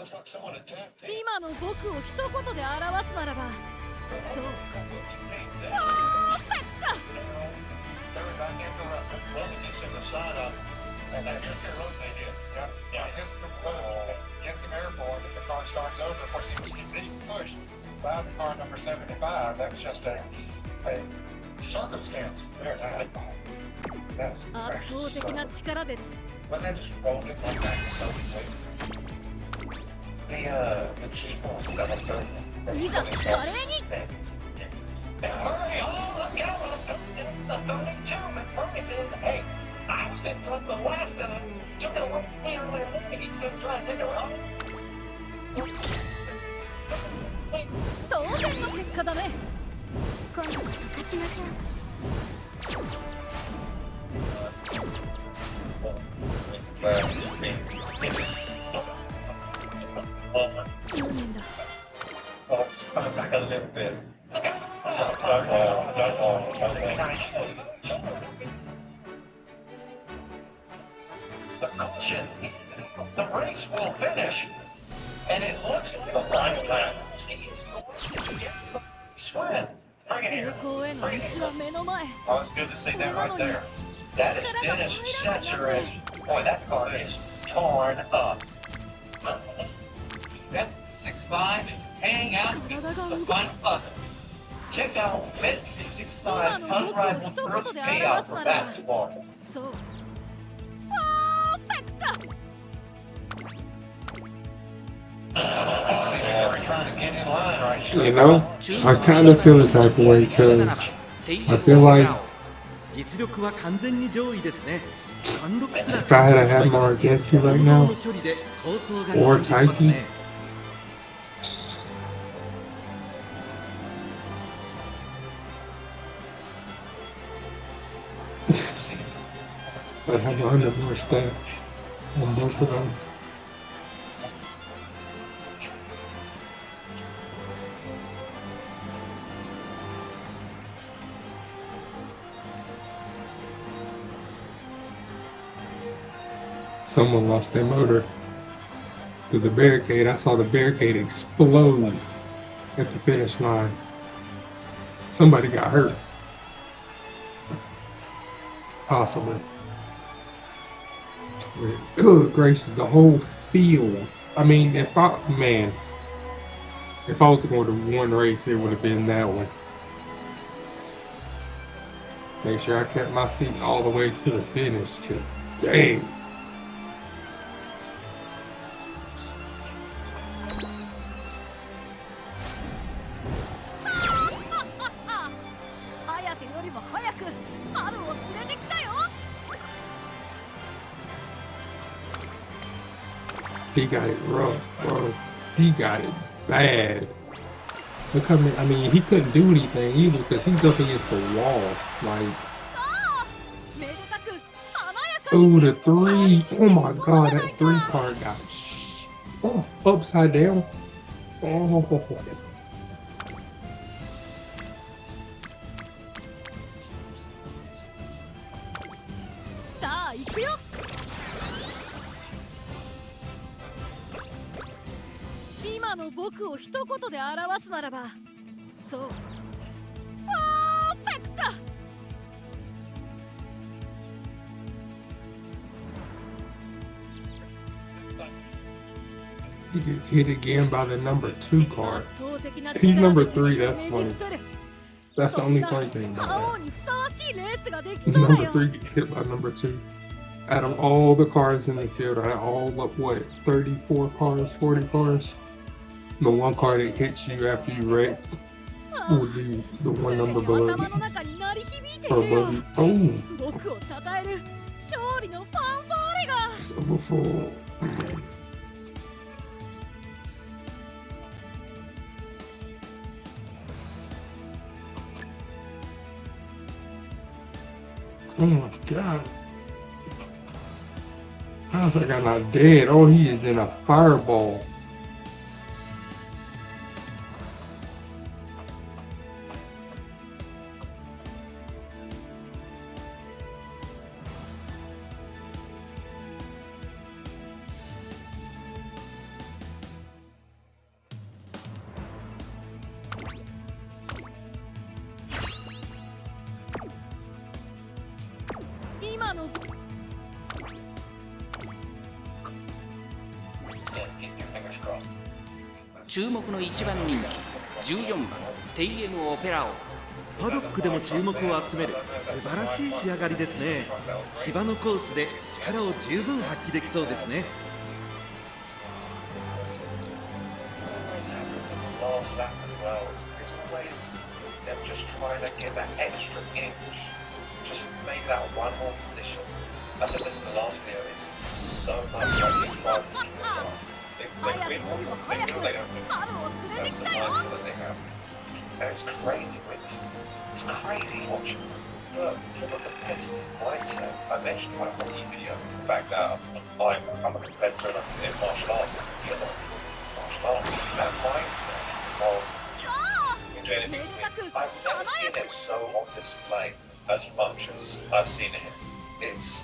Looks like someone attacked him. 今の僕を一言で表すならばそう They're back interrupted. Well, we just hit the sign up. And then here's your road they did. Yeah, hits the road. Gets him airborne. If the car starts over, of course, he was condition pushed by car number 75. That was just a circumstance. There, that's 圧倒的な力で But they just rolled it like that. So safe. The chief wants to double through. いざ華麗に Hurry, oh, look out! The 32 McFerguson. Hey, I was in front the last of them. You know what? He's gonna try and take it home. 当然の結果だね。今度こそ勝ちましょう。 無念だ。 Back a little bit. The caution is the race will finish, and it looks like the line lap is going to get the swim. Bring it 栄 here. 光への道は目の前。 Oh, it's good to see that right there. That is Dennis Setzer. Boy, that car is torn up. That 6'5", hang out the fun of it. Check out Bentley 6'5's unrivaled growth payout for basketball. そう。パーフェクト。You know, I kind of feel the type of way because I feel like 実力は完全に上位ですね。貫禄すら if I 感 had じてしま had います。 Margeski right 本当 now の距離で構想が or 期待できます Taiki, ね。 I'd have 100 more stats on both of those. Someone lost their motor to the barricade. I saw the barricade explode at the finish line. Somebody got hurt. Possibly. Good gracious, the whole field. I mean, if I was going to one race, it would have been that one. Make sure I kept my seat all the way to the finish. 'Cause dang. 早手よりも早く春を連れてきたよ。 He got it rough, bro. He got it bad. Look how many, I mean, he couldn't do anything either because he's up against the wall. Like, めでたく華やかに。 oh, the three. Oh my God, that three card got upside down. Oh, さあ行くよ。今の僕を一言で表すならば、そう、パーフェクト。 he gets hit again by the number 2 card. 圧倒的な He's 力 number で 3, 敵を that's ねじ funny. 伏せる。 That's the そん only な funny thing 覇 about 王にふさわしいレースができ that. そうだ Number よ。 3 gets hit by number 2. Out of all the cars in the field, I all up what, 34 cars, 40 cars? The one car that hits you after you wreck will be the one number 全て below 頭 you. の中に鳴り響いてい Or るよ。 above you. Oh, 僕を称える勝利のファンファーレが。 it's over for. Oh my God. How's that guy not dead? Oh, he is in a fireball. Fingers crossed. 注目の1番人気14番テイエムオペラオ。パドックでも注目を集める素晴らしい仕上がりですね。芝のコースで力を十分発揮できそうですね。 Last lap as well. It's always them just trying to get that extra inch, just make that one more position. I said this in the last video. It's so much like these drivers. They win one more thing, they don't win. That's the mindset that they have, and it's crazy. It's crazy watching. But from a competitive mindset, I mentioned in my hockey video back that I'm a competitor in martial arts. You know, martial arts, that mindset. Well, you can do anything. I've never seen it so on display as much as I've seen it.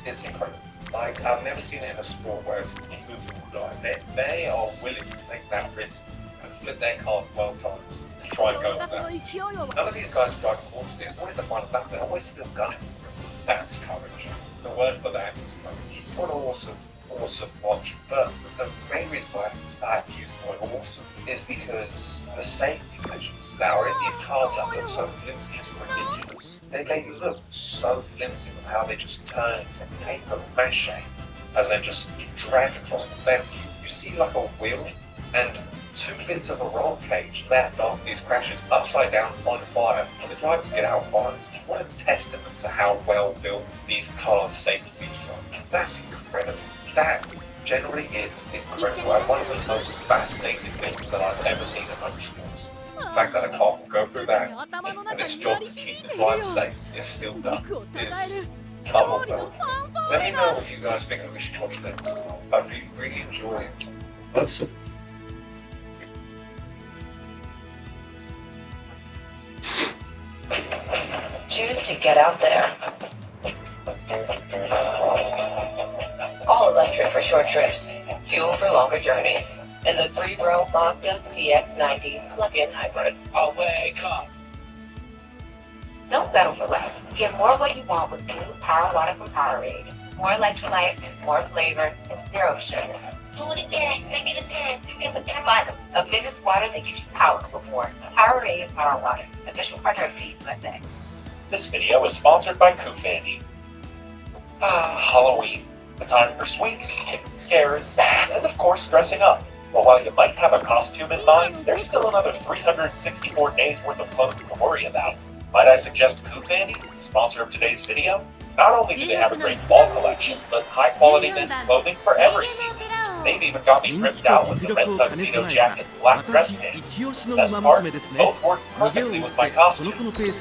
It's incredible. Like, I've never seen it in a sport where it's they are willing to take that risk and flip their car 12 times to try and go with that. None of these guys drive horses. What is the fun of that? They're always still gunning. That's courage. The word for that is courage. What an awesome watch. But the main reason why I use the word awesome is because the safety measures that are in these cars that look so flimsy is ridiculous. They look so flimsy with how they just turn and paper mache. as they just drag across the fence. You see like a wheel and 2 bits of a roll cage that knock these crashes upside down on fire, and the drivers get out on it. What a testament to how well built these cars' safety features are. That's incredible. That generally is incredible. One of the most fascinating things that I've ever seen in motorsports. The fact that a car will go through that and its job to keep the driver safe is still done is phenomenal. Let me know what you guys think that we should watch next. I'd really enjoy it. Let's choose to get out there. All electric for short trips, fuel for longer journeys, and the 3-row Mazda CX-90 plug-in hybrid. I'll wake up. Don't settle for less. Get more of what you want with new Power Water from Powerade. More electrolyte, more flavor, and 0 sugar. Do it again, maybe the 10. Find them. A biggest water that gives you power before. Powerade and Power Water. Official partner of Feed USA. This video is sponsored by Koofandy. Halloween. A time for sweets, scares, and of course dressing up. But while you might have a costume in mind, there's still another 364 days worth of clothing to worry about. Might I suggest Koofandy, the sponsor of today's video? Not only do they have a great fall collection, but high-quality men's clothing for every season. They've even got me ripped out with the red tuxedo jacket and black dress pants. Best part, both work perfectly with my costume.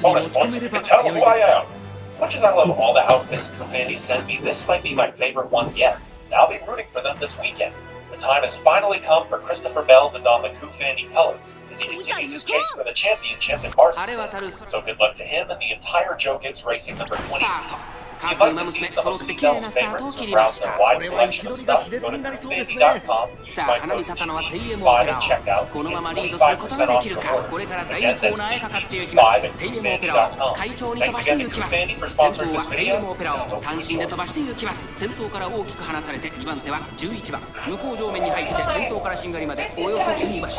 Bonus points if you can tell who I am. As much as I love all the outfits Koofandy sent me, this might be my favorite one yet. And I'll be rooting for them this weekend. The time has finally come for Christopher Bell to don the Koofandy colors, as he continues his chase for the championship in Martinsville. So good luck to him and the entire Joe Gibbs Racing number 20. If you'd like to see some of Seagull's favorites and browse their wide collection of stuff, go to Koofandy.com, use my code TD5 and check out, and get 25% off your order. Again, that's TD5 at Koofandy.com. Thanks again to Koofandy for sponsoring this video. 単身で飛ばして行きます。先頭から大きく離されて2番手は11番向こう上面に入って先頭からしんがりまでおよそ12馬身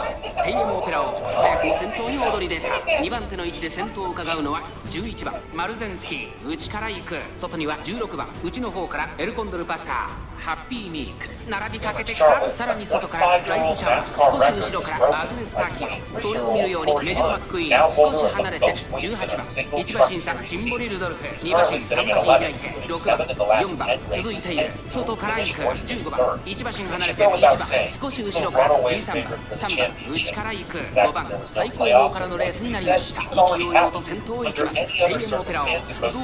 テイエムオペラを早くも先頭に躍り出た2番手の位置で先頭を伺うのは11番マルゼンスキー内から行く外には16番内の方からエルコンドルパサーハッピーミーク並びかけてきたさらに外からライズシャー少し後ろからアグネスターキーそれを見るようにメジロマックイーン少し離れて18番1馬身差ジンボリルドルフ2馬身3馬身開いて6番4番続いている外から行く15番1馬身離れて1番少し後ろから13番3番内から行く5番最高峰からのレースになりました勢いよと先頭を行きますテイエムオペラをど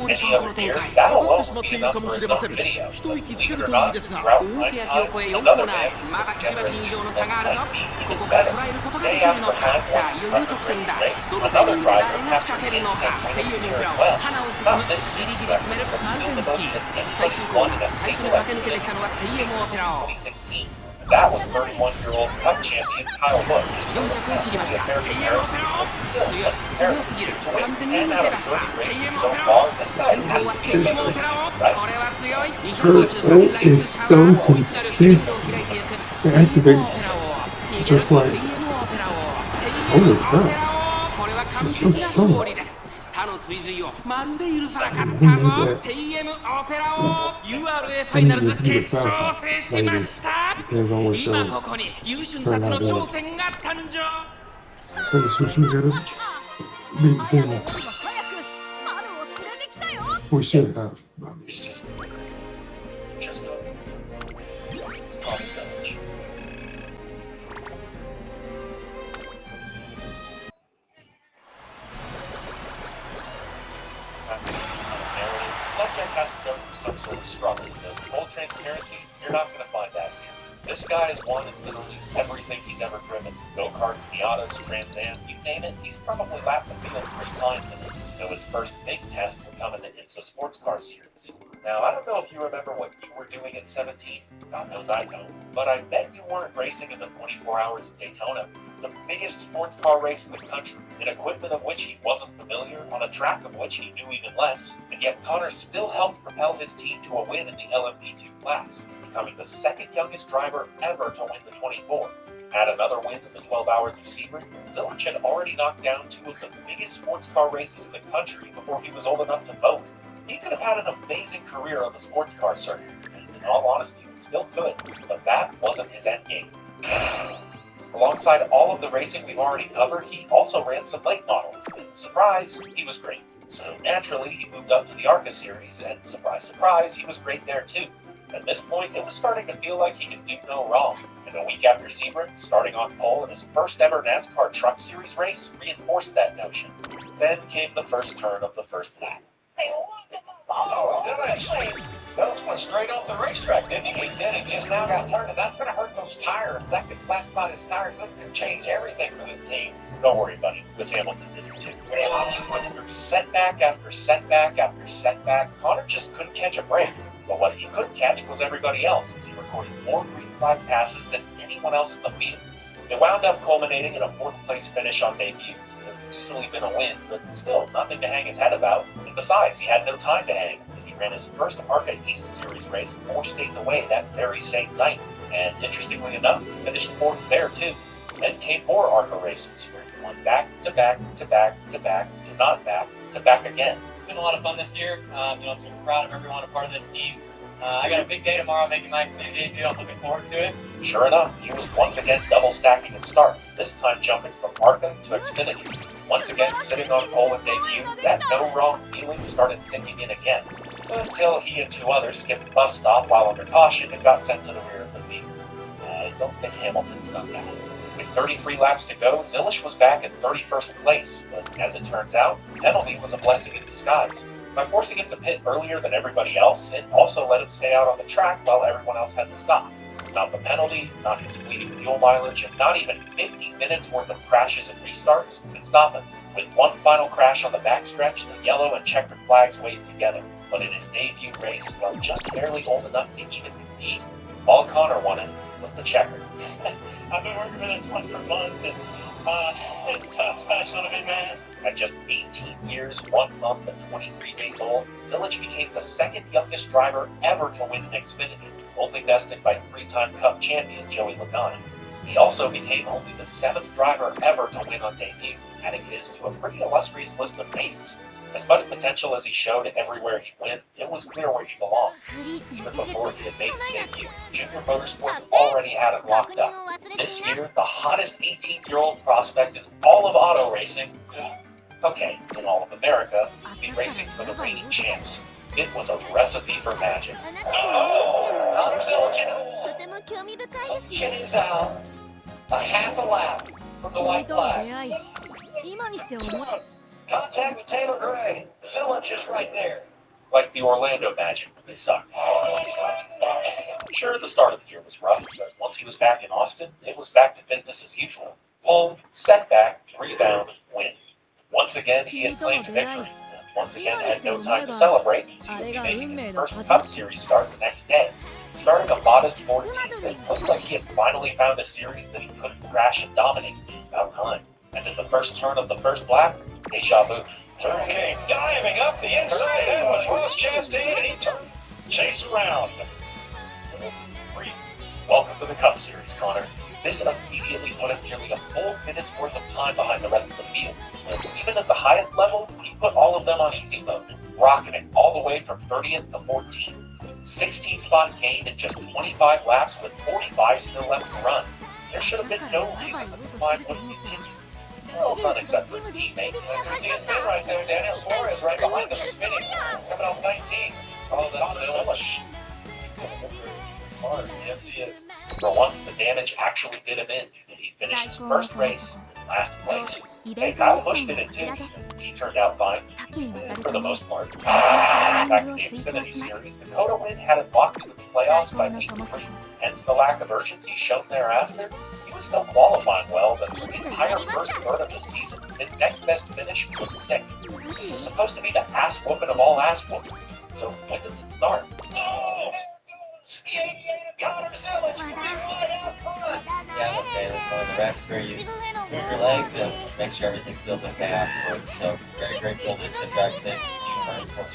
うでしょうこの展開止まってしまっているかもしれません。一息つけるといいですが。大欅を越え4コーナーまだ1馬身以上の差があるぞここから捉えることができるのかさあいよいよ直線だどのタイミングで誰が仕掛けるのかテイエムオペラを花を進むじりじり詰めるマルゼンスキー最終コーナー最初に駆け抜けてきたのはテイエムオペラを That was 31-year-old Cup champion Kyle Busch. 4着を切りましたテイエムオペラを強すぎる完全に抜け出したテイエムオペラを先頭はテイエムオペラをこれは強い Her ult is so consistent. It activates just like, holy crap. It's so strong. 他の追随をまるで許さなかったぞ TM オペラを URA ファイナルズ決勝を制しました今ここに優秀たちの頂点が誕生 So she got us beat Zena. We should have. Subject has to go through some sort of struggle. In full transparency, you're not going to find that here. This guy has won in literally everything he's ever driven. Go-karts, Miatas, Trans Am, you name it, he's probably lapped the field 3 times in it. So his first big test would come in the IMSA Sports Car Series. Now, I don't know if you remember what you were doing at 17. God knows I don't. But I bet you weren't racing in the 24 Hours of Daytona, the biggest sports car race in the country, in equipment of which he wasn't familiar, on a track of which he knew even less. And yet Connor still helped propel his team to a win in the LMP2 class, becoming the second youngest driver ever to win the 24. Had another win in the 12 Hours of Sebring, Zilich had already knocked down 2 of the biggest sports car races in the country before he was old enough to vote. He could have had an amazing career on the sports car circuit. And all honesty, he still could, but that wasn't his end game. Alongside all of the racing we've already covered, he also ran some late models, and surprise, he was great. So naturally, he moved up to the ARCA series, and surprise, surprise, he was great there too. At this point, it was starting to feel like he could do no wrong, and a week after Sebring, starting on pole in his first ever NASCAR Truck Series race, reinforced that notion. Then came the first turn of the first lap. Oh, that went straight off the racetrack, didn't he? He did, it just now got turned, and that's going to hurt those tires. That could flat spot his tires, that could change everything for this team. Don't worry, buddy, Miss Hamilton did it too. After setback after setback after setback, Connor just couldn't catch a break. But what he could catch was everybody else, as he recorded more green flag passes than anyone else in the field. It wound up culminating in a 4th place finish on debut. It would easily been a win, but still nothing to hang his head about. And besides, he had no time to hang, as he ran his first ARCA East Series race 4 states away that very same night. And interestingly enough, he finished 4th there too. Then came more ARCA races, where he won back to back to back to back to not back to back again. It's been a lot of fun this year. I'm super proud of everyone a part of this team. I got a big day tomorrow making my Xfinity debut. I'm looking forward to it. Sure enough, he was once again double stacking his starts, this time jumping from ARCA to Xfinity. Once again sitting on pole in debut, that no wrong feeling started sinking in again, until he and 2 others skipped the bus stop while under caution and got sent to the rear of the field. I don't think Hamilton's done that. With 33 laps to go, Zilish was back in 31st place, but as it turns out, the penalty was a blessing in disguise. By forcing him to pit earlier than everybody else, it also let him stay out on the track while everyone else had to stop. Not the penalty, not his fleeting fuel mileage, and not even 50 minutes worth of crashes and restarts could stop him. With one final crash on the backstretch, the yellow and checkered flags waved together. But in his debut race, while just barely old enough to even compete, all Connor wanted was the checker. I've been working for this one for months, and it's tough, special to be, man. At just 18 years, 1 month, and 23 days old, Zilish became the 2nd youngest driver ever to win an Xfinity, only bested by 3-time Cup champion Joey Logano. He also became only the 7th driver ever to win on debut, adding his to a pretty illustrious list of names. As much potential as he showed everywhere he went, it was clear where he belonged. Even before he had made his debut, Junior Motorsports already had him locked up. This year, the hottest 18-year-old prospect in all of auto racing, okay, in all of America, would be racing for the reigning champs. It was a recipe for magic. She's out a half a lap from the white flag. Contact with Taylor Gray. Zilish is right there. Like the Orlando Magic when they sucked. Sure, the start of the year was rough, but once he was back in Austin, it was back to business as usual. Home, setback, rebound, win. Once again, he had claimed victory, and once again had no time to celebrate, as he would be making his first Cup Series start the next day. Starting a modest 14th, it looked like he had finally found a series that he couldn't crash and dominate in about time. And in the first turn of the first lap, deja vu. Hurricane diving up the inside edge with his Chastain, and he turned Chase around. Welcome to the Cup Series, Connor. This immediately put him nearly a full minute's worth of time behind the rest of the field. And even at the highest level, he put all of them on easy mode, rocking it all the way from 30th to 14th. 16 spots gained in just 25 laps with 45 still left to run. There should have been no reason that the climb wouldn't continue. Well done except for his teammate. As you see his spin right there, Daniel Suarez right behind him, spinning, coming off 19. Oh, that's Zilish. Yes, he is. For once, the damage actually did him in, and he finished his first race in last place. Hey, Kyle Busch did it too. He turned out fine, for the most part. Back to the Xfinity Series, the Dakota win had it locked into the playoffs by week 3. Hence the lack of urgency shown thereafter. He was still qualifying well, but for the entire first third of the season, his next best finish was 6th. This is supposed to be the ass whooping of all ass whoopers. So when does it start? Oh! Connor Zilish, right out front. Yeah, okay, that's one of the racks where you move your legs and make sure everything feels okay afterwards. So, very grateful that the track safe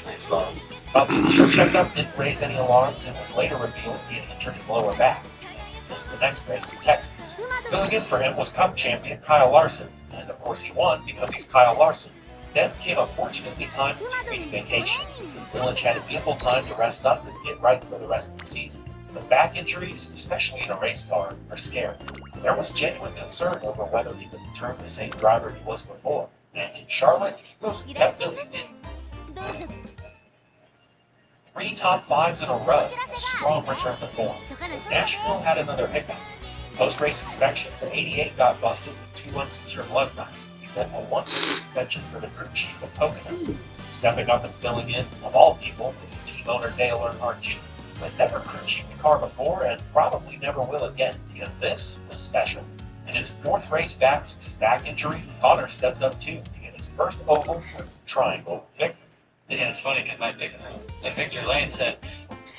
response. Bobby checkup didn't raise any alarms and was later revealed he had injured his lower back. This is the next race in Texas. Filling in for him was Cup champion Kyle Larson, and of course he won because he's Kyle Larson. Then came a fortunately timed 2-week vacation, since Illich had ample time to rest up and get right for the rest of the season. But back injuries, especially in a race car, are scary. There was genuine concern over whether he would return the same driver he was before. And in Charlotte, he most definitely did. 3 top 5s in a row, a strong return to form. Nashville had another hiccup. Post-race inspection, the 88 got busted with 2 unsecured lug nuts. He sent a 1-week suspension for the crew chief of Pocono. Stepping up and filling in, of all people, is team owner Dale Earnhardt Jr., who had never crew chiefed the car before and probably never will again, because this was special. In his 4th race back since his back injury, Connor stepped up too to get his first oval triangle victory. Yeah, it's funny because like Victor Lane said,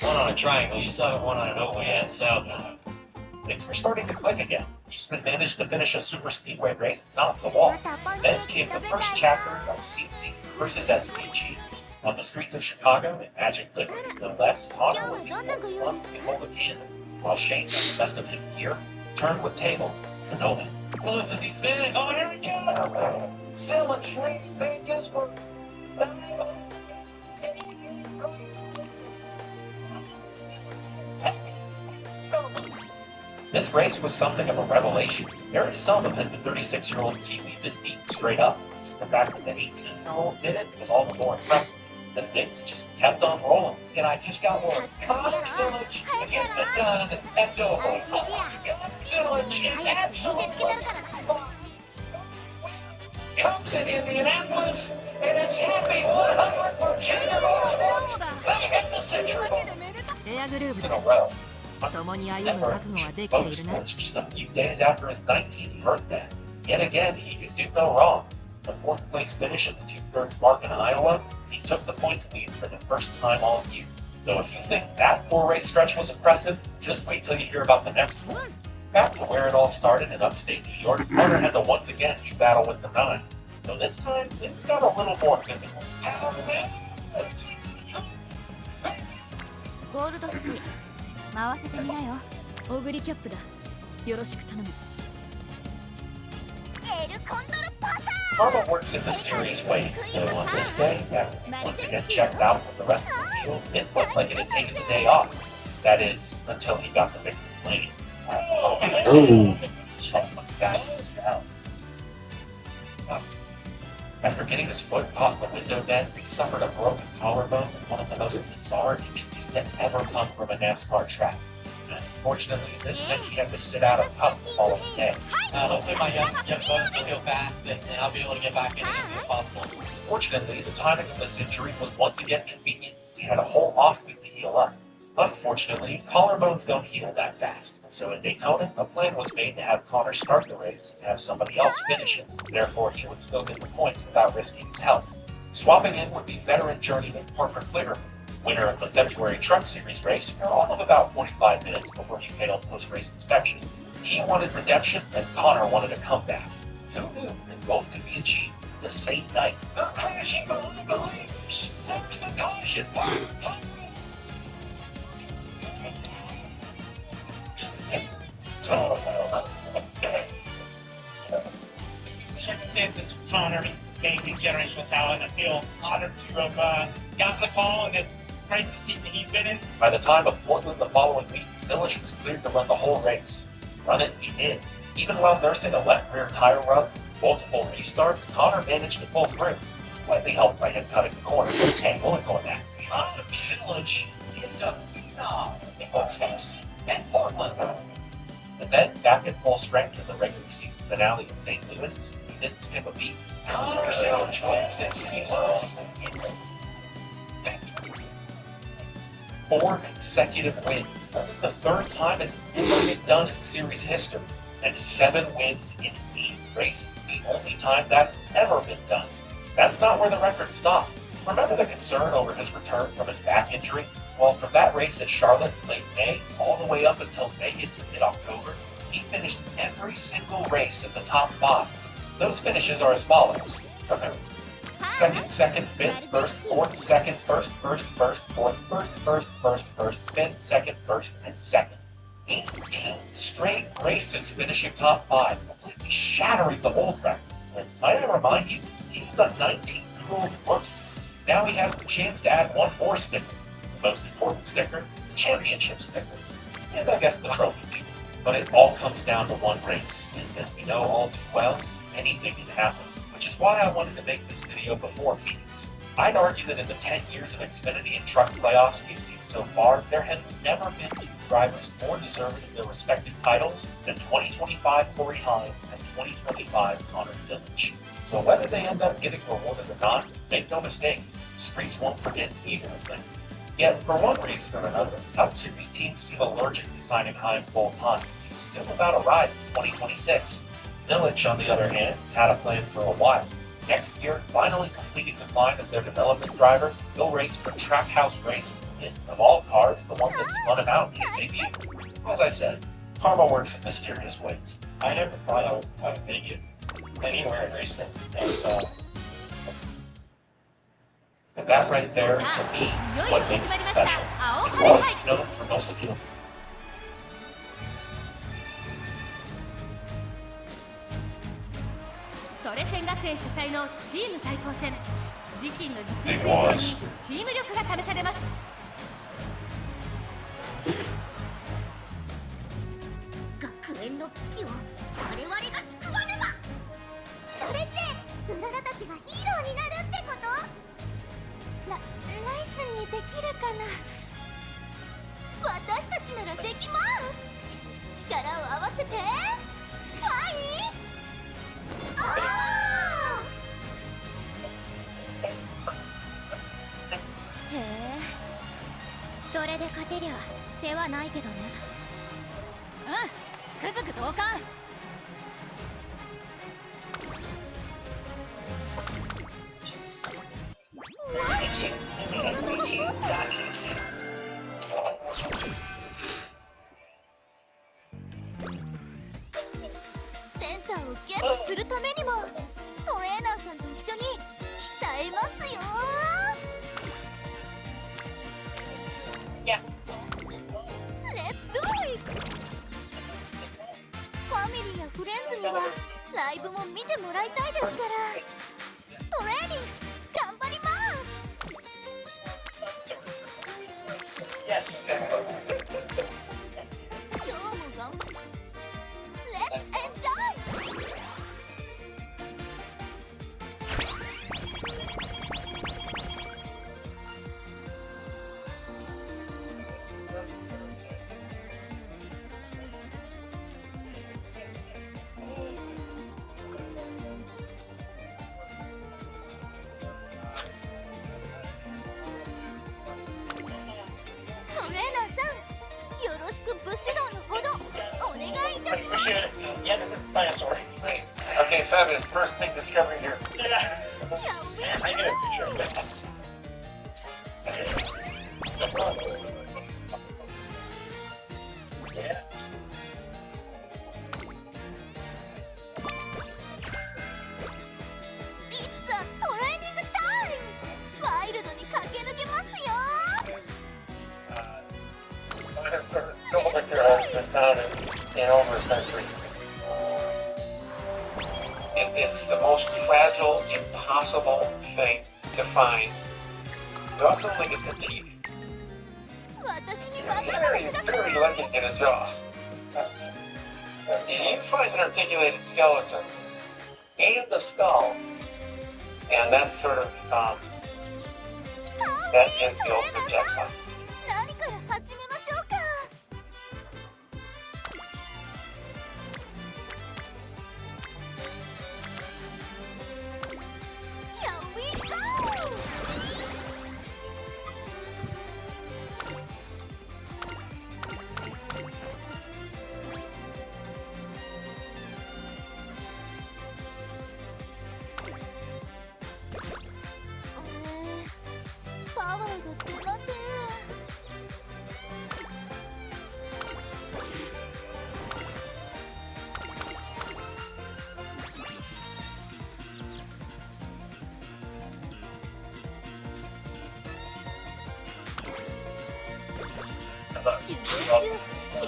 one on a triangle, you still haven't one on an oval yet, so things were starting to click again. He managed to finish a super speedway race and off the wall. Then came the first chapter of CC versus SPG. On the streets of Chicago in Magic Livery, no less, Connor was the only one to hold the candle, while Shane got the best of him here, turned with table, Sonoma. Well, listen, he's spinning. Oh, here we go. Still a train, man, guess what? This race was something of a revelation. Very seldom had the 36-year-old Kiwi been beaten straight up. The fact that the 18-year-old did it was all the more impressive. The things just kept on rolling. And I just got more Connor Sillage against a gun at Dover. Sillage is absolutely comes in Indianapolis, and it's happy 100% of our sports. They hit the century. レアグループ In a row. 共に歩む Never 覚悟はできているね boast just a few days after his 19th birthday. Yet again, he could do no wrong. The 4th place finish at the 2/3 mark in Iowa, he took the points lead for the first time all year. So if you think that 4-race stretch was impressive, just wait till you hear about the next one. Back to where it all started in upstate New York, Connor had to once again do battle with the 9. So this time, things got a little more physical. ゴールドシティ回せてみなよオグリキャップだよろしく頼むエルコンドルパサ Karma works in mysterious ways, so on this day, after he once again checked out with the rest of the field, it looked like it had taken the day off. That is, until he got the victory lane. Oh. After getting his foot caught in the window vent, he suffered a broken collarbone and one of the most bizarre injuries to ever come from a NASCAR track. Unfortunately, this meant he had to sit out a cup the following day. hopefully my young folks will feel fast and I'll be able to get back in as soon as possible. Fortunately, the timing of this injury was once again convenient. He had a whole off week to heal up. Unfortunately, collarbones don't heal that fast. So in Daytona, a plan was made to have Connor start the race and have somebody else finish it. Therefore, he would still get the points without risking his health. Swapping in would be veteran journeyman Parker Kligerman, winner of the February Truck Series race, for all of about 45 minutes before he failed post-race inspection. He wanted redemption, and Connor wanted a comeback. Who knew that both could be achieved the same night? The crashing on the beliefs. There's the caution. Circumstances for Connor being generational talent, I feel honored to have gotten the call and the great seat that he's been in. By the time of Portland the following week, Zilish was cleared to run the whole race. Run it he did. Even while nursing a left rear tire rub, multiple restarts, Connor managed to pull through, slightly helped by him cutting the corner. Hey, we'll ignore that. Connor Zilish is a phenom in Texas and Portland. And then, back at full strength in the regular season finale in St. Louis, he didn't skip a beat. Connor Zilish wins this he loves. 4 consecutive wins, only the 3rd time it's ever been done in series history, and 7 wins in 8 races, the only time that's ever been done. That's not where the record stopped. Remember the concern over his return from his back injury? Well, from that race at Charlotte in late May, all the way up until Vegas in mid-October, he finished every single race in the top 5. Those finishes are as follows. Second, second, fifth, first, fourth, second, first, first, first, fourth, first, first, first, first, fifth, second, first, and second. 18 straight races finishing top 5, completely shattering the old record. And might I remind you, He's a 19-year-old rookie. Now he has the chance to add one more sticker. The most important sticker, the championship sticker. And I guess the trophy too. But it all comes down to one race. And as we know all too well, anything can happen. Which is why I wanted to make this video before Phoenix. I'd argue that in the 10 years of Xfinity and truck playoffs we've seen so far, there have never been two drivers more deserving of their respective titles than 2025 Corey Heim and 2025 Connor Zillich. So whether they end up getting rewarded or not, make no mistake, the streets won't forget either of them. Yet, for one reason or another, Cup Series teams seem allergic to signing Heim full-time, as he's still without a ride in 2026. Zillich, on the other hand, has had a plan for a while. Next year, finally completing the climb as their development driver, he'll race for Trackhouse Racing. And of all cars, the one that spun him out in his debut. As I said, karma works in mysterious ways. I never thought I would make it anywhere in racing. And that right there, to me, is what makes it special. Well, known for most of you. トレセン学園主催のチーム対抗戦。自身の実力以上にチーム力が試されます。学園の危機を我々が救わねば。それってうららたちがヒーローになるってこと？ライスにできるかな。私たちならできます。力を合わせてファイへえ、それで勝てりゃ世話ないけどね。うん、つくづく同感。センターをゲットするためにもトレーナーさんと一緒に鍛えますよ。Let's do it! ファミリーやフレンズにはライブも見てもらいたいですから、トレーニング頑張ります。Yes. 今日も頑張る。Let's enjoy! トレーナーさん、よろしく武士道のほどお願いいたします。 Yeah, this is dinosaur. Okay, fabulous. First big discovery here. I get it, sure. Yeah. It's a training time! ワイルドに駆け抜けますよ。 Double decker has been found in over a century. It's the most fragile, impossible thing to find. You also look at the teeth. 私に It's 任せて very, くださ very い。 lucky in a jaw. You find an articulated skeleton and the skull, and that's sort of that is the ultimate jackpot. 何から始めましょうか。Here we go! パワーが出ません。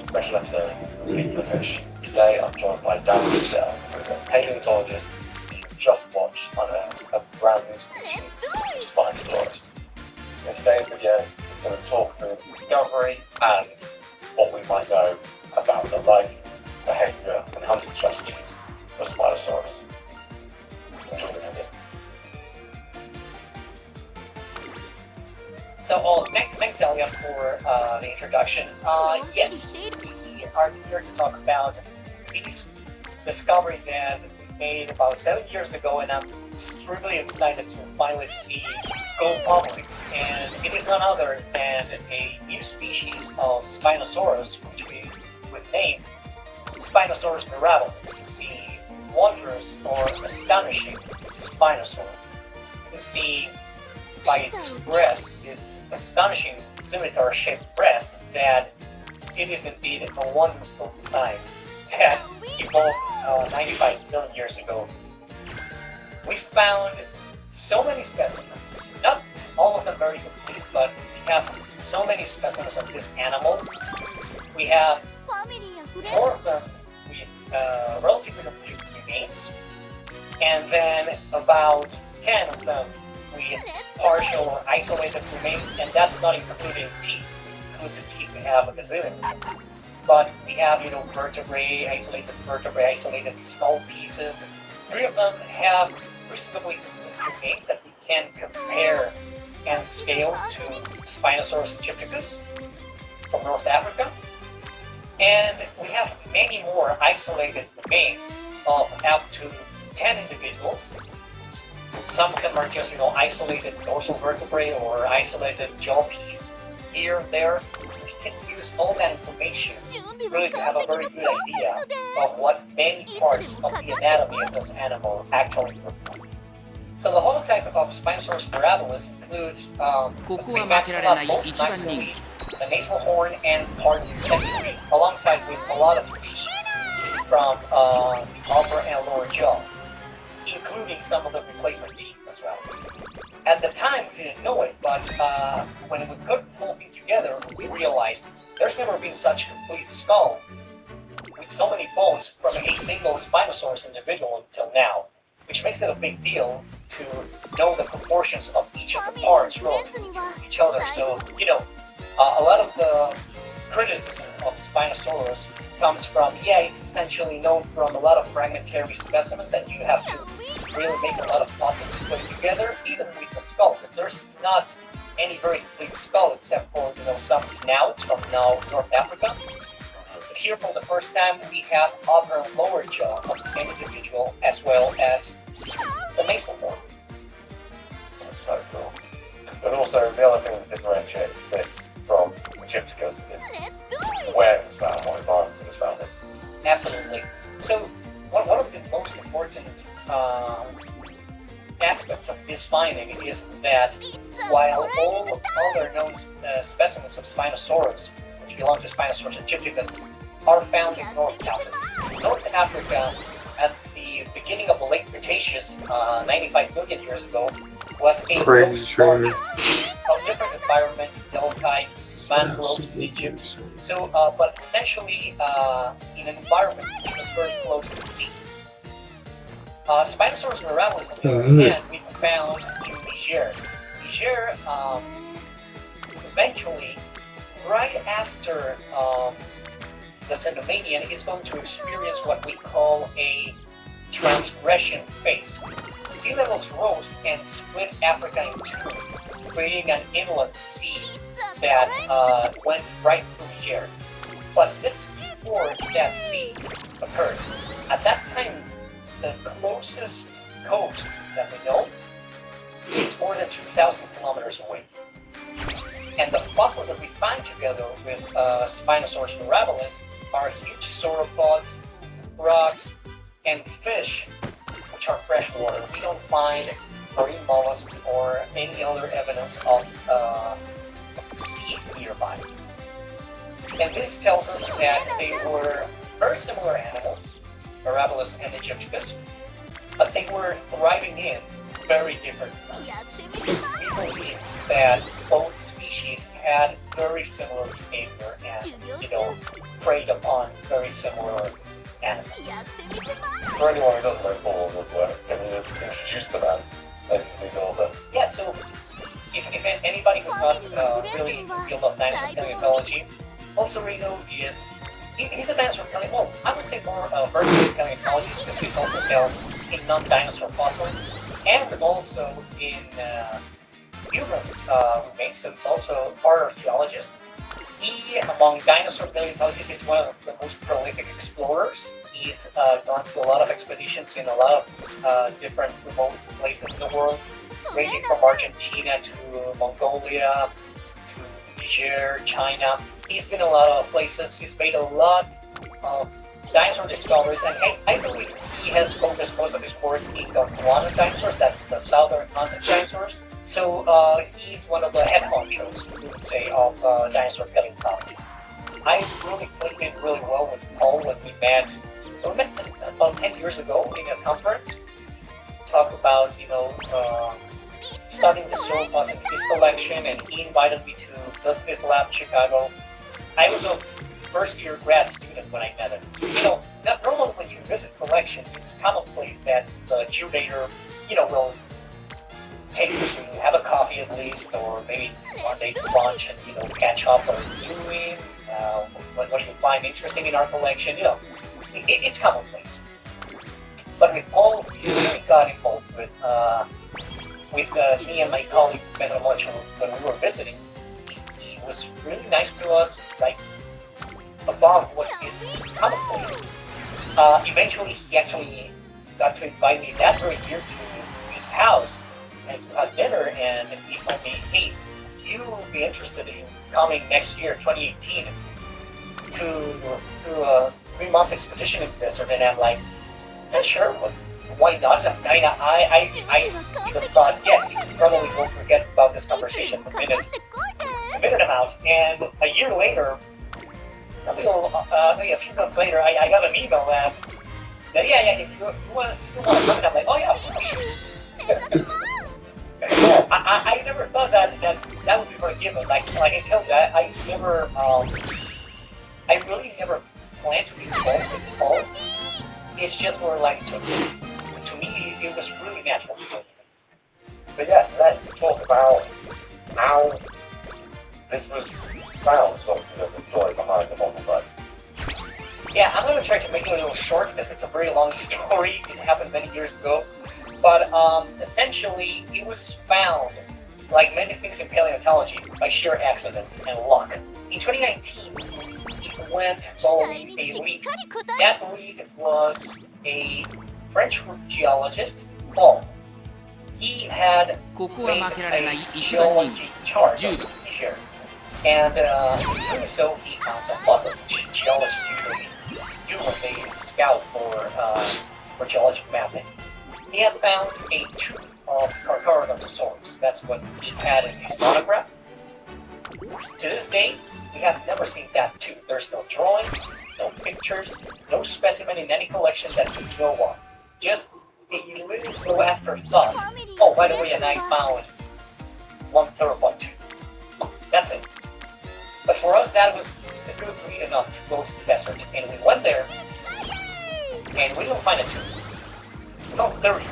Special episode of Meet the Fish. Today I'm joined by Dan Giselle, a paleontologist who just watched on a brand new species, Spinosaurus. In today's video, it's going to talk through its discovery and what we might know about the life, behaviour and hunting strategies of Spinosaurus. Enjoy the video. So, thanks Elliot for the introduction. Yes, we are here to talk about this discovery that we made about 7 years ago, and I'm extremely excited to finally see go public. And it is none other than a new species of Spinosaurus, which we would name Spinosaurus mirabilis, the wondrous or astonishing Spinosaurus. You can see by its breast, its astonishing scimitar-shaped breast, that it is indeed a wonderful design that evolved 95 million years ago. We found so many specimens, not all of them very complete, but we have so many specimens of this animal. We have more of them with relatively complete remains, and then about 10 of them with partial or isolated remains, and that's not including teeth. Include the teeth, we have a gazillion. But we have, vertebrae, isolated skull pieces. 3 of them have reasonably complete remains that we can compare and scale to Spinosaurus aegypticus from North Africa. And we have many more isolated remains of up to 10 individuals. Some of them are just, isolated dorsal vertebrae or isolated jaw piece here and there. We can use all that information really to have a very good idea of what many parts of the anatomy of this animal actually look like. So the holotype of Spinosaurus mirabilis includes the premaxilla, both maxillary, the nasal horn, and part of the sensory, alongside with a lot of teeth from the upper and lower jaw, including some of the replacement teeth as well. At the time, we didn't know it, but when we put the whole thing together, we realized there's never been such a complete skull with so many bones from a single Spinosaurus individual until now, which makes it a big deal to know the proportions of each of the parts relative to each other. So, a lot of the criticism of Spinosaurus comes from, it's essentially known from a lot of fragmentary specimens, and you have to really make a lot of puzzles to put it together, even with the skull, because there's not any very complete skull except for, some snouts from North Africa. But here for the first time, we have upper and lower jaw of the same individual, as well as the nasal horn. That's so cool. But also, the other thing that differentiates this from Aegypticus is where it was found, what environment it was found in. Absolutely. So, one of the most important aspects of this finding is that while all other known specimens of Spinosaurus, which belong to Spinosaurus aegypticus, are found in North Africa. North Africa, at the beginning of the late Cretaceous, 95 million years ago, was a host of different environments, delta-type, mangroves in Egypt. So, but essentially, in an environment that was very close to the sea. Spinosaurus mirabilis, on the other hand, we found in Niger. Niger, eventually, right after the Cenomanian, is going to experience what we call a transgression phase. Sea levels rose and split Africa in two, creating an inland sea that went right through Niger. But this is before that sea occurred. At that time, the closest coast that we know is more than 2,000 kilometers away. And the fossils that we find together with Spinosaurus mirabilis are huge sauropods, frogs, and fish, which are freshwater. We don't find marine mollusks or any other evidence of sea nearby. And this tells us that they were very similar animals, Mirabilis and Aegypticus, but they were thriving in very different places. We believe that both species had very similar behavior and, preyed upon very similar animals. For anyone who doesn't know Paul woodwork, can you introduce the man? Yeah, so if anybody who's not really in the field of dinosaur paleontology, also Reno is he's a dinosaur paleontologist. Well, I would say more vertebrate paleontologist because he's also found in non-dinosaur fossils and also in human remains. So he's also part archaeologist. He, among dinosaur paleontologists, is one of the most prolific explorers. He's gone to a lot of expeditions in a lot of different remote places in the world, ranging from Argentina to Mongolia to Niger, China. He's been a lot of places. He's made a lot of dinosaur discoveries, and I believe he has focused most of his work in the Guano dinosaurs, that's the southern continent dinosaurs. So he's one of the head honchos, we would say, of dinosaur paleontology. I really clicked in really well with Paul when we met. So we met about 10 years ago in a conference. Talk about, studying the sauropods in his collection, and he invited me to this lab in Chicago. I was a first-year grad student when I met him. Normally when you visit collections, it's commonplace that the curator, will take you to have a coffee at least, or maybe one day to lunch and, catch up on what you're doing, what do you find interesting in our collection, it's commonplace. But with Paul, he really got involved with me and my colleague Pedro Mocho when we were visiting. He was really nice to us, like above what is commonplace. Eventually, he actually got to invite me that very year to his house and to have dinner, and he told me, hey, you will be interested in coming next year, 2018, to a 3-month expedition in the desert, and I'm like, yeah, sure, why not? I even thought, yeah, you probably won't forget about this conversation the minute I'm out, and a year later, maybe a few months later, I got an email that yeah, if you still want to come, and I'm like, oh yeah, of course. I never thought that would be forgiven. Like I tell you, I really never planned to be involved with Paul. It's just more like to me, it was really natural. But yeah, let's talk about how this was found, so the story behind the model, but yeah, I'm going to try to make it a little short because it's a very long story. It happened many years ago. But essentially, it was found, like many things in paleontology, by sheer accident and luck. In 2019, it went following a lead. That lead was a French geologist, Paul. He had made a geology chart of here. And in doing so, he found some fossils, which geologists usually do when they scout for geologic mapping. He had found a tooth of Carcharodontosaurus. That's what he had in his monograph. To this day, we have never seen that tooth. There's no drawings, no pictures, no specimen in any collection that we know of. Just a little go after thought. Oh, by the way, and I found one theropod tooth. That's it. But for us, that was a good lead enough to go to the desert. And we went there, and we didn't find a tooth. No, 30.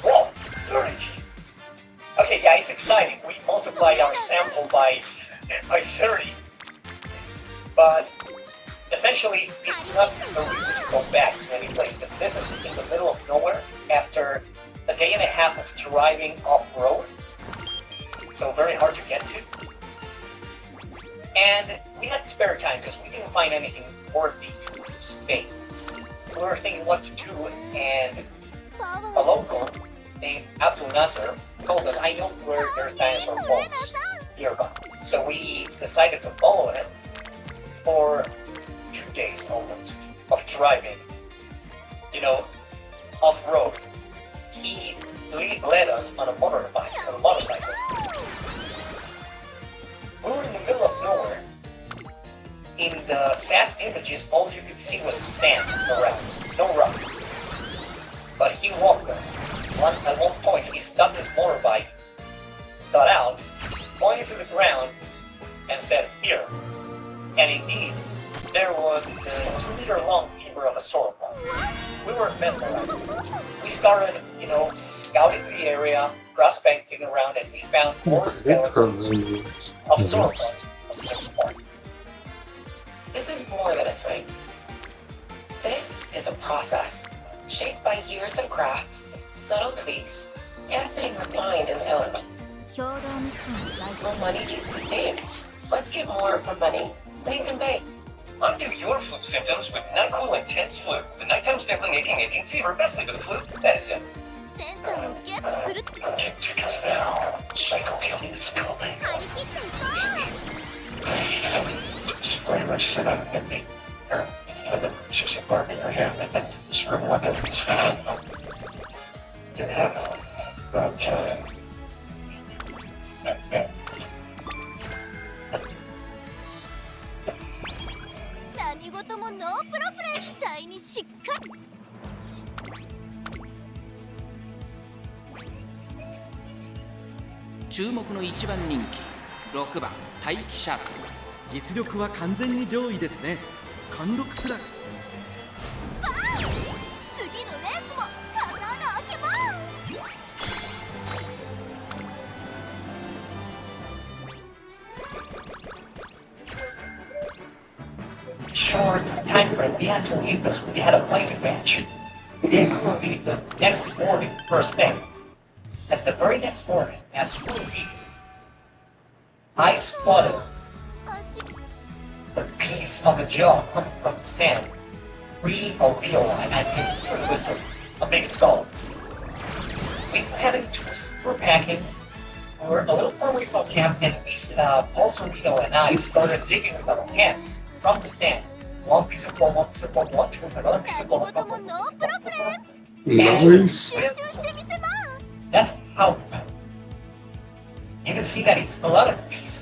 Whoa, 30. Okay, yeah, it's exciting. We multiplied our sample by 30. But essentially, it's not a reason to go back to any place, because this is in the middle of nowhere after a day and a half of driving off-road. So very hard to get to. And we had spare time because we didn't find anything worthy to stay. We were thinking what to do, and a local named Abdul Nasser told us, I know where there's dinosaur bones nearby. So we decided to follow him for 2 days almost of driving, off-road. He led us on a motorcycle. We were in the middle of nowhere. In the sat images, all you could see was sand around, no rock. But he walked us. At one point, he stopped his motorbike, got out, pointed to the ground, and said, "Here." And indeed, there was the 2-meter-long femur of a sauropod. We were mesmerized. We started, scouting the area, prospecting around, and we found more skeletons of sauropods of this part. This is more than a swing. This is a process, shaped by years of craft, subtle tweaks, tested and refined until more money needs to stay. Let's get more for money. Nathan Bay. Undo your flu symptoms with NyQuil Intense Flu. The nighttime sniffling, aching fever, best sleep with the flu. That is it. Get tickets now. Psycho Killing is coming. It's very much set up in me. It's just a bargain I have that screw weapons. You have about time. 何事もノープロブレム額にしっかり注目の1番人気6番待機シャープ。実力は完全に上位ですね。貫禄すら。バーン次のレースも刀開けます Short time frame, we had to leave this. We had a flight advantage. We didn't leave the next morning, first thing. At the very next morning, as we were leaving, I spotted a piece of a jaw coming from the sand. Really a real one, I think it was a big skull. We were having tools, we were packing, we were a little far away from camp, and Paul Sorito and I started digging with our hands from the sand. One piece of bone, one piece of bone, one tool, another piece of bone, another Nice. That's how you can see that it's a lot of pieces.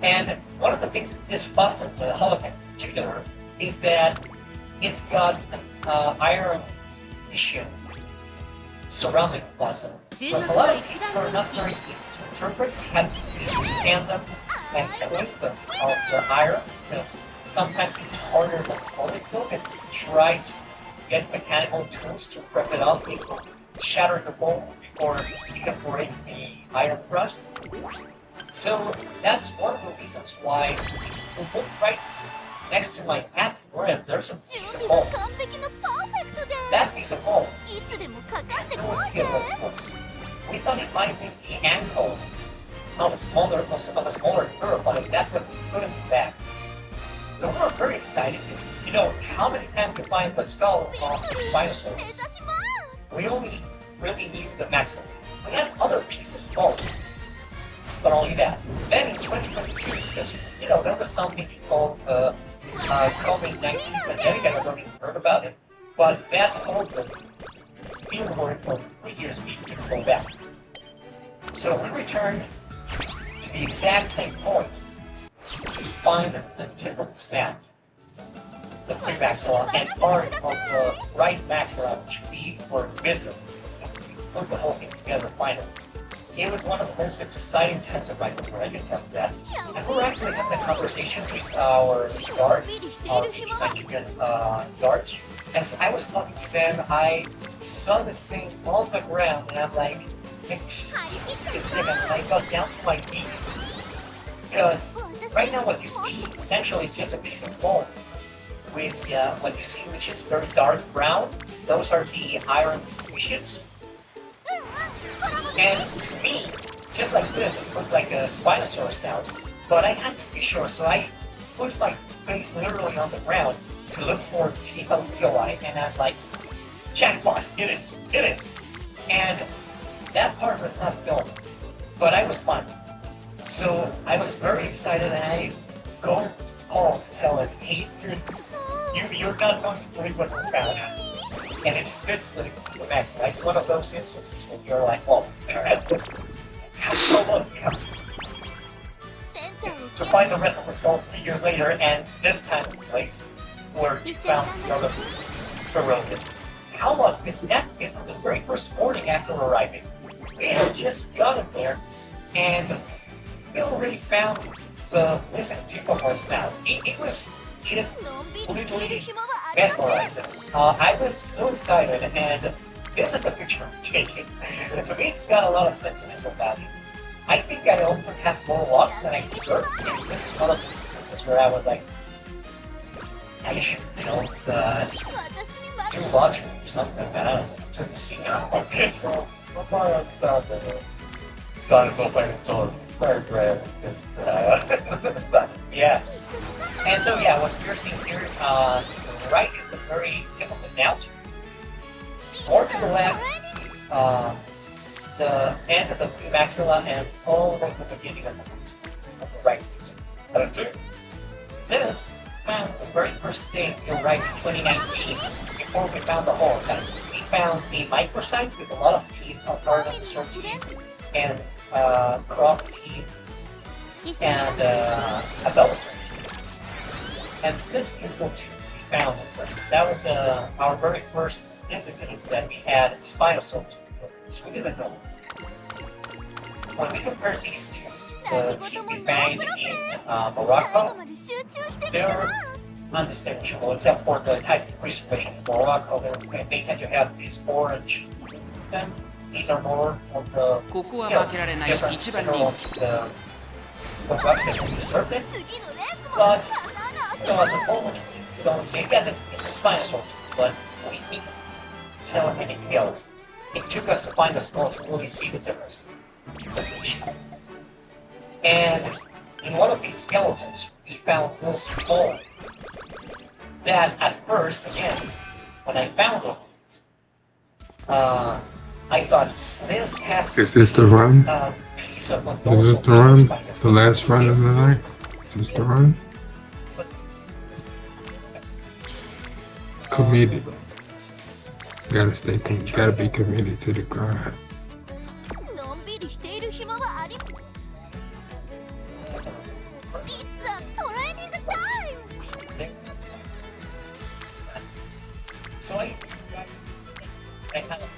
And one of the things this fossil, the holocaust in particular, is that it's got iron issue surrounding the fossil. So a lot of pieces are not very easy to interpret. You have to scan them and collect them of the iron, because sometimes it's harder than holding silk, and try to get mechanical tools to rip it off, shatter the bone before you can break the iron crust. So that's one of the reasons why we look right next to my path rim, there's a piece of bone. That piece of bone, we thought it might be the ankle of a smaller girl, but that's what we put in the back. So we're very excited because, you know, how many times you find the skull of the Spinosaurus? We only really need the maximum. We have other pieces of bone, but only that. Then in 2022, because, you know, there was something called COVID-19 pandemic. I don't know if you've heard about it, but that whole field work for 3 years we didn't go back. So we returned to the exact same point to find the tip of the snap, the pre-maxilla, and part of the right maxilla, which we were missing. Put the whole thing together finally. It was one of the most exciting times of my career, I can tell you that. And we're actually having a conversation with our guards, our Nigerian guards. As I was talking to them, I saw this thing on the ground, and I'm like, this thing, and I got down to my knees. Because right now what you see essentially is just a piece of bone. With what you see, which is very dark brown, those are the iron fishes. And to me, just like this, it looks like a Spinosaurus now. But I had to be sure, so I put my face literally on the ground to look for T-L-E-O-I, and I was like, jackpot, it is. And that part was not filmed, but I was fun. So I was very excited, and I go home to tell him, hey, you're not going to believe what we found. And it fits the max. It's one of those instances when you're like, well, so long you have to find the rest of the skull 3 years later, and this time the place where you found the other corroded. How about this? That is the very first morning after arriving. We had just gotten there, and we already found the missing tip of our snout. It was just literally mesmerizing. I was so excited, and this is the picture I'm taking. To me, it's got a lot of sentimental value. I think I often have more luck than I deserve. And this is one of the instances where I was like, I should, do lottery or something, but I don't know. To see now. Okay, so, yeah. And so, yeah, what you're seeing here, to the right is the very tip of the snout. More to the left, the end of the maxilla, and all the way to the beginning of the right. This found the very first day in right 2019, before we found the whole thing. We found the microsite with a lot of teeth, a part of the short teeth, and cropped teeth, and a belly. And this beautiful tooth we found, that was our very first evidence that we had spinosaurus. So we didn't know. When we compare these two, the teeth we found in Morocco, they're undistinguishable except for the type of preservation. In Morocco, they tend to have these orange. Then these are more of the different minerals, the wax that we preserved it. But at the moment, we don't see it. It's a spinosaurus, but we can't tell anything else. It took us to find the skull to really see the difference. And in one of these skeletons, we found this bone that at first, again, when I found it, I thought this has Is this the run? Piece of Is this the run? The last run of the night? Is this the run? Committed. Gotta be committed to the grind. So I kind of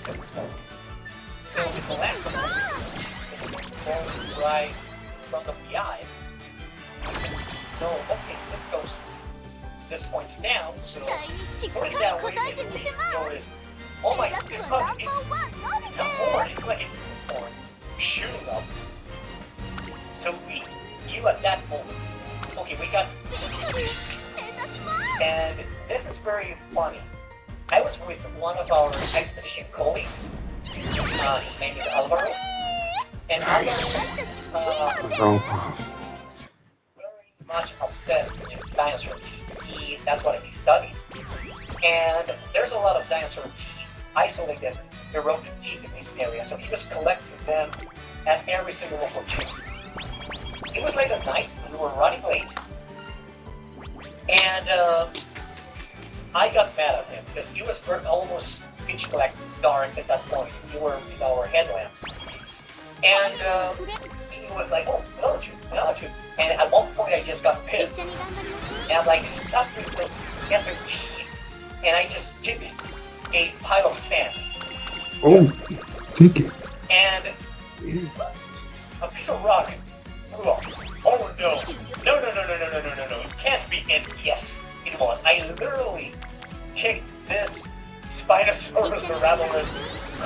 took this one. So with the last one, right from the PI. So okay, this points down. So pointing down where you notice, oh my god, it's a horn. It's like a horn shooting up. So we knew at that moment, okay, we got. And this is very funny. I was with one of our expedition colleagues. His name is Alvaro. And Alvaro is very much obsessed with dinosaur teeth. That's what he studies. And there's a lot of dinosaur teeth, isolated, eroded teeth in this area. So he was collecting them at every single opportunity. It was late at night. We were running late. And I got mad at him because he was almost pitch black dark at that point. We were with our headlamps. And he was like, oh, no, you. And at one point I just got pissed. And I'm like, stop with the other teeth. And I just took a pile of sand. Oh, take it. And a piece of rock. Oh no. No. It can't be. And yes, it was. I literally kicked this Spinosaurus mirabilis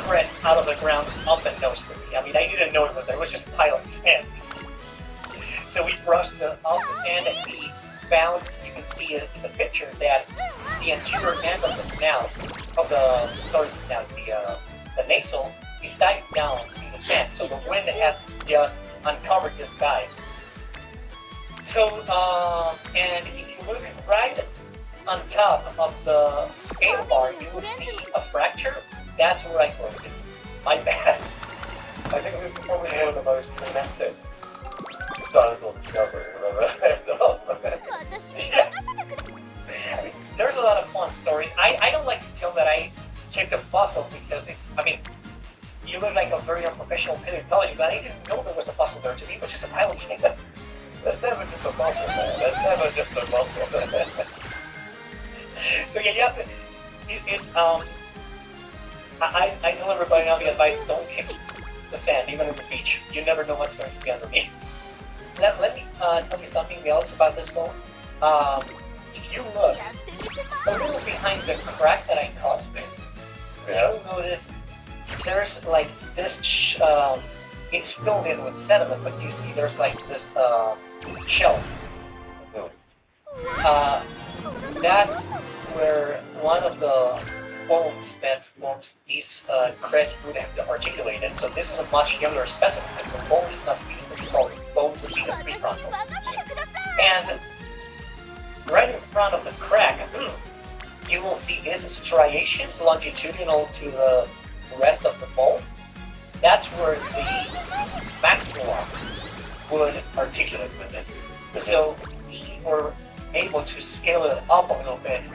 crest out of the ground up and nose to me. I mean, I didn't know it was there. It was just a pile of sand. So we brushed off the sand and we found, you can see in the picture, that the anterior end of the snout, the nasal, is diving down in the sand. So the wind has just uncovered this guy. So, and if you look right on top of the scale bar, you will see a fracture. That's where I closed it. My bad. I think this is probably one of the most dramatic dinosaur discovery I mean, there's a lot of fun stories. I don't like to tell that I checked a fossil because it's, I mean, you look like a very unprofessional paleontologist, but I didn't know there was a fossil there. To me, it was just a pile of sand. That's never just a fossil, man. That's never just a fossil. So yeah, you have to, I tell everybody now the advice, don't kick the sand, even on the beach. You never know what's going to be underneath. Let me tell you something else about this bone. If you look a little behind the crack that I caused it, you'll notice there's like this, it's filled in with sediment, but you see there's like this shell. That's where one of the bones that forms these crests would have articulated. So this is a much younger specimen because the bone is not used. It's called bone would be the prefrontal. And right in front of the crack, you will see these striations longitudinal to the rest of the bone. That's where the maxilla would articulate with it. So we were able to scale it up a little bit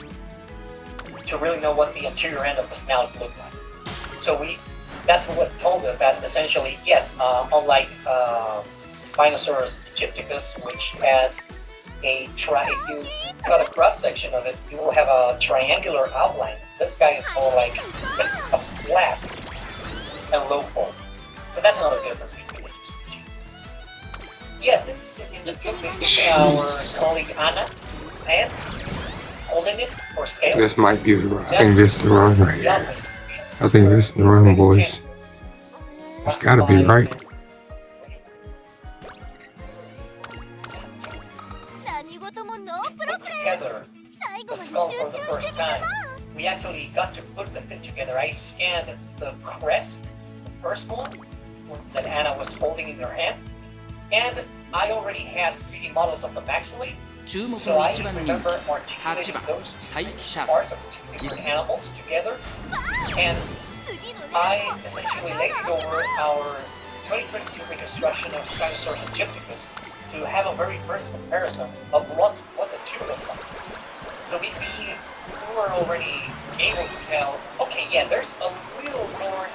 to really know what the anterior end of the snout looked like. So that's what told us that essentially, yes, unlike Spinosaurus egypticus, which has if you cut a cross section of it, you will have a triangular outline. This guy is more like a flat and low fold. So that's another difference between the two. Yes, this is in the picture our colleague Anna, and holding it for scale. This might be the run. I think this is the run right here. I think this is the run, boys. It's gotta be right. Together, the skull for the first time. We actually got to put the thing together. I scanned the crest, the first one, that Anna was holding in her hand, and I already had 3D models of the maxillae, so I remember articulating those two parts of two different animals together, and I essentially laid over our 2022 reconstruction of Spinosaurus egypticus to have a very first comparison of what the two look like. So we were already able to tell, okay, yeah, there's a little more,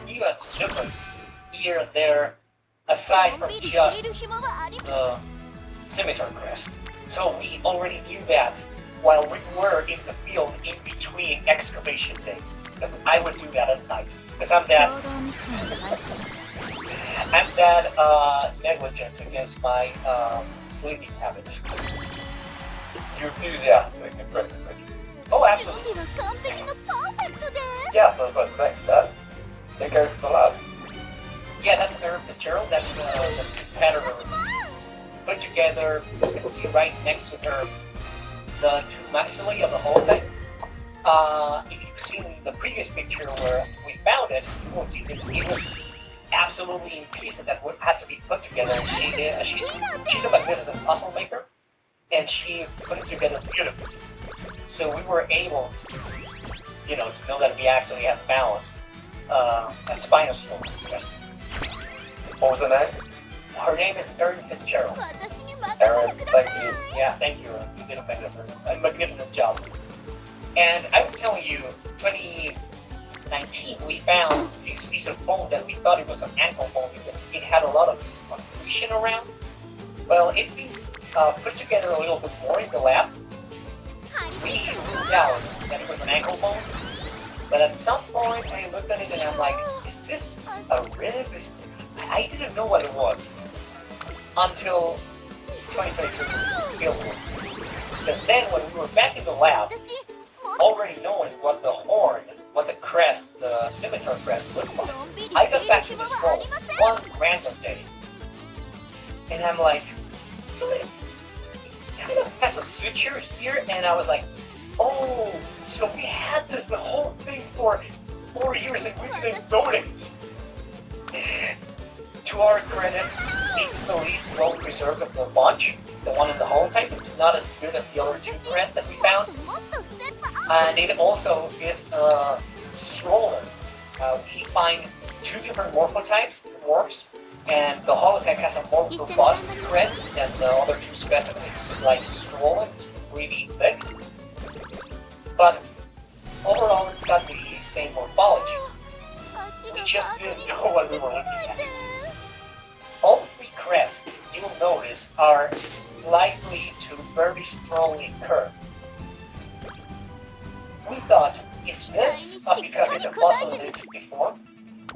nuance difference here and there, aside from just the scimitar crest. So we already knew that while we were in the field in between excavation days, because I would do that at night, because I'm that negligent against my sleeping habits. You're enthusiastic and pretty. Oh, absolutely. Yeah, but thanks, Dad. Take care of the lab. Yeah, that's herb material. That's the pattern put together. You can see right next to her the two maxillae of the whole thing. If you've seen the previous picture where we found it, you will see that it was absolutely in pieces that would have to be put together. She did. She's a magnificent puzzle maker, and she put it together beautifully. So we were able to know that we actually had found a Spinosaurus. Yes. What was her name? Her name is Erin Fitzgerald. Erin, thank you. Yeah, thank you. You did a magnificent job. And I was telling you, 2019, we found this piece of bone that we thought it was an ankle bone because it had a lot of accretion around. Well, it been put together a little bit more in the lab. We ruled out that it was an ankle bone, but at some point I looked at it and I'm like, is this a rib? I didn't know what it was until 2022 Because then when we were back in the lab, already knowing what the horn, what the crest, the scimitar crest looked like, I got back to this bone one random day, and I'm like, so it kind of has a switcher here, and I was like, oh, so we had the whole thing for 4 years and we didn't notice. To our credit, it's the least well preserved of the bunch, the one in the holotype. It's not as good as the other two crests that we found. And it also is swollen. We find two different morphotypes, dwarfs, and the holotype has a more robust crest than the other two specimens. It's like swollen, it's really thick. But overall, it's got the same morphology. We just didn't know what we were looking at. All three crests, you'll notice, are slightly to very strongly curved. We thought, is this because it's a muscle that it's deformed?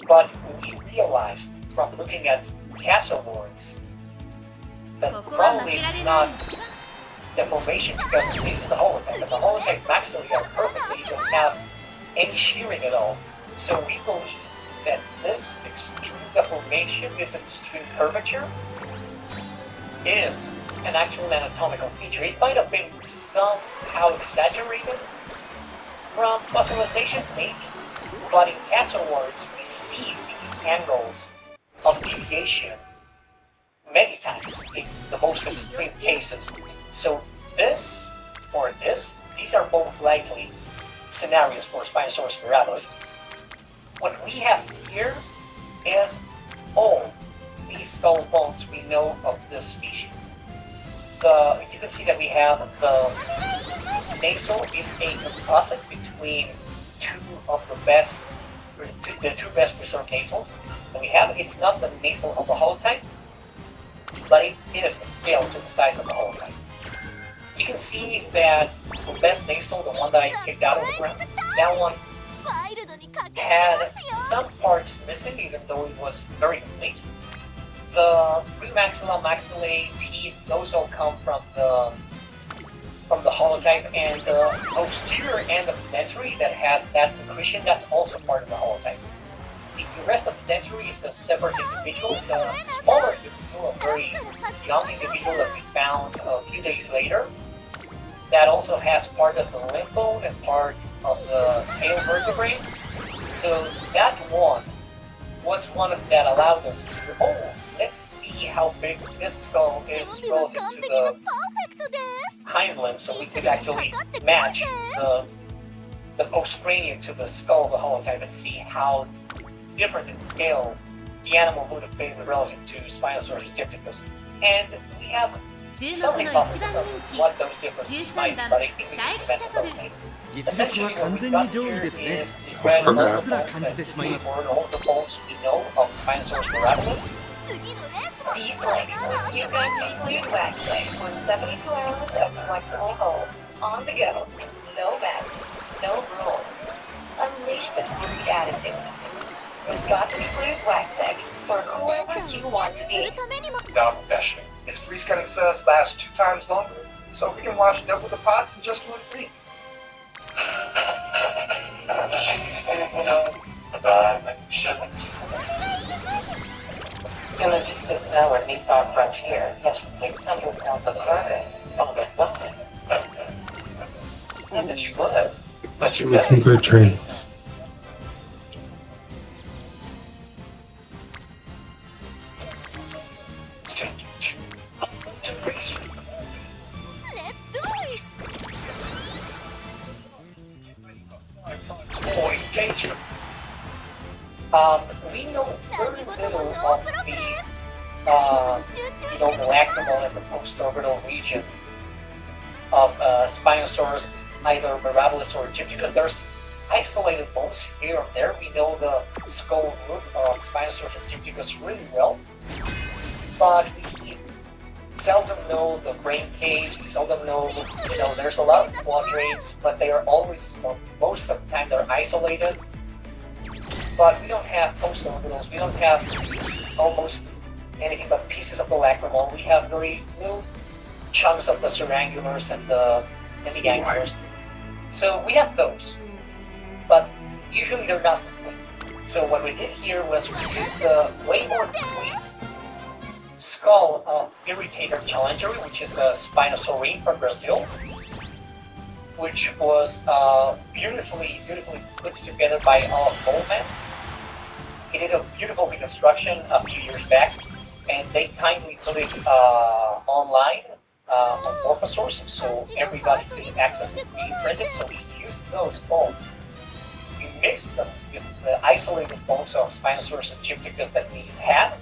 But we realized from looking at castle borings that probably it's not deformation because this is the holotype. But the holotype maxillae are perfectly, you don't have any shearing at all. So we believe that this extreme deformation, this extreme curvature, is an actual anatomical feature. It might have been somehow exaggerated from fossilization, maybe, but in castle words, we see these angles of deviation many times in the most extreme cases. So this or this, these are both likely scenarios for Spinosaurus mirabilis. What we have here is all these skull bones we know of this species. You can see that we have the nasal is a composite between the two best preserved nasals. And we have it's not the nasal of the holotype, but it is scaled to the size of the holotype. You can see that the best nasal, the one that I picked out of the ground, that one had some parts missing, even though it was very complete. The premaxilla, maxillae, teeth, those all come from the holotype, and the posterior end of the dentary that has that accretion, that's also part of the holotype. The rest of the dentary is a separate individual. It's a smaller individual, a very young individual that we found a few days later. That also has part of the limb bone and part of the tail vertebrae. So that one was one that allowed us to, let's see how big this skull is relative to the hind limb, so we could actually match the postcranium to the skull of the holotype and see how different in scale the animal would have been relative to Spinosaurus aegypticus. And we have some hypotheses of what those differences might be, but I think we can prevent them from. 実力は完全に上位ですね。うっすら感じてしまいます。 These legs, you can include wax legs with 72 hours of flexible hold. On the go. No mess. No rules. Unleash the free attitude. We've got to include wax egg for whoever you want to be. Without questioning. His freeze cutting cells last 2 times longer, so we can wash double the pots in just one sleep. Villages this hour beneath our frontier have 600 pounds of cargo on the fly. I bet you would, but you Give me some good trains. We know very little of the lacrimal and the postorbital region of Spinosaurus, either mirabilis or aegypticus. There's isolated bones here and there. We know the skull root of Spinosaurus aegypticus really well, but we seldom know the brain cage. We seldom know, there's a lot of quadrates, but they are always, most of the time, they're isolated. But we don't have postorbitals, we don't have almost anything but pieces of the lacrimal. We have very little chunks of the surangulars and the angulars. So we have those, but usually they're not complete. So what we did here was we used the way more complete skull of Irritator challengery, which is a Spinosaurine from Brazil, which was beautifully put together by our Bowman. He did a beautiful reconstruction a few years back, and they kindly put it online on Morphosource, so everybody could access it being printed. So we used those bones. We mixed them with the isolated bones of Spinosaurus aegypticus that we had,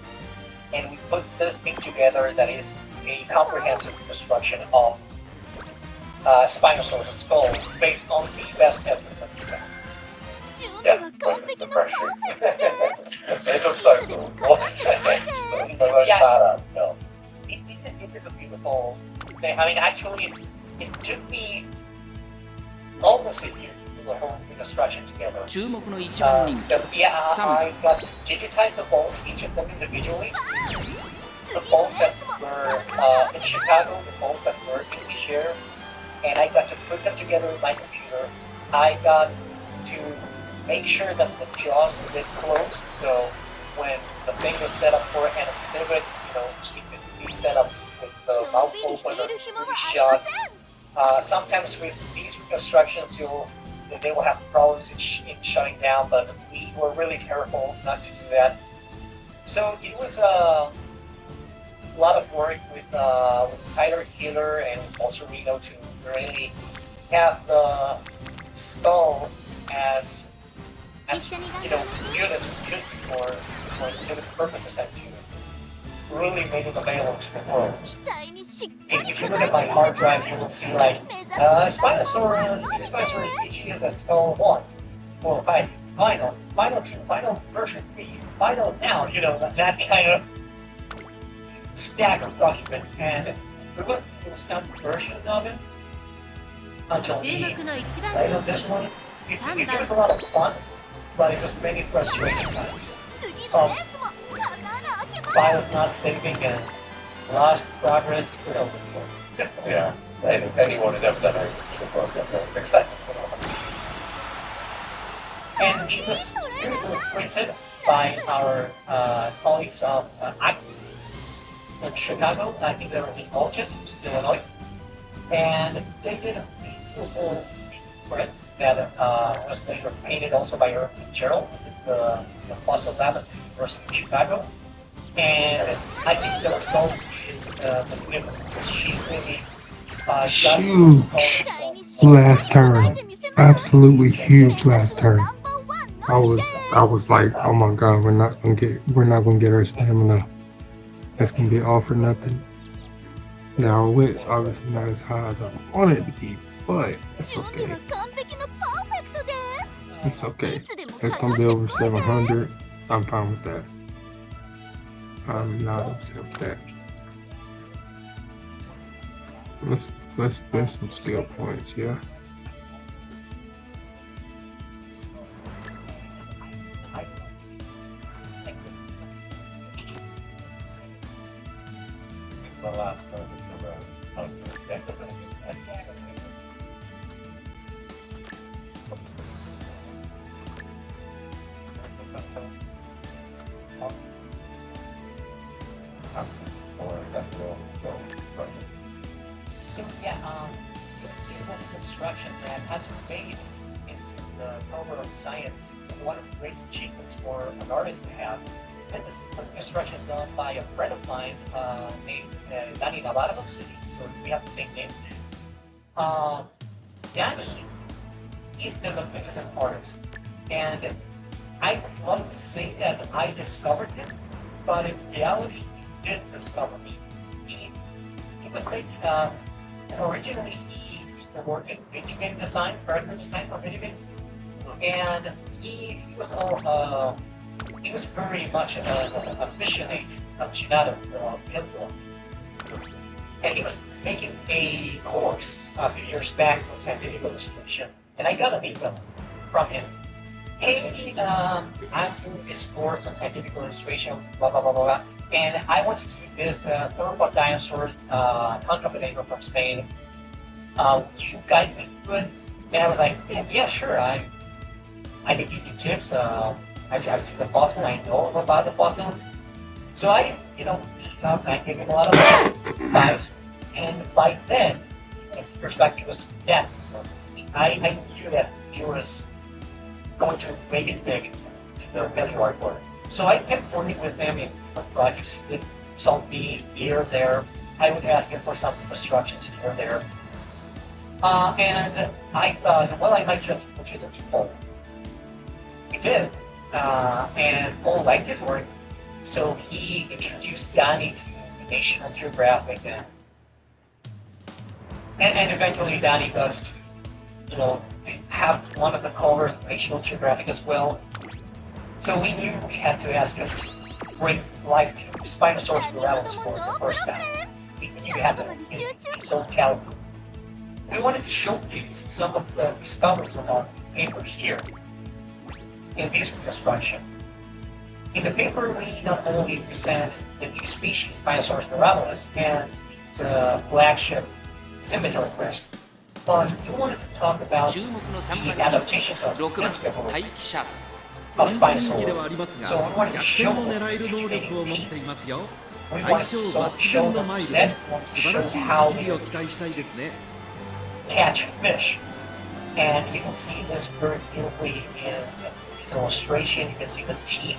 and we put this thing together that is a comprehensive reconstruction of Spinosaurus skull based on the best evidence of the best. Yeah, but the pressure. It looks like It is a beautiful thing. I mean, actually, it took me almost a year to do the whole reconstruction together. 注目の一番人気 Yeah, 3 I got to digitize the bones, each of them individually. The bones that were in Chicago, the bones that were in the share, and I got to put them together with my computer. I got to make sure that the jaws are a bit closed, so when the thing is set up for an exhibit, you know, it can be set up with the mouth open or fully shut. Sometimes with these reconstructions, they will have problems in shutting down, but we were really careful not to do that. So it was a lot of work with Tyler Taylor and also Reno to really have the skull as you know, good as it could be for exhibit purposes and to really make it available to the world. If you look at my hard drive, you will see like Spinosaurus each is a skull 1, 4, 5, final 2, final version 3, final now, you know, that kind of stack of documents. And we went through some versions of it until the end of this one. It was a lot of fun, but it was many frustrating times. Files not saving and lost progress. Yeah, anyone who's ever done it before, it's exciting. And it was printed by our colleagues of Aquarius in Chicago. I think they were in Alton, Illinois. And they did a beautiful print that was later painted also by Irving Gerald at the Fossil Lab at the University of Chicago. And I think the result is magnificent because she really huge last turn, absolutely huge last turn. I was like, oh my god, we're not gonna get our stamina. That's gonna be all for nothing. Now our wit's obviously not as high as I want it to be, but it's okay. It's okay. It's gonna be over 700. I'm fine with that. I'm not upset with that. Let's spend some skill points, yeah. So yeah, it's beautiful construction that has made into the cover of Science one of the greatest achievements for an artist to have. This is a construction done by a friend of mine named Danny Navarro, so we have the same name. Danny is the magnificent artist, and I want to say that I discovered him, but in reality, he did discover me. He was made, originally he used to work in video game design, character design for video games, and he was very much an aficionado of pinball. And he was making a course a few years back on scientific illustration, and I got an email from him. Hey, I'm doing this course on scientific illustration, blah, blah, blah, blah, and I want to do this theropod dinosaur contrabandero from Spain. You guide me through it? And I was like, yeah, sure, I can give you tips. I've seen the fossil, I know about the fossil. So I gave him a lot of advice, and by then, the perspective was death. I knew that he was going to make it big to the February quarter. So I kept working with him in projects. He did salty here or there. I would ask him for some instructions here or there. And I thought, well, I might just purchase it to Paul. He did. And Paul liked his work. So he introduced Danny to National Geographic. And eventually Danny got to, have one of the covers of National Geographic as well. So we knew we had to ask him to bring life to Spinosaurus Morales for the first time. We knew we had to be so talented. We wanted to showcase some of the discoveries on our paper here in this reconstruction. In the paper, we not only present the new species Spinosaurus Morales and its flagship scimitar crest, But you wanted to talk about 注目の3 the 番人 adaptations of 気6番 Discovery 待機シャド of 3番人 Spinosaurus. 気ではありますが So we wanted to 逆 show 転の狙える能力を持っていますよ。 we 相 wanted 性 to 抜 show 群の them マイル that で want 素 to 晴ら show しい how 走り they を期待したいですね。 catch fish. And you can see this very beautifully in this illustration. You can see the teeth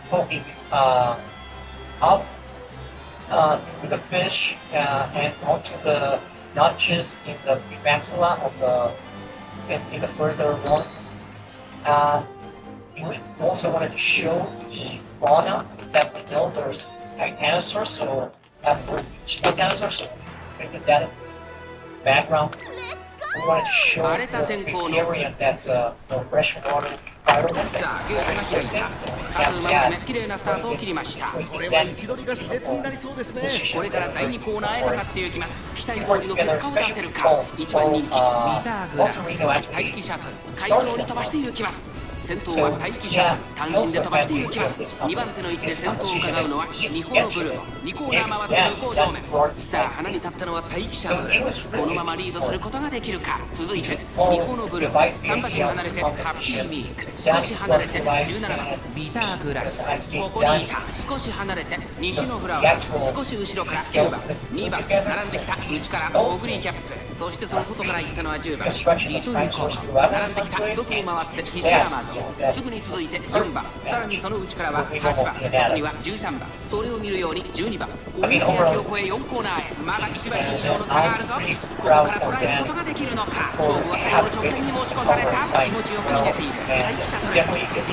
poking up through the fish and onto the notches in the maxilla of in the further one. We also wanted to show the fauna that we know there's dinosaurs, so after each dinosaur, so we put that in the background. We wanted to show the Aquarius that's the freshwater environment. さあゲートが開いた各馬娘綺麗なスタートを切りました。これは位置取りが熾烈になりそうですね。これから第2コーナーへかかっていきます。期待通りの結果を出せるか。1番人気ミーターグラス待機シャトル会長に飛ばしていきます。先頭は待機シャトル単身で飛ばしていきます。2番手の位置で先頭を伺うのはニホのブルー2コーナー回って向こう正面。さあ花に立ったのは待機シャトルこのままリードすることができるか。続いてニホのブルー3馬身離れてハッピーミーク少し離れて17番ビターグラスここにいた少し離れて西のフラワー少し後ろから9番2番並んできた内からオグリーキャップそしてその外から行ったのは10番リトルコー並んできた外を回って西アマゾンすぐに続いて4番さらにその内からは8番外には13番それを見るように12番大手焼を越え4コーナーへまだ1馬身以上の差があるぞここから捉えることができるのか勝負は最後の直線に持ち越された気持ちよく逃げている待機シャトルビ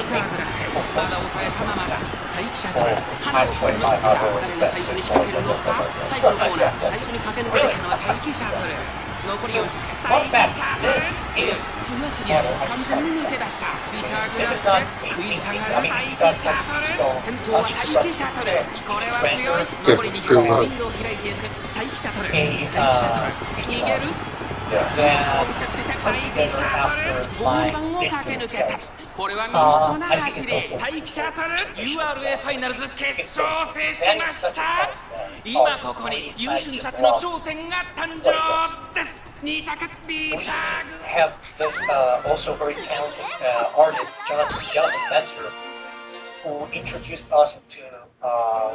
ターグラスまだ抑えたままだ待機シャトル花を振るのさあ誰が最初に仕掛けるのか最後のコーナー最初に駆け抜けてきたのは待機シャトル残り4待機シャトル強すぎる完全に抜け出したビターグラス食い下がる待機シャトル先頭は待機シャトルこれは強い残り2キロリードを開いていく待機シャトル待機シャトル逃げる強さを見せつけて待機シャトル5番を駆け抜けたこれは見事な走り待機シャトル URA ファイナルズ決勝を制しました今ここに優秀たちの頂点が誕生です2着ビーターグ have this also very talented artist, Jonathan Metzger, who introduced us to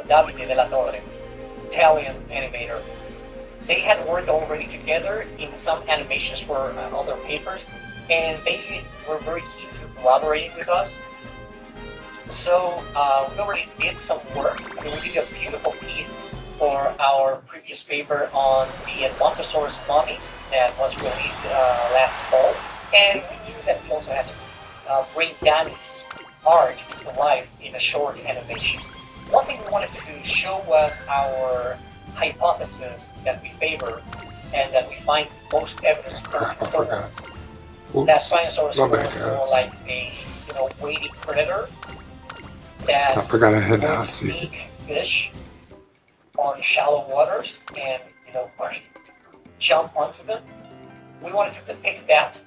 Davide Della Torre, Italian animator. They had worked already together in some animations for other papers, and they were very keen to collaborate with us. So we already did some work. We did a beautiful piece for our previous paper on the Montessori's mummies that was released last fall. And we knew that we also had to bring Danny's art to life in a short animation. One thing we wanted to show was our hypothesis that we favor and that we find most evidence for importance. That Spinosaurus was more like a wading predator that I forgot I had would sneak fish on shallow waters and jump onto them. We wanted to depict that,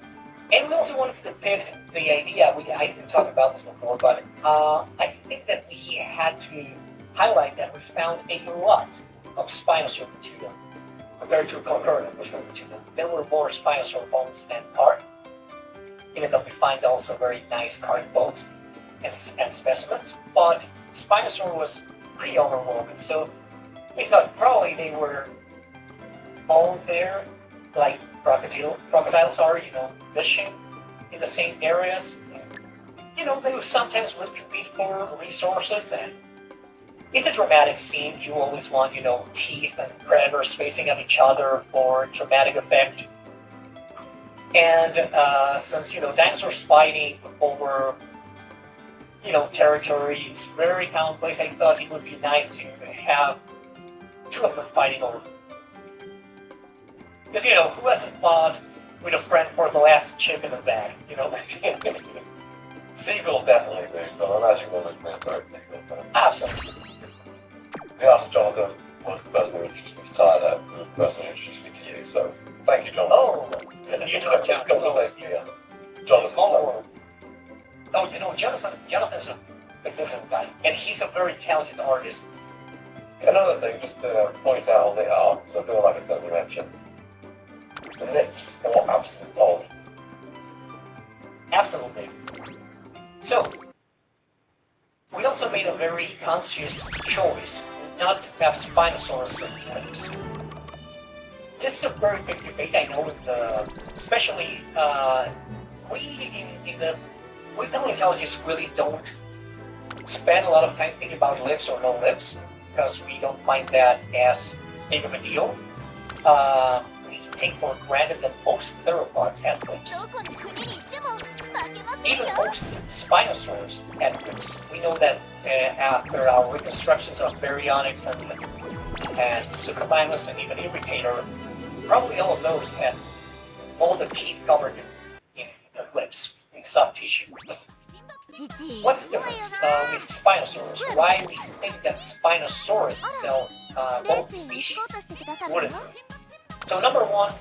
and we also wanted to depict the idea. I didn't talk about this before, but I think that we had to highlight that we found a lot of Spinosaur material compared to concurrent material. There were more Spinosaur bones than carp, even though we find also very nice carp bones and specimens. But Spinosaur was pretty overwhelming, so we thought probably they were all there, like crocodiles are, fishing in the same areas. They sometimes would compete for resources, and it's a dramatic scene. You always want, teeth and predators facing at each other for dramatic effect. And since, dinosaurs fighting over, territory, it's very commonplace. I thought it would be nice to have two of them fighting over. Because, who hasn't fought with a friend for the last chip in the bag, Seagulls definitely big, so I imagine one of those men are seagulls. Absolutely. Yeah, Jonathan was the person who introduced me to Tyler, who was the person who introduced me to you, so thank you, Jonathan. Oh, you took Just got the link, yeah. Jonathan. Oh, Jonathan's a different guy, and he's a very talented artist. Another thing, just to point out on the art, so I feel like it's going to be mentioned. lips or absolutely. Absolutely. So, we also made a very conscious choice not to have Spinosaurus lips. This is a very big debate, I know, especially we in the paleontologists really don't spend a lot of time thinking about lips or no lips because we don't find that as big of a deal. We take for granted that most theropods have lips. Even most Spinosaurs had lips. We know that after our reconstructions of Baryonyx and Suchomimus and even Irritator, probably all of those had all the teeth covered in the lips, in soft tissue. What's the difference with Spinosaurus? Why we think that Spinosaurus itself, both species, wouldn't? So number one,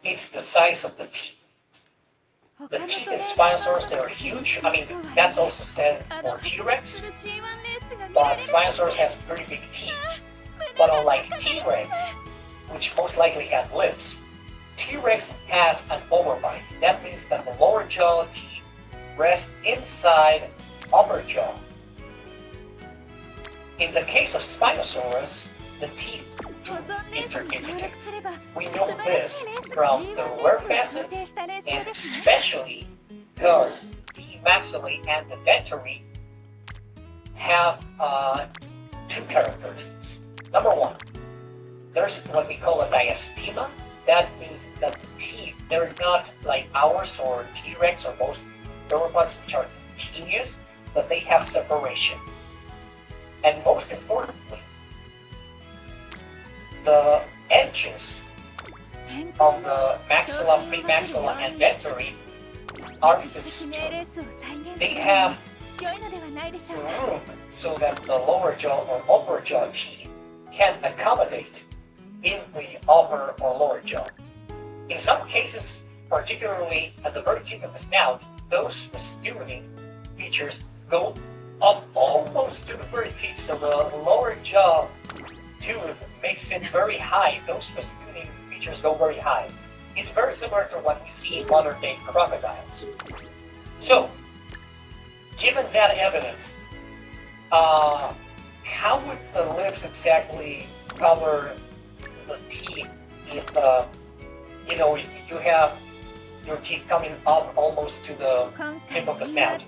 it's the size of the teeth. The teeth in Spinosaurus, they are huge. I mean, that's also said for T-Rex, but Spinosaurus has pretty big teeth. But unlike T-Rex, which most likely have lips, T-Rex has an overbite. That means that the lower jaw teeth rest inside upper jaw. In the case of Spinosaurus, the teeth do interdict. We know this from the rear facet, and especially because the maxillae and the dentary have two characteristics. Number one, there's what we call a diastema. That means that the teeth, they're not like ours or T-Rex or most theropods, which are continuous, but they have separation. And most importantly, the edges of the maxilla, premaxilla, and dentary are distinct. They have room so that the lower jaw or upper jaw teeth can accommodate in the upper or lower jaw. In some cases, particularly at the very tip of the snout, those festooning features go up almost to the very tip, so the lower jaw tooth makes it very high. Those festooning features go very high. It's very similar to what we see in modern-day crocodiles. So, given that evidence, how would the lips exactly cover the teeth if, you have your teeth coming up almost to the tip of the snout?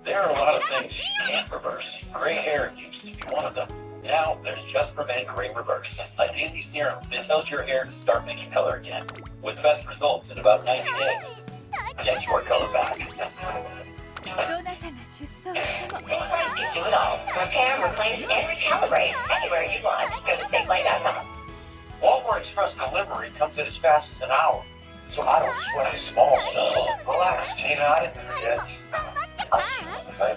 There are a lot of things you can't reverse. Gray hair used to be one of them. Now, there's just prevent gray reverse. A handy serum that tells your hair to start making color again, with best results in about 90 days. Get your color back. Right, you do it all. Repair, replace, and recalibrate anywhere you want. Go to SafeLight.com. Walmart Express delivery comes in as fast as an hour, so I don't sweat the small stuff. Relax, Tina, I didn't forget.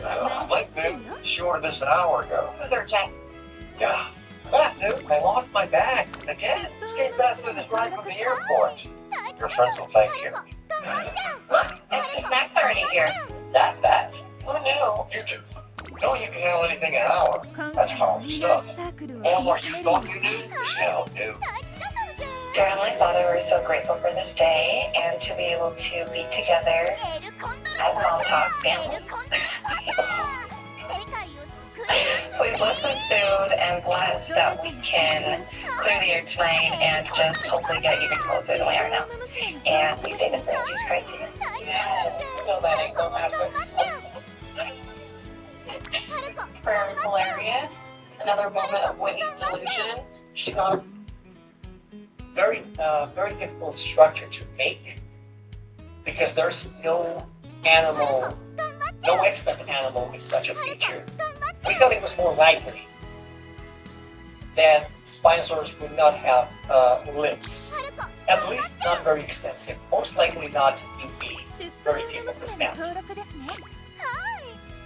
I'm like new, short of this an hour ago. Who's our check? Yeah. Bad news, I lost my bags again. Escape faster than right from the airport. Your friends will thank you. Look, extra snacks already here. That fast? Who knew? You do. Know you can handle anything in an hour. That's hard stuff. Walmart, you thought you knew? Hell no. Darling, Father, we're so grateful for this day and to be able to be together as Mom Talk family. We bless with food and bless that we can clear the air tonight and just hopefully get even closer than we are now. And we say this in Jesus Christ's name. Yes, so that ain't gonna happen. This prayer is hilarious. Another moment of Whitney's delusion. She's not Very difficult structure to make because there's no animal, no extant animal with such a feature. We thought it was more likely that Spinosaurus would not have lips, at least not very extensive, most likely not in the very tip of the snout.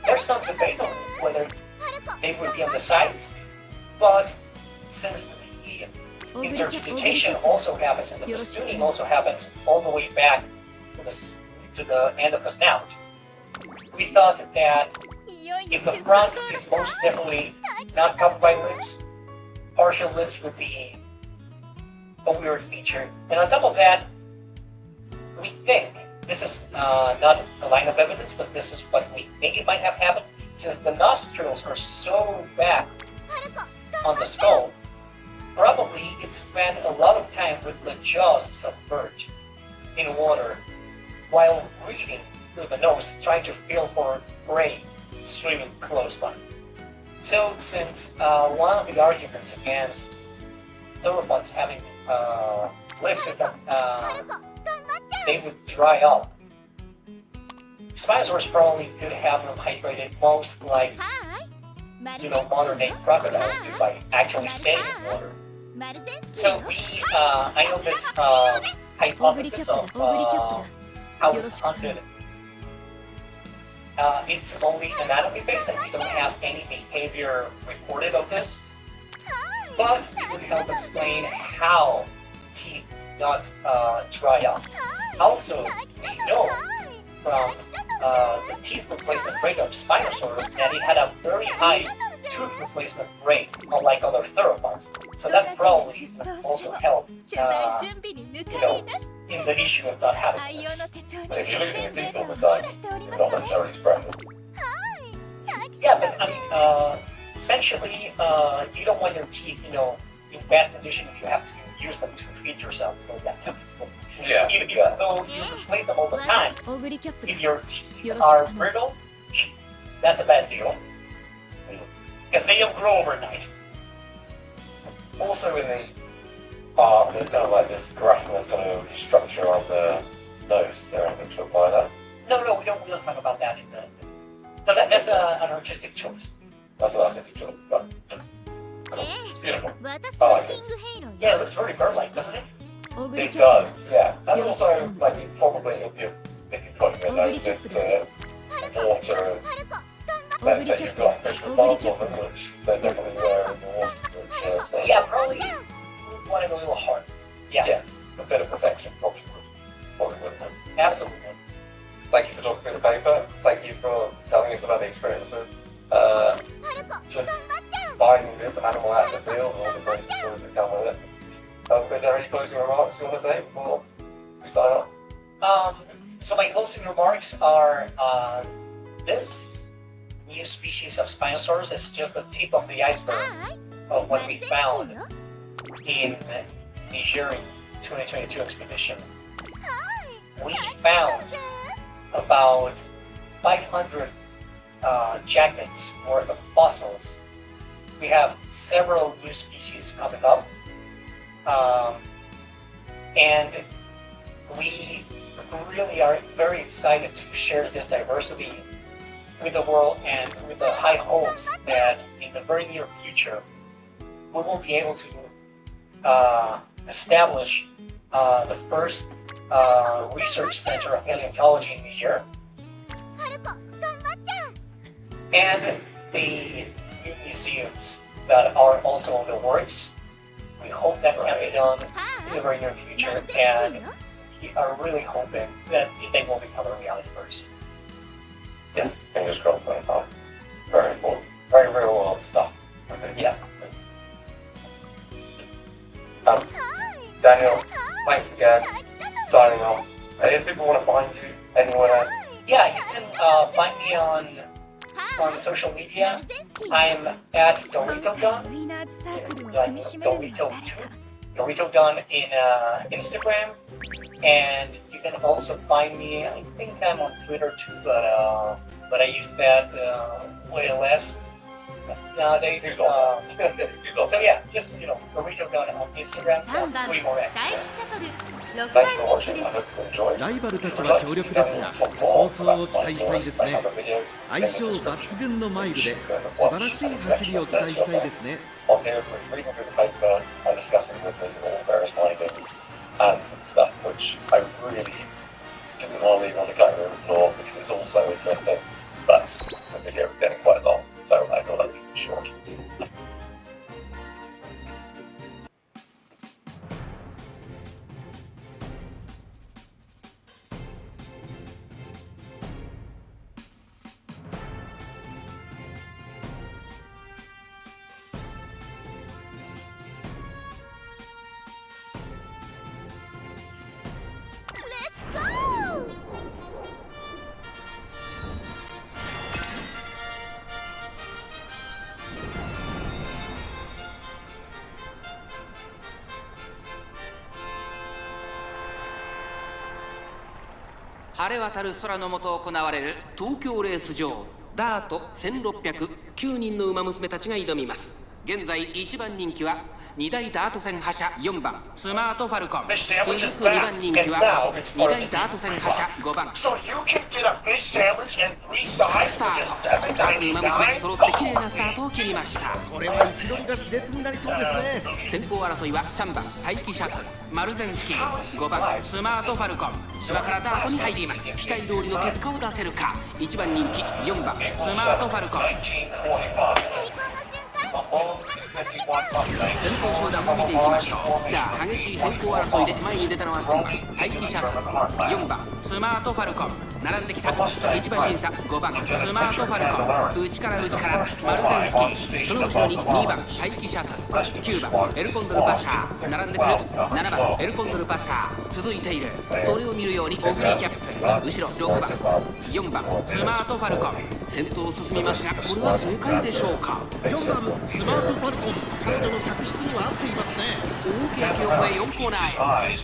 There's some debate on whether they would be on the sides, but since the interdigitation also happens and the festooning also happens all the way back to the end of the snout, we thought that if the front is most definitely not covered by lips, partial lips would be a weird feature. And on top of that, we think, this is not a line of evidence, but this is what we think it might have happened, since the nostrils are so back on the skull, probably it spent a lot of time with the jaws submerged in water while breathing through the nose, trying to feel for prey swimming close by. So since one of the arguments against theropods having lips is that they would dry up, Spinosaurus probably could have them hydrated most like modern day crocodiles do by actually staying in water. So I know this hypothesis of how it's hunted. It's only anatomy based and we don't have any behavior recorded of this. But it would help explain how teeth not dry up. Also, we know from the teeth replacement rate of Spinosaurus that it had a very high tooth replacement rate, unlike other theropods. So that probably also helped, in the issue of not having this. But if you're losing your teeth all the time, you're not necessarily spreading them. Yeah, but I mean, essentially, you don't want your teeth, in bad condition if you have to use them to feed yourself. So yeah, even though you replace them all the time, if your teeth are brittle, that's a bad deal. Because they don't grow overnight. Also in the arm, there's kind of like this grassless kind of structure on the nose. They're having to apply that. No, we don't talk about that in the. So that's an artistic choice. That's an artistic choice, but beautiful. I like it. Yeah, it looks very bird-like, doesn't it? It does, yeah. And also, like, probably if you put your nose into water and let's say you've got fish with barbs on them, which they're definitely there in the water. Which, yeah, probably want it a little hard. Yeah, a bit of protection probably would help. Absolutely. Thank you for talking through the paper. Thank you for telling us about the experiences. Just finding this animal out of the field and all the great stories that come with it. Is there any closing remarks you want to say before we sign off? So my closing remarks are this new species of Spinosaurus is just the tip of the iceberg of what we found in Niger 2022 expedition. We found about 500 jackets worth of fossils. We have several new species coming up. And we really are very excited to share this diversity with the world and with the high hopes that in the very near future we will be able to establish the first research center of paleontology in Niger. And the new museums that are also in the works. We hope that can be done in the very near future, and we are really hoping that they will become a reality very soon. Yes, fingers crossed. Very important. Very real world stuff. Yeah. Daniel, thanks again. Signing off. If people want to find you anywhere, yeah, you can find me on social media. I'm at DoritoDon, DoritoDon in Instagram, and you can also find me. I think I'm on Twitter too, but I use that way less nowadays. So yeah, just DoritoDon on Instagram. 3番 Way more 第 active. 1シャトル 6 thanks 番 for 人気 watching. で I す hope you enjoyed. ライバルたちは強力ですが構想を期待したいですね。相性抜群のマイルで素晴らしい走りを期待したいですね。 On here, reading through the paper and discussing with me all various findings and stuff which I really didn't want to leave on the cutting room floor because it's all so interesting. But the video was getting quite long, so I thought I'd keep it short. 晴れ渡る空の下行われる東京レース場。ダート1609人の馬娘たちが挑みます。現在1番人気は2大ダート戦覇者4番スマートファルコン。続く2番人気は2大ダート戦覇者5番スタート。各馬娘揃って綺麗なスタートを切りました。これは位置取りが熾烈になりそうですね。先行争いは3番待機シャトルマルゼンスキー、5番スマートファルコン。芝からダートに入ります。期待通りの結果を出せるか。1番人気4番スマートファルコン。先頭集団も見ていきましょう。さあ激しい先行争いで前に出たのは3番待機シャトル、4番スマートファルコン。並んできた1馬審査5番スマートファルコン。内からマルゼンスキー。その後ろに2番待機シャトル、9番エルコンドルパッサー。並んでくる7番エルコンドルパッサー。続いているそれを見るようにオグリーキャップ。後ろ6番4番スマートファルコン。先頭を進みますがこれは正解でしょうか。4番スマートファルコン、彼女の客室には合っていますね。大きな駅を越え4コーナーへ。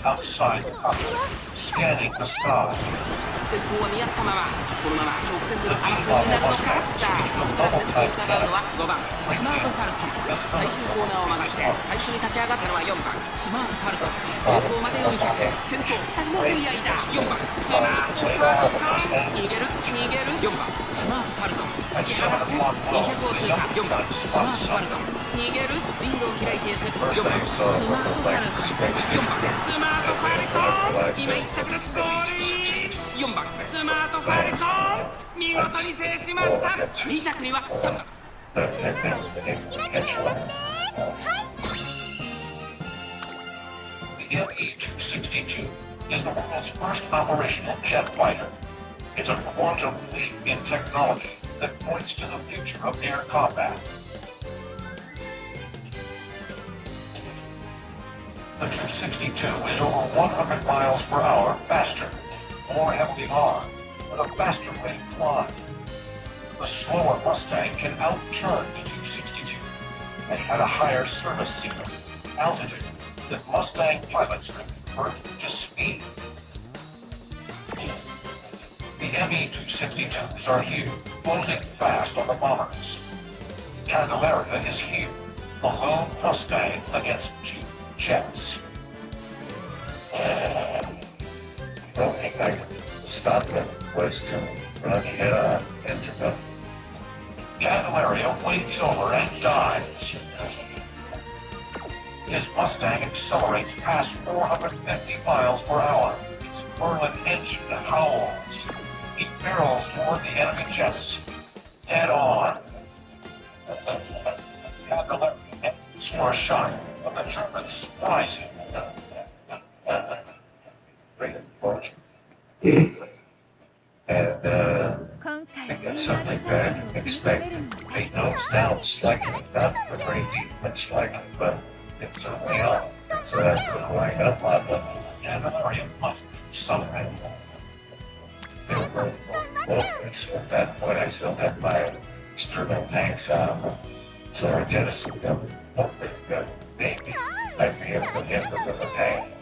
先頭は見合ったままこのまま直線での争いになるのか。さあここから先頭を疑うのは5番スマートファルコン。最終コーナーを曲がって最初に立ち上がったのは4番スマートファルコン。方向まで400。先頭2人の競り合いだ。4番スマートファルコン。逃げる4番スマートファルコン。突き放す200を追加。4番スマートファルコン。逃げるリンドを開いていく4番スマートファルコン。4番スマートファルコン。今1着でゴール。4番スマートファルコン、見事に制しました。2着には3番。The ME-262 is the world's first operational jet fighter. It's a quantum leap in technology that points to the future of air combat. The 262 is over 100 miles per hour faster, more heavily armed, with a faster rate of climb. The slower Mustang can outturn the 262 and had a higher service ceiling, altitude, that Mustang pilots could convert to speed. The ME-262s are here, floating fast on the bombers. Candelaria is here, a lone Mustang against two jets. The only thing I could stop them was to run head on into them. Candelaria wings over and dives. His Mustang accelerates past 450 miles per hour. Its Merlin engine howls. He barrels toward the enemy jets. Head on. Candelaria aims for a shot, but the German spies him. Bring it forward. And, I got something better than expected. They nose down slightly, not a great deal, but slightly, but it's certainly up. So that's gonna line up on them. Candelaria must do something. They were both focused. At that point, I still had my external tanks on, so I jettisoned them. Hoping that maybe I'd be able to hit them with a tank.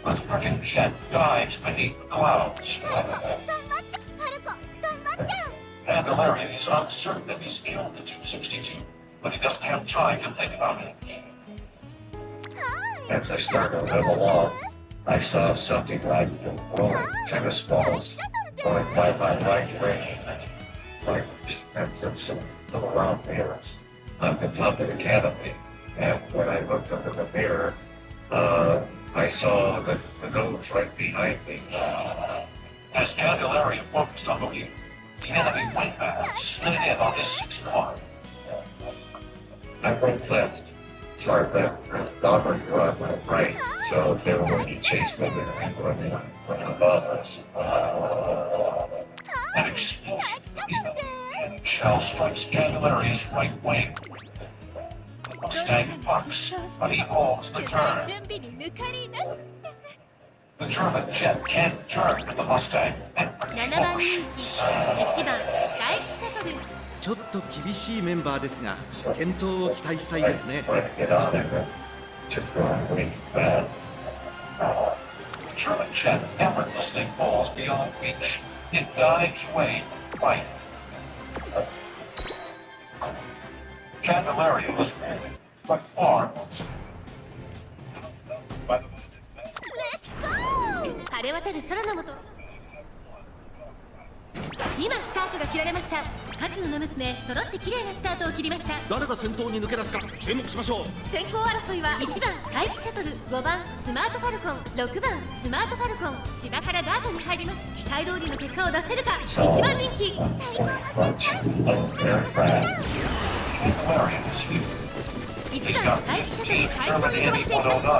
A frickin' jet dives beneath the clouds. Candelaria is uncertain if he's killed the 262, but he doesn't have time to think about it. As I started to move along, I saw something like rolling tennis balls going by my right brain, like some around mirrors on the top of the canopy. And when I looked up in the mirror, I saw the nose right behind me. As Candelaria focused on the view, the enemy wingman slid in on his 6-1. I went left, sorry left, and Robert went right. So if they were going to chase me, they were going above us. An explosion and shell strikes Candelaria's right wing. The Mustang bucks, but he holds the turn. The German jet can't turn to the Mustang and 7番人気1番大気シャトル。ちょっと厳しいメンバーですが、健闘を期待したいですね。Trying to get on there, but just going really bad. the German jet effortlessly falls beyond reach. It dives away right. Candelaria was moving, but far. 晴れ渡る空の下、今スタートが切られました。各馬娘揃って綺麗なスタートを切りました。誰が先頭に抜け出すか注目しましょう。先行争いは1番大気シャトル、5番スマートファルコン、6番スマートファルコン、芝からダートに入ります。期待通りの結果を出せるか。1番人気1番大気シャトル快調に飛ばしていきます。さ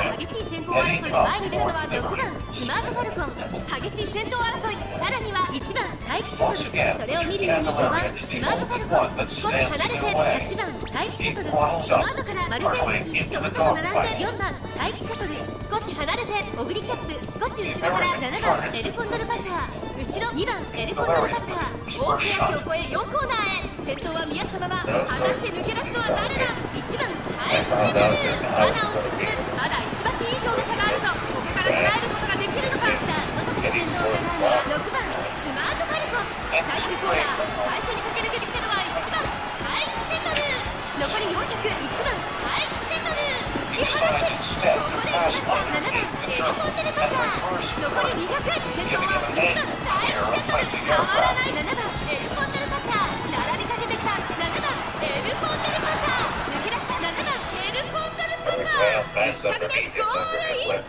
あ激しい先行争いの前に出るのは6番スマートファルコン。激しい先頭争い、さらには1番大気シャトル、それを見るように5番スマートファルコン、少し離れて8番大気シャトル、その後からマルゼンス、その外並んで4番大気シャトル、少し離れてオグリキャップ、少し後ろから7番エルコンドルパサー、後ろ2番エルコンドルパサー、大きな木を越え4コーナーへ。先頭は見合ったまま、果たして抜け出すのは誰だ。1番大気シャトル、花を進む、まだ1馬身以上の差があるぞ。ここから捉えることができるのか。さあ外から先頭を狙うのは6番スマートファルコン。最終コーナー、最初に駆け抜けてきたのは1番大気シャトル、残り400、1番大気シャトル、突き放す、ここで行きました。7番エルコンテルパサー、残り200、先頭は1番大気シャトル、変わらない。7番エルコンテルパサー、並びかけてきた7番エルコンテルパサー、抜け出した7番エルコンテルパサー、1着でゴールイン。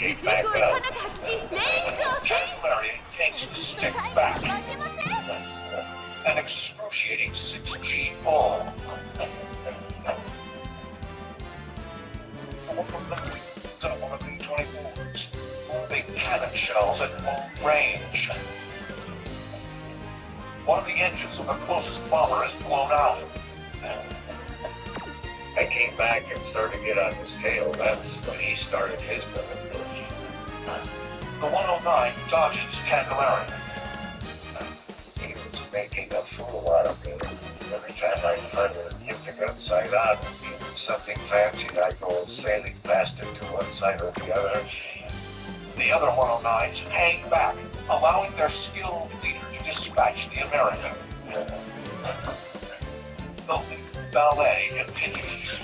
実力をいかなく発揮しレースを制す。 Candelaria takes the stick back. An excruciating 6G fall. One of the 24s, moving cannon shells at full range. One of the engines of the closest bomber is blown out. I came back and started to get on his tail. That's when he started his movement. The 109 dodges Candelaria. He was making a fool out of me. Every time I tried to hit the gun side on, something fancy, I go sailing past it to one side or the other. The other 109s hang back, allowing their skilled leader to dispatch the American. The ballet continues.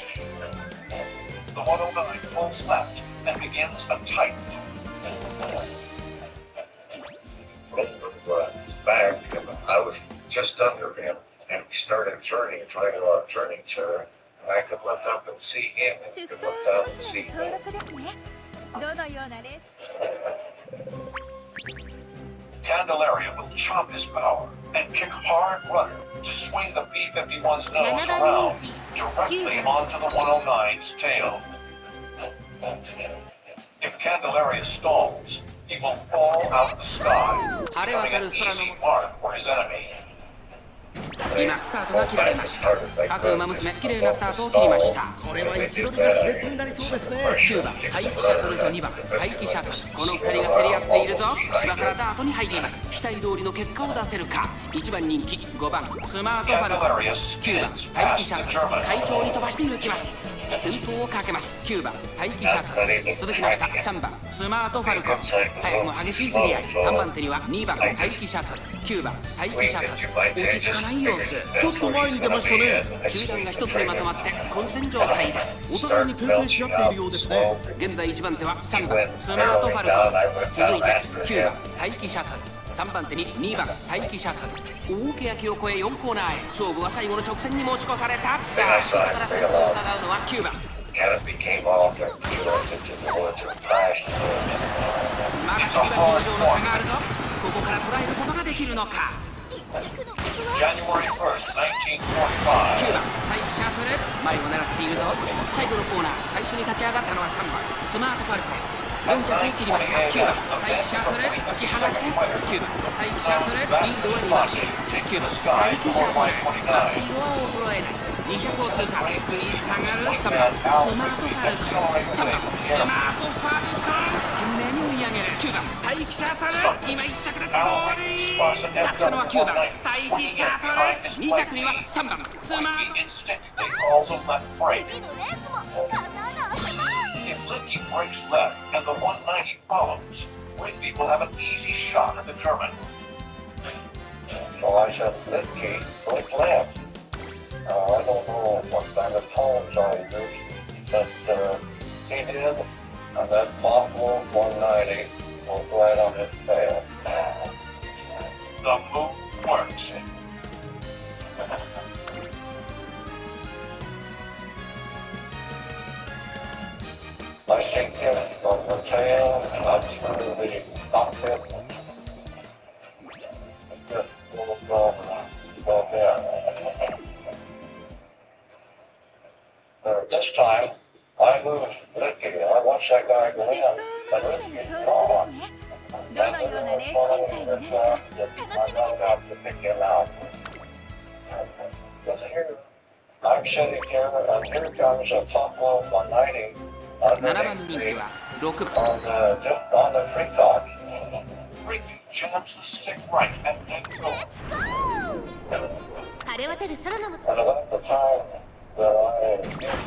The 109 pulls left and begins a tight Back, I was just under him, and we started turning, trying to turning turn. I could look up and see him, and could look down and see him. Candelaria will chop his power and kick hard rudder to swing the B-51's nose around directly onto the 109's tail. If Candelaria stalls, he will fall out of the sky, becoming an easy mark for his enemy. 今スタートが切られました。各馬娘綺麗なスタートを切りました。これは位置取りが熾烈になりそうですね。9番大気シャトルと2番大気シャトル、この2人が競り合っているぞ。芝からダートに入ります。期待通りの結果を出せるか。1番人気5番スマートファルコン、9番大気シャトル快調に飛ばしていきます。先頭をかけます。9番待機シャトル、続きました3番スマートファルコン、早くも激しい競り合い。3番手には2番待機シャトル、9番待機シャトル、落ち着かない様子。ちょっと前に出ましたね。集団が一つにまとまって混戦状態です。お互いに牽制し合っているようですね。現在1番手は3番スマートファルコン、続いて9番待機シャトル、3番手に2番待機シャトル。大欅を越え4コーナーへ。勝負は最後の直線に持ち越された。さあここから先頭を伺うのは9番。まだ引き出し以上の差があるぞ。ここから捉えることができるのか。January 1st, 1945. 9番待機シャトル、前を狙っているぞ。最後のコーナー、最初に立ち上がったのは3番スマートファルコン。4着を切りました。9番待機シャトル、突き放せ。9番待機シャトル、リードは2番手。9番待機シャトル、足色は衰えない。200を通過、食い下がる。3番スマートファルコン、3番スマートファルコン、懸命に追い上げる。9番待機シャトル、今1着でゴールイン。勝ったのは9番待機シャトル、2着には3番スマート。 Instinctively calls him left brake. 次のレースもかなわなあきま If Licky breaks left and the 190 follows, Rigby will have an easy shot at the German. So I said, Licky, break left. I don't know what kind of tones I used, but he did, and that Buffalo 190 was right on his tail. The move works. I think it's from the tail up through the cockpit. Just go there. This time, I moved Licky. I watched that guy go 疾 in, 走 but 馬娘の Licky's 登録 gone. ですね。どのようなレース展開になるか楽しみです。 to pick him out. But here, I'm sitting here, and here comes a Buffalo 190. 7番人気は6番 Just on the treetop. Rigby jams the stick right and then goes. 晴れ渡る空の下 And about the time that I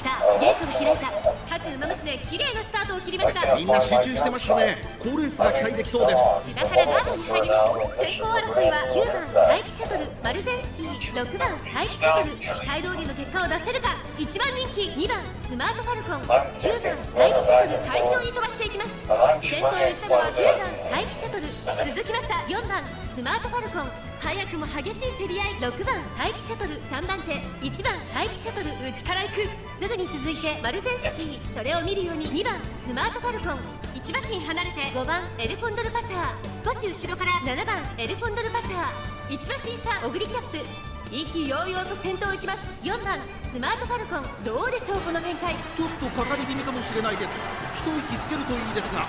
さあゲートが開いた。各馬娘綺麗なスタートを切りました。みんな集中してましたね。好レースが期待できそうです。芝原ガードに入ります。先行争いは9番待機シャトルマルゼンスキー、6番待機シャトル、期待通りの結果を出せるか。1番人気2番スマートファルコン、9番待機シャトル会場に飛ばしていきます。先頭へ行ったのは9番待機シャトル、続きました4番スマートファルコン。早くも激しい競り合い。6番待機シャトル、3番手1番待機シャトル、内から行く。すぐに続いてマルゼンスキー、それを見るように2番スマートファルコン、1馬身離れて5番エルコンドルパサー、少し後ろから7番エルコンドルパサー、1馬身差オグリキャップ。意気揚々と先頭を行きます。4番スマートファルコン、どうでしょうこの展開。ちょっとかかり気味かもしれないです。一息つけるといいですが。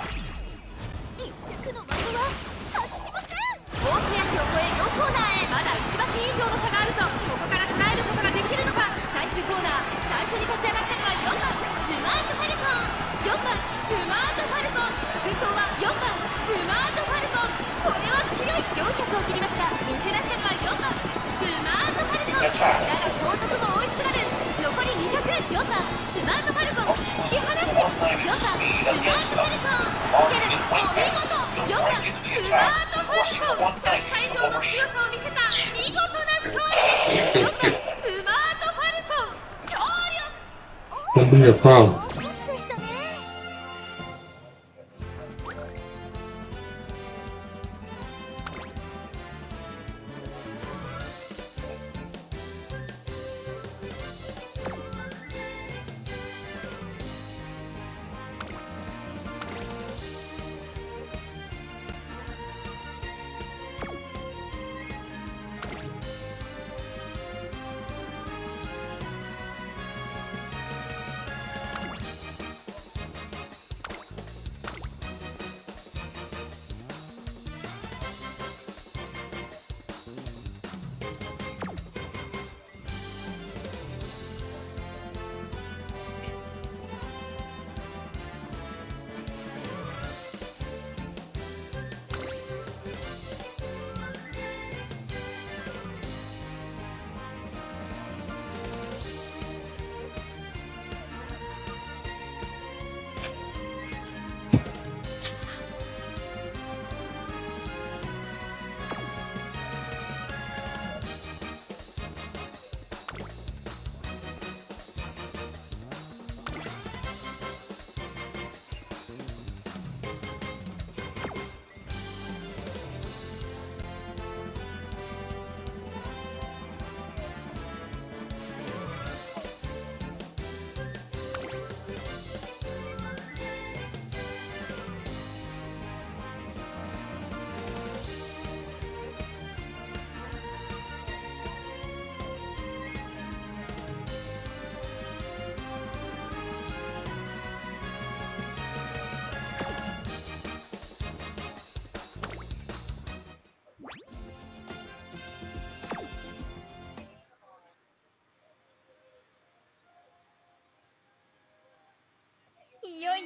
一着の的は外しません。大欅を越え4コーナーへ。まだ1馬身以上の差があると。ここから捉えることができるのか。最終コーナー、最初に立ち上がったのは4番スマートファルコン、4番スマートファルコン、先頭は4番スマートファルコン。これは強い。4着を切りました。抜け出したのは4番スマートファルコン。だが後続も追いつがる。残り200。4番スマートファルコン、突き放す。4番スマートファルコン、受ける。お見事。4番スマートファルコン、会場の強さを見せた見事な勝利です。4番スマートファルコン勝利。 Don't be a problem. もう少しでしたね。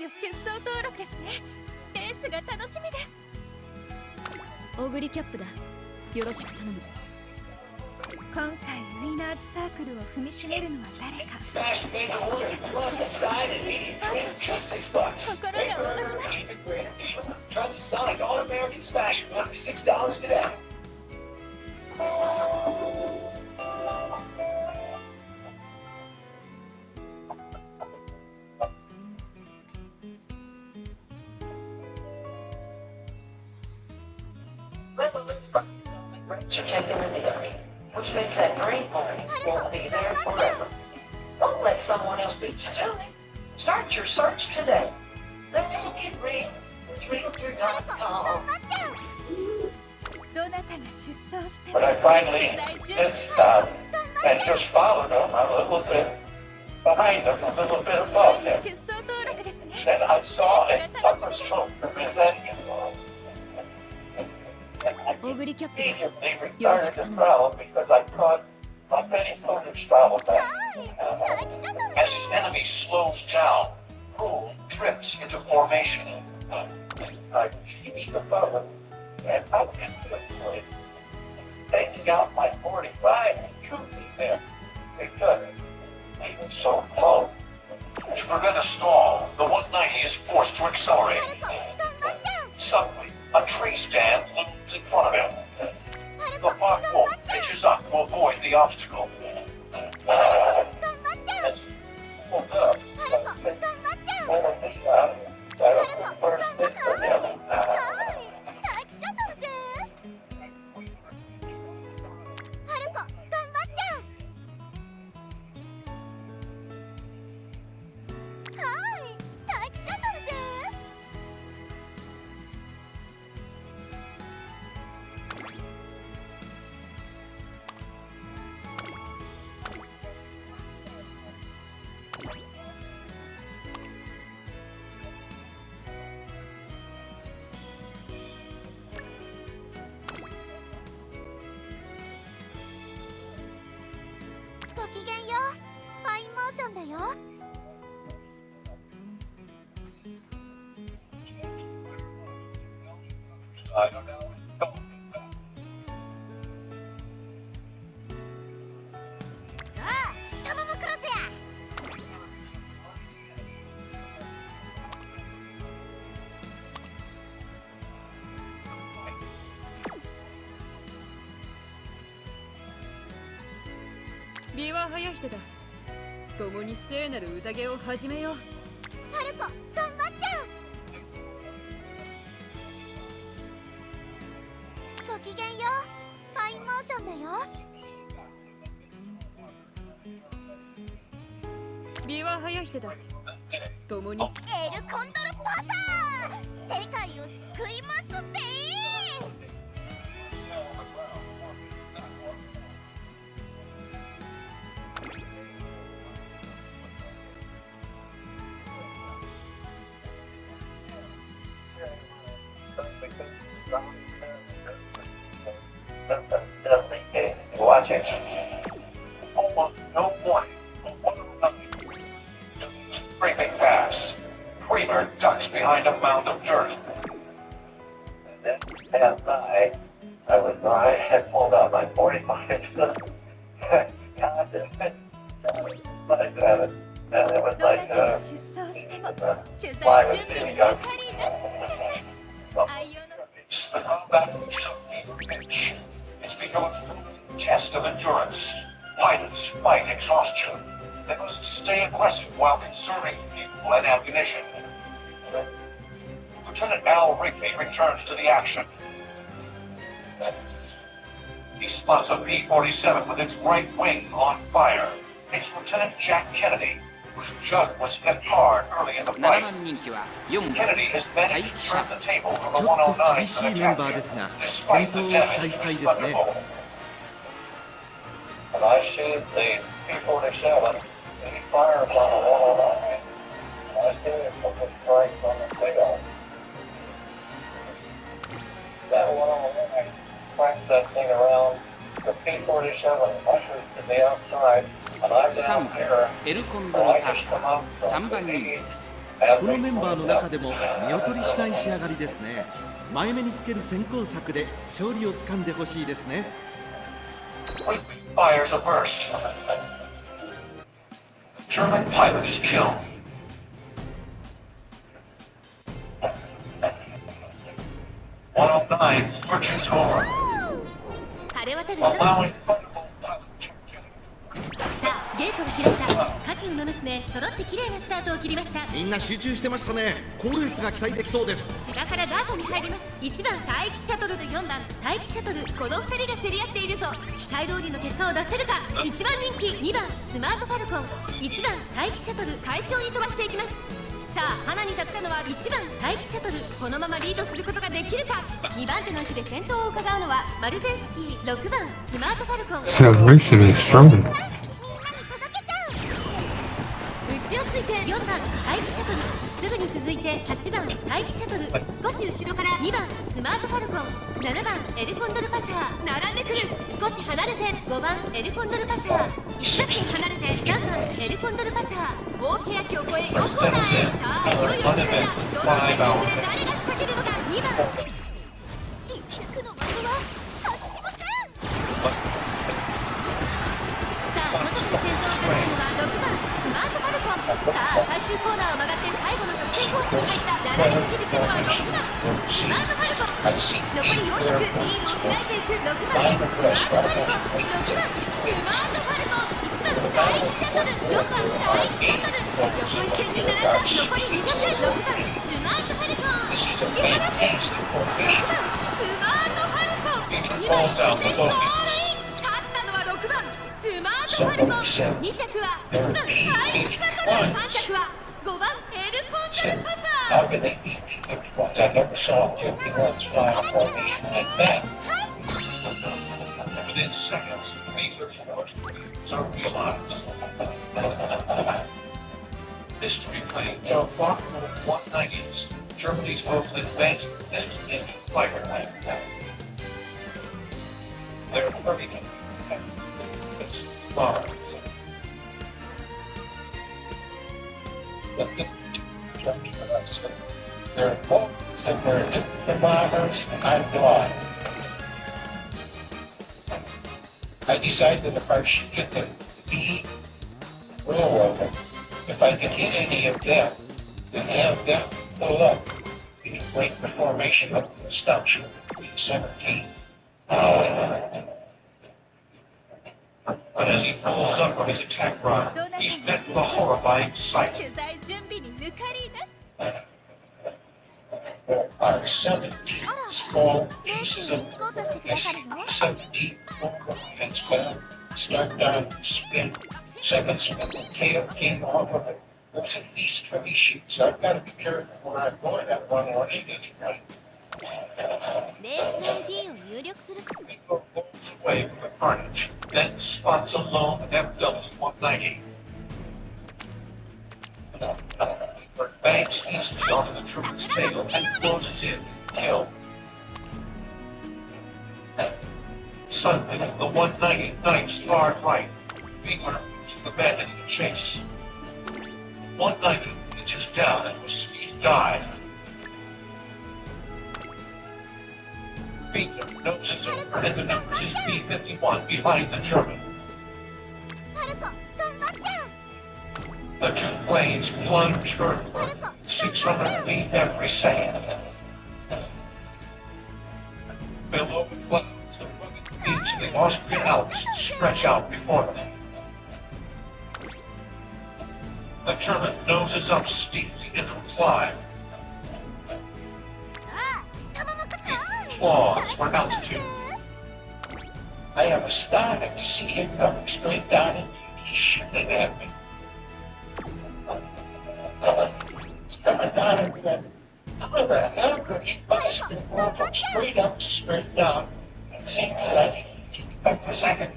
よ出走登録ですね。レースが楽しみです。オグリキャップだ。よろしく頼む。今回ウィナーズサークルを踏みしめるのは誰か。記者として一ファンとして心が躍ります。Which makes that green point won't be there forever. Don't let someone else beat you to it. Start your search today. The Naked Real, Realtor.com. どなたが出走して But も I 取 finally 材中 did stop and just followed him a little bit behind him, a little bit above him. 出走登録ですね。 And I saw a puff of smoke from his engine. オグリキャップ Immediately よろし restarted く his 頼む。 travel because I caught a penny footage travel back. As his enemy slows down, Poole drifts into formation. I reached above him and out into the point, taking out my 45 and shooting him because he was so close. To prevent a stall, the 190 is forced to accelerate. Suddenly, a tree stand looms in front of him. The Fox Wolf pitches up to avoid the obstacle. As he pulled up, first hit for him. 待機シャトルです。ハルコ、頑張っちゃう。はい、待機シャトルです。ごきげんよう。ファインモーションだよ。I don't know. ああ、タマムクロスや。ビは早い人だ。共に聖なる宴を始めよう。ハルコ、頑張っちゃう。ごきげんよう。ファインモーションだよ。ビは早い人だ。共にエルコンドルパサー、世界を救いますってーす。Watch it. Almost no warning. Scraping past. Creamer ducks behind a mound of dirt. And then passed by. I was I had pulled out my 45. God damn it. Like that. And it was どな like たが出走しても取 fly 材 with 準備 machine に抜 gun. かりなしです。愛用の The combat pitch. It's become a test of endurance. Pilots fight exhaustion. They must stay aggressive while conserving fuel and ammunition. Lieutenant Al Wrigley returns to the action. He spots a P-47 with its right wing on fire. It's Lieutenant Jack Kennedy, whose jug was hit hard early in the 7 fight. 番人気は4番 Kennedy has 待 managed 機 to 者 turn the table from ち the ょっと 109厳しい to the メンバー captain, ですが、 despite 健 the 闘を期 damage 待 to したい his ですね。 Thunderbolt. And I shoot the P-47, he fires on a 109. I see it from the strikes on the tail. That 109 cracks that thing around. The P-47 ushers to the outside, and I'm 3 down 番 here. エルコンド So ル I パー just サ come up ー from 3番人気 the です。このメンバーの中でも見劣りしない仕上がりですね。前目につける先行策で勝利をつかんでほしいですね。Fires a burst. German pilot is killed. "109 Archer's Horn." 晴れ渡る空。 Allowing さあゲートが開いた。各馬娘揃って綺麗なスタートを切りました。みんな集中してましたね。好レースが期待できそうです。芝からダートに入ります。1番待機シャトルと4番待機シャトル、この2人が競り合っているぞ。期待通りの結果を出せるか。1番人気2番スマートファルコン、1番待機シャトル快調に飛ばしていきます。さあ花に立ったのは1番待機シャトル、このままリードすることができるか。2番手の位置で先頭を伺うのはマルゼンスキー、6番スマートファルコン。 Acceleration is strong. 内をついて4番待機シャトル、すぐに続いて8番待機シャトル、少し後ろから2番スマートファルコン、7番エルコンドルパサー並んでくる。少し離れて5番エルコンドルパサー、1打席離れて3番エルコンドルパサー。大欅を越え4コーナーへ。さあいよいよ出るんだ。どのタイミングで誰が仕掛けるのか。2番一着の的は外しません。さあ外で先頭を飾るのは6番スマートファルコン。さあ最終コーナーを曲がって最後の直線コースに入った。並びかけてくるのは6番スマートファルコン。残り400、リードを開いていく6番スマートファルコン、6番スマートファルコン、1番待機シャトル、4番待機シャトル。横一線に並んだ。残り200、6番スマートファルコン突き放せ。6番スマートファルコン、2番ゴールイン。勝ったのは6番スマートファルコン。2着は1番待機シャトル、3着は5番エルコンドルパサー。 How could they beat 51s? I never saw 51s fly a formation like that. Within seconds, Baylor's fortunes are realized. History claims are far from 190s, Germany's most advanced missile engine fighter plane. They're very Mars. They're both and they're different bombers and fly. I decided if I should get the B railroad, if I could hit any of them, then have them pull up, and break the formation of the stumps in 17. But as he pulls up from his attack run, he's met with a horrifying sight. 取材準備に抜かりなし。 There are 17 small pieces of S-17 and spell, start down, spin, second spin, the tail came off of it. There's at least 20 shoots. I've got to be careful where I'm going at one or anything, right? レース ID を入力する。 Bingo rolls away with the carnage, then spots a lone FW-190. Banks easily onto the trooper's tail and closes in, kill. Suddenly, the 190 knifes far right. Beamer moves to abandon the chase. 190 pitches down and with speed dive. Beamer noses over and maneuvers his B-51 behind the German. ハルコ、頑張っちゃう。 The two planes plunge earthward, 600 feet every second. Below the clouds, the rugged peaks of the Austrian Alps stretch out before them. The German noses up steeply into climb. ああ、玉もかか。 Claws for altitude. I am astounded to see him coming straight down and he's shooting at me. He's coming down at me. How the hell could he possibly go from straight up to straight down? It seems like a second.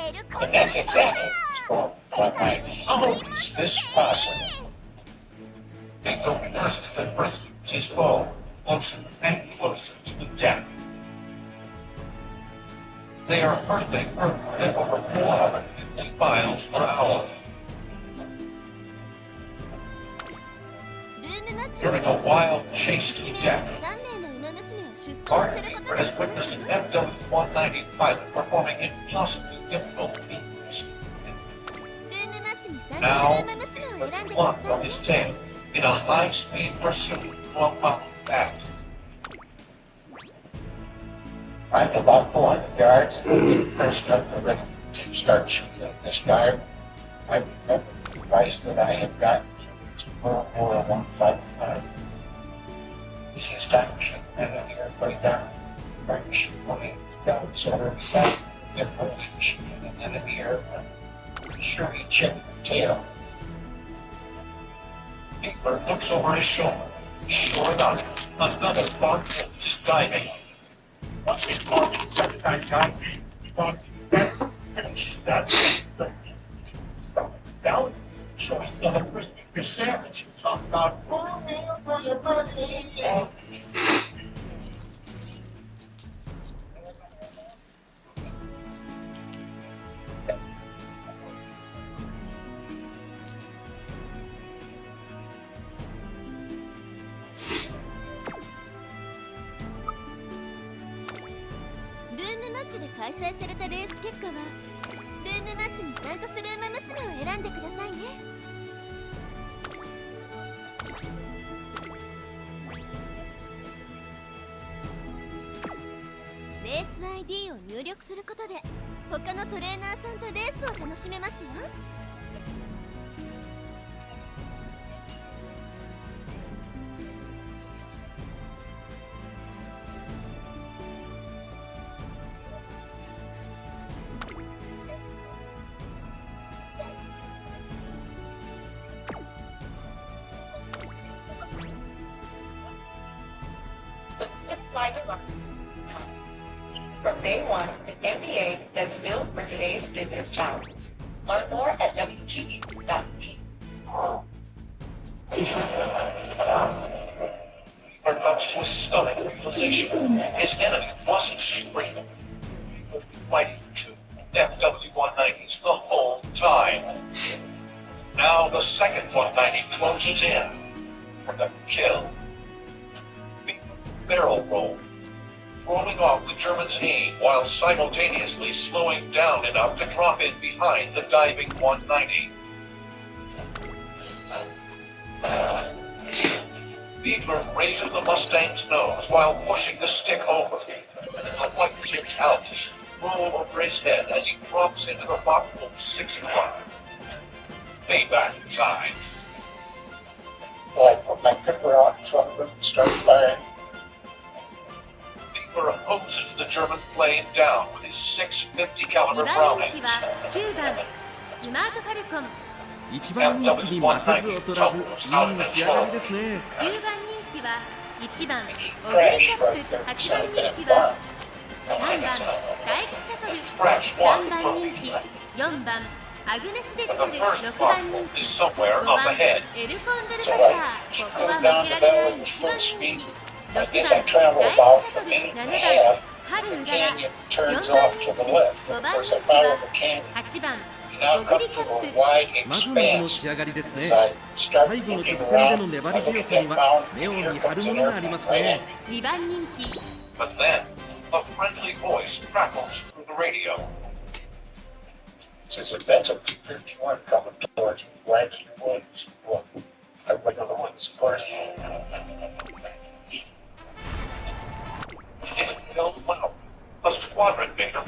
エルコン But ドル that's パ exactly サー。 but how is this possible? Bingo bursts and bursts his foe, closer and closer to the deck. They are hurtling earthward at over 450 miles per hour. ルー during a wild chase to 1名の death. 3名の馬娘を出走さ Our せること favorite が has できます witnessed よ an FW-190 pilot performing impossibly difficult feats. ルームマッチに参加 Now, する馬娘を with 選んでくだ clung さ from いね his tail in a high-speed pursuit to a mountain pass. I'm about 400 yards. First up, we're ready to start shooting at this guy. I remember the advice that I had gotten from World War 155. This is time to shoot the man here, put it down. Right, shoot me down, so we're back. Then we'll shoot the enemy here. Be sure you check the tail. Keeper looks over his shoulder. Sure enough, another bug is diving. What's it called? That guy. That's down. So he's gonna crispy your sandwich. Talk about for your birthday. ルームマッチで開催されたレース結果はルームマッチに参加する馬娘を選んでくださいね。レース ID を入力することで他のトレーナーさんとレースを楽しめますよ。From day one, the NBA is built for today's fitness challenges. Learn more at wge.p. Comes to a stunning realization. His enemy wasn't screaming. He was fighting to FW-190s the whole time. Now the second 190 closes in for the kill. Barrel roll, throwing off the German's aim while simultaneously slowing down enough to drop in behind the diving 190. Fiedler raises the Mustang's nose while pushing the stick over. The white-tipped helmets roll over his head as he drops into the bottom of 6-1. Payback time. I put my pepper out in front of him and start firing. Fiedler hoses the German plane down with his 650 caliber 2番 Browning. 人気は9番スマートファルコン、1番人気に負けず劣らずいい仕上がりですね。9番人気は1番オグリキャップ、8番人気は3番大気シャトル、3番人気4番アグネスデジタル、6番人気5番エルコンドルパサー、ここは負けられない1番人気6番大気シャトル、7番春うらら、4番人気です。5番人気は8番オグリキャップ。まずまずの仕上がりですね。最後の直線での粘り強さには目を見張るものがありますね。2番人気 But then, a friendly voice crackles through the radio. Says a that's a P-51 coming towards Wagon Woods. Well, I went on the ones, of course. Wow, a squadron leader.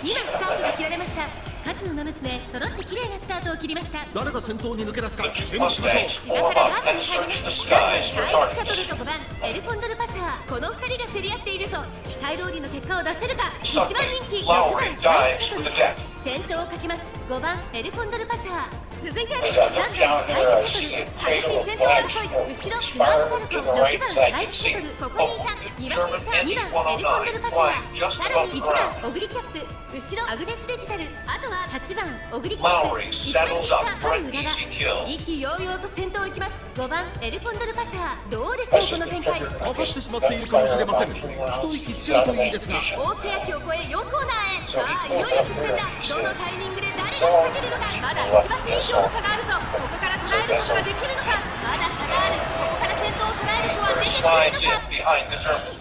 今スタートが切られました。各馬娘揃って綺麗なスタートを切りました。誰が先頭に抜け出すか注目しましょう。芝からガードに入ります。3番大気シャトルと5番エルコンドルパサー、この2人が競り合っているぞ。期待通りの結果を出せるか。1番人気6番大気シャトル、先頭をかけます。5番エルコンドルパサー、続いて3番大気シャトル、激しい先頭争い、後ろスマートファルコン、6番大気シャトル、ここにいた2馬身差、2番エルコンドルパサー、さらに1番オグリキャップ、後ろアグネスデジタル、あとは8番オグリキャップ、1馬身差春うらら、意気揚々と先頭を行きます。5番エルコンドルパサー、どうでしょうこの展開。かかってしまっているかもしれません。一息つけるといいですが。大欅を越え4コーナーへ。さあいよいよ直線だ。どのタイミングで誰が仕掛けるのか。まだ1馬身以上の差があるぞ。ここから捉えることができるのか。まだ差がある。ここから先頭を捉 slides in behind the turtle.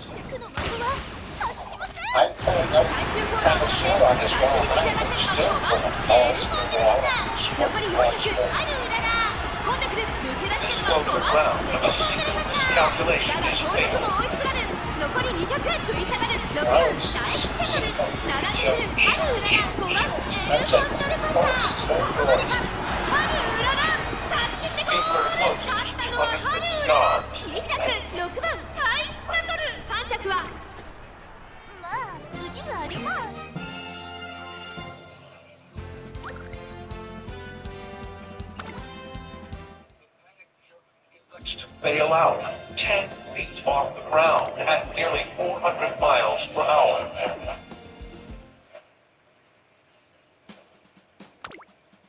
I'm pulling up kind of short on this one, but I'm still pulling balls for the This goes the ground, and a single miscalculation is fatal. 残り200食い下がる6番大吉セブル7メートル春うらら5番エルコンドルパサーここまでか春うらら差し切ってゴール勝ったのは春うらら2着6番大吉サトル3着はまあ次があります。To bail out 10 feet off the ground at nearly 400 miles per hour.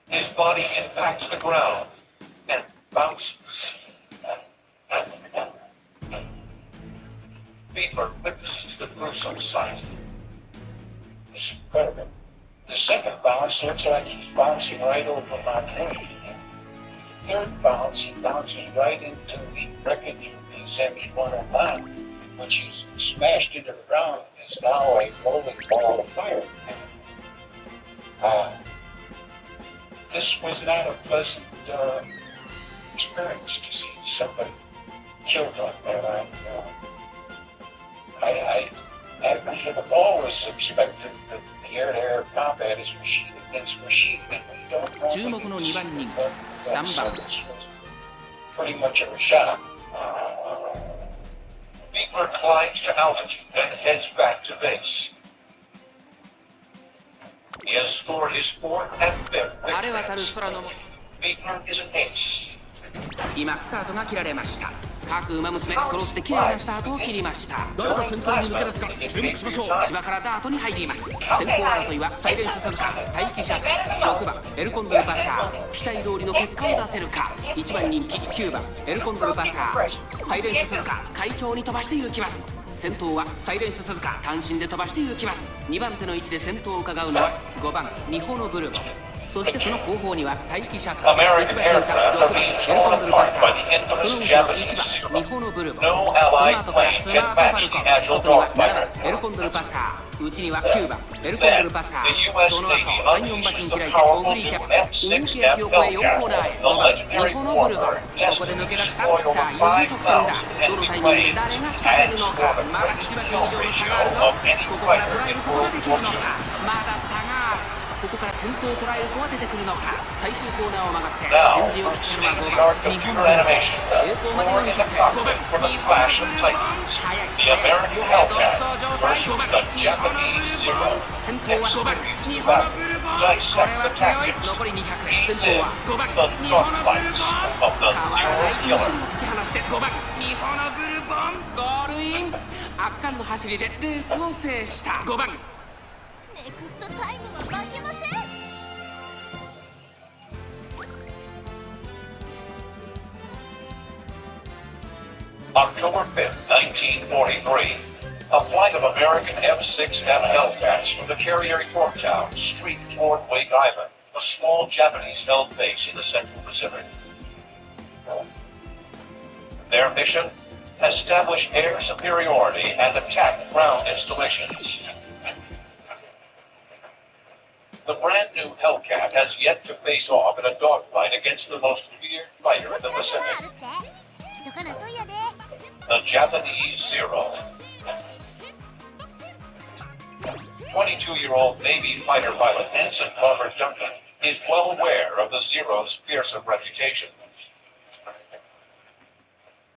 His body impacts the ground and bounces. Beaver witnesses the gruesome sight. It's incredible. The second bounce looks like he's bouncing right over my knee. Third bounce, he bounces right into the wreckage of his X-109, which he's smashed into the ground and is now a rolling ball of fire. This was not a pleasant experience to see somebody killed like that. I have always expected that the air-to-air combat is machine against machine, and we don't know. 注目の2番人気3番 Pretty much a shot. Beaver climbs to altitude and heads back to base. He has scored his fourth and fifth 晴れ渡る victories. 空の Beaver is an ace. 今スタートが切られました。各馬娘揃って綺麗なスタートを切りました。誰が先頭に抜け出すか注目しましょう。芝からダートに入ります。先行争いはサイレンス鈴鹿、待機車6番エルコンドルパサー、期待通りの結果を出せるか。1番人気9番エルコンドルパサー、サイレンス鈴鹿快調に飛ばして行きます。先頭はサイレンス鈴鹿単身で飛ばして行きます。2番手の位置で先頭を伺うのは5番ミホノブルボ。そしてその後方には待機車間1馬審査6番エルコンドルパサー、その後ろ1番ミホノブルボ、その後からスマートファルコン、外には7番エルコンドルパサー、内には9番エルコンドルパサー、その後3、4馬身開いてオグリーキャップ大きい駅を越え4コーナーへ5番ミホノブルボ、ここで抜け出した。さあいよいよ直線だ。どのタイミングで誰が仕掛けるのか。まだ1馬身以上の差があるぞ。ここから捉えることができるのか。まだ差がある。ここから先頭を捉える子は出てくるのか。最終コーナーを曲がって先陣を切ったのは5番日本の栄光までの2着5番日本の速い独走状態5番日本のブルボン、先頭は5番日本のブルボン、これは強い。残り200、先頭は5番日本のブルボン、変わらない優勝を突き放して5番日本のブルボンゴールイン。圧巻の走りでレースを制した5番。ネクストタイムは負けません。October 5th, 1943. A flight of American F-6M Hellcats from the carrier Yorktown streaked toward Wake Island, a small Japanese-held base in the Central Pacific. Their mission? Establish air superiority and attack ground installations. The brand new Hellcat has yet to face off in a dogfight against the most feared fighter in the Pacific, the Japanese Zero. 22-year-old Navy fighter pilot Ensign Robert Duncan is well aware of the Zero's fearsome reputation.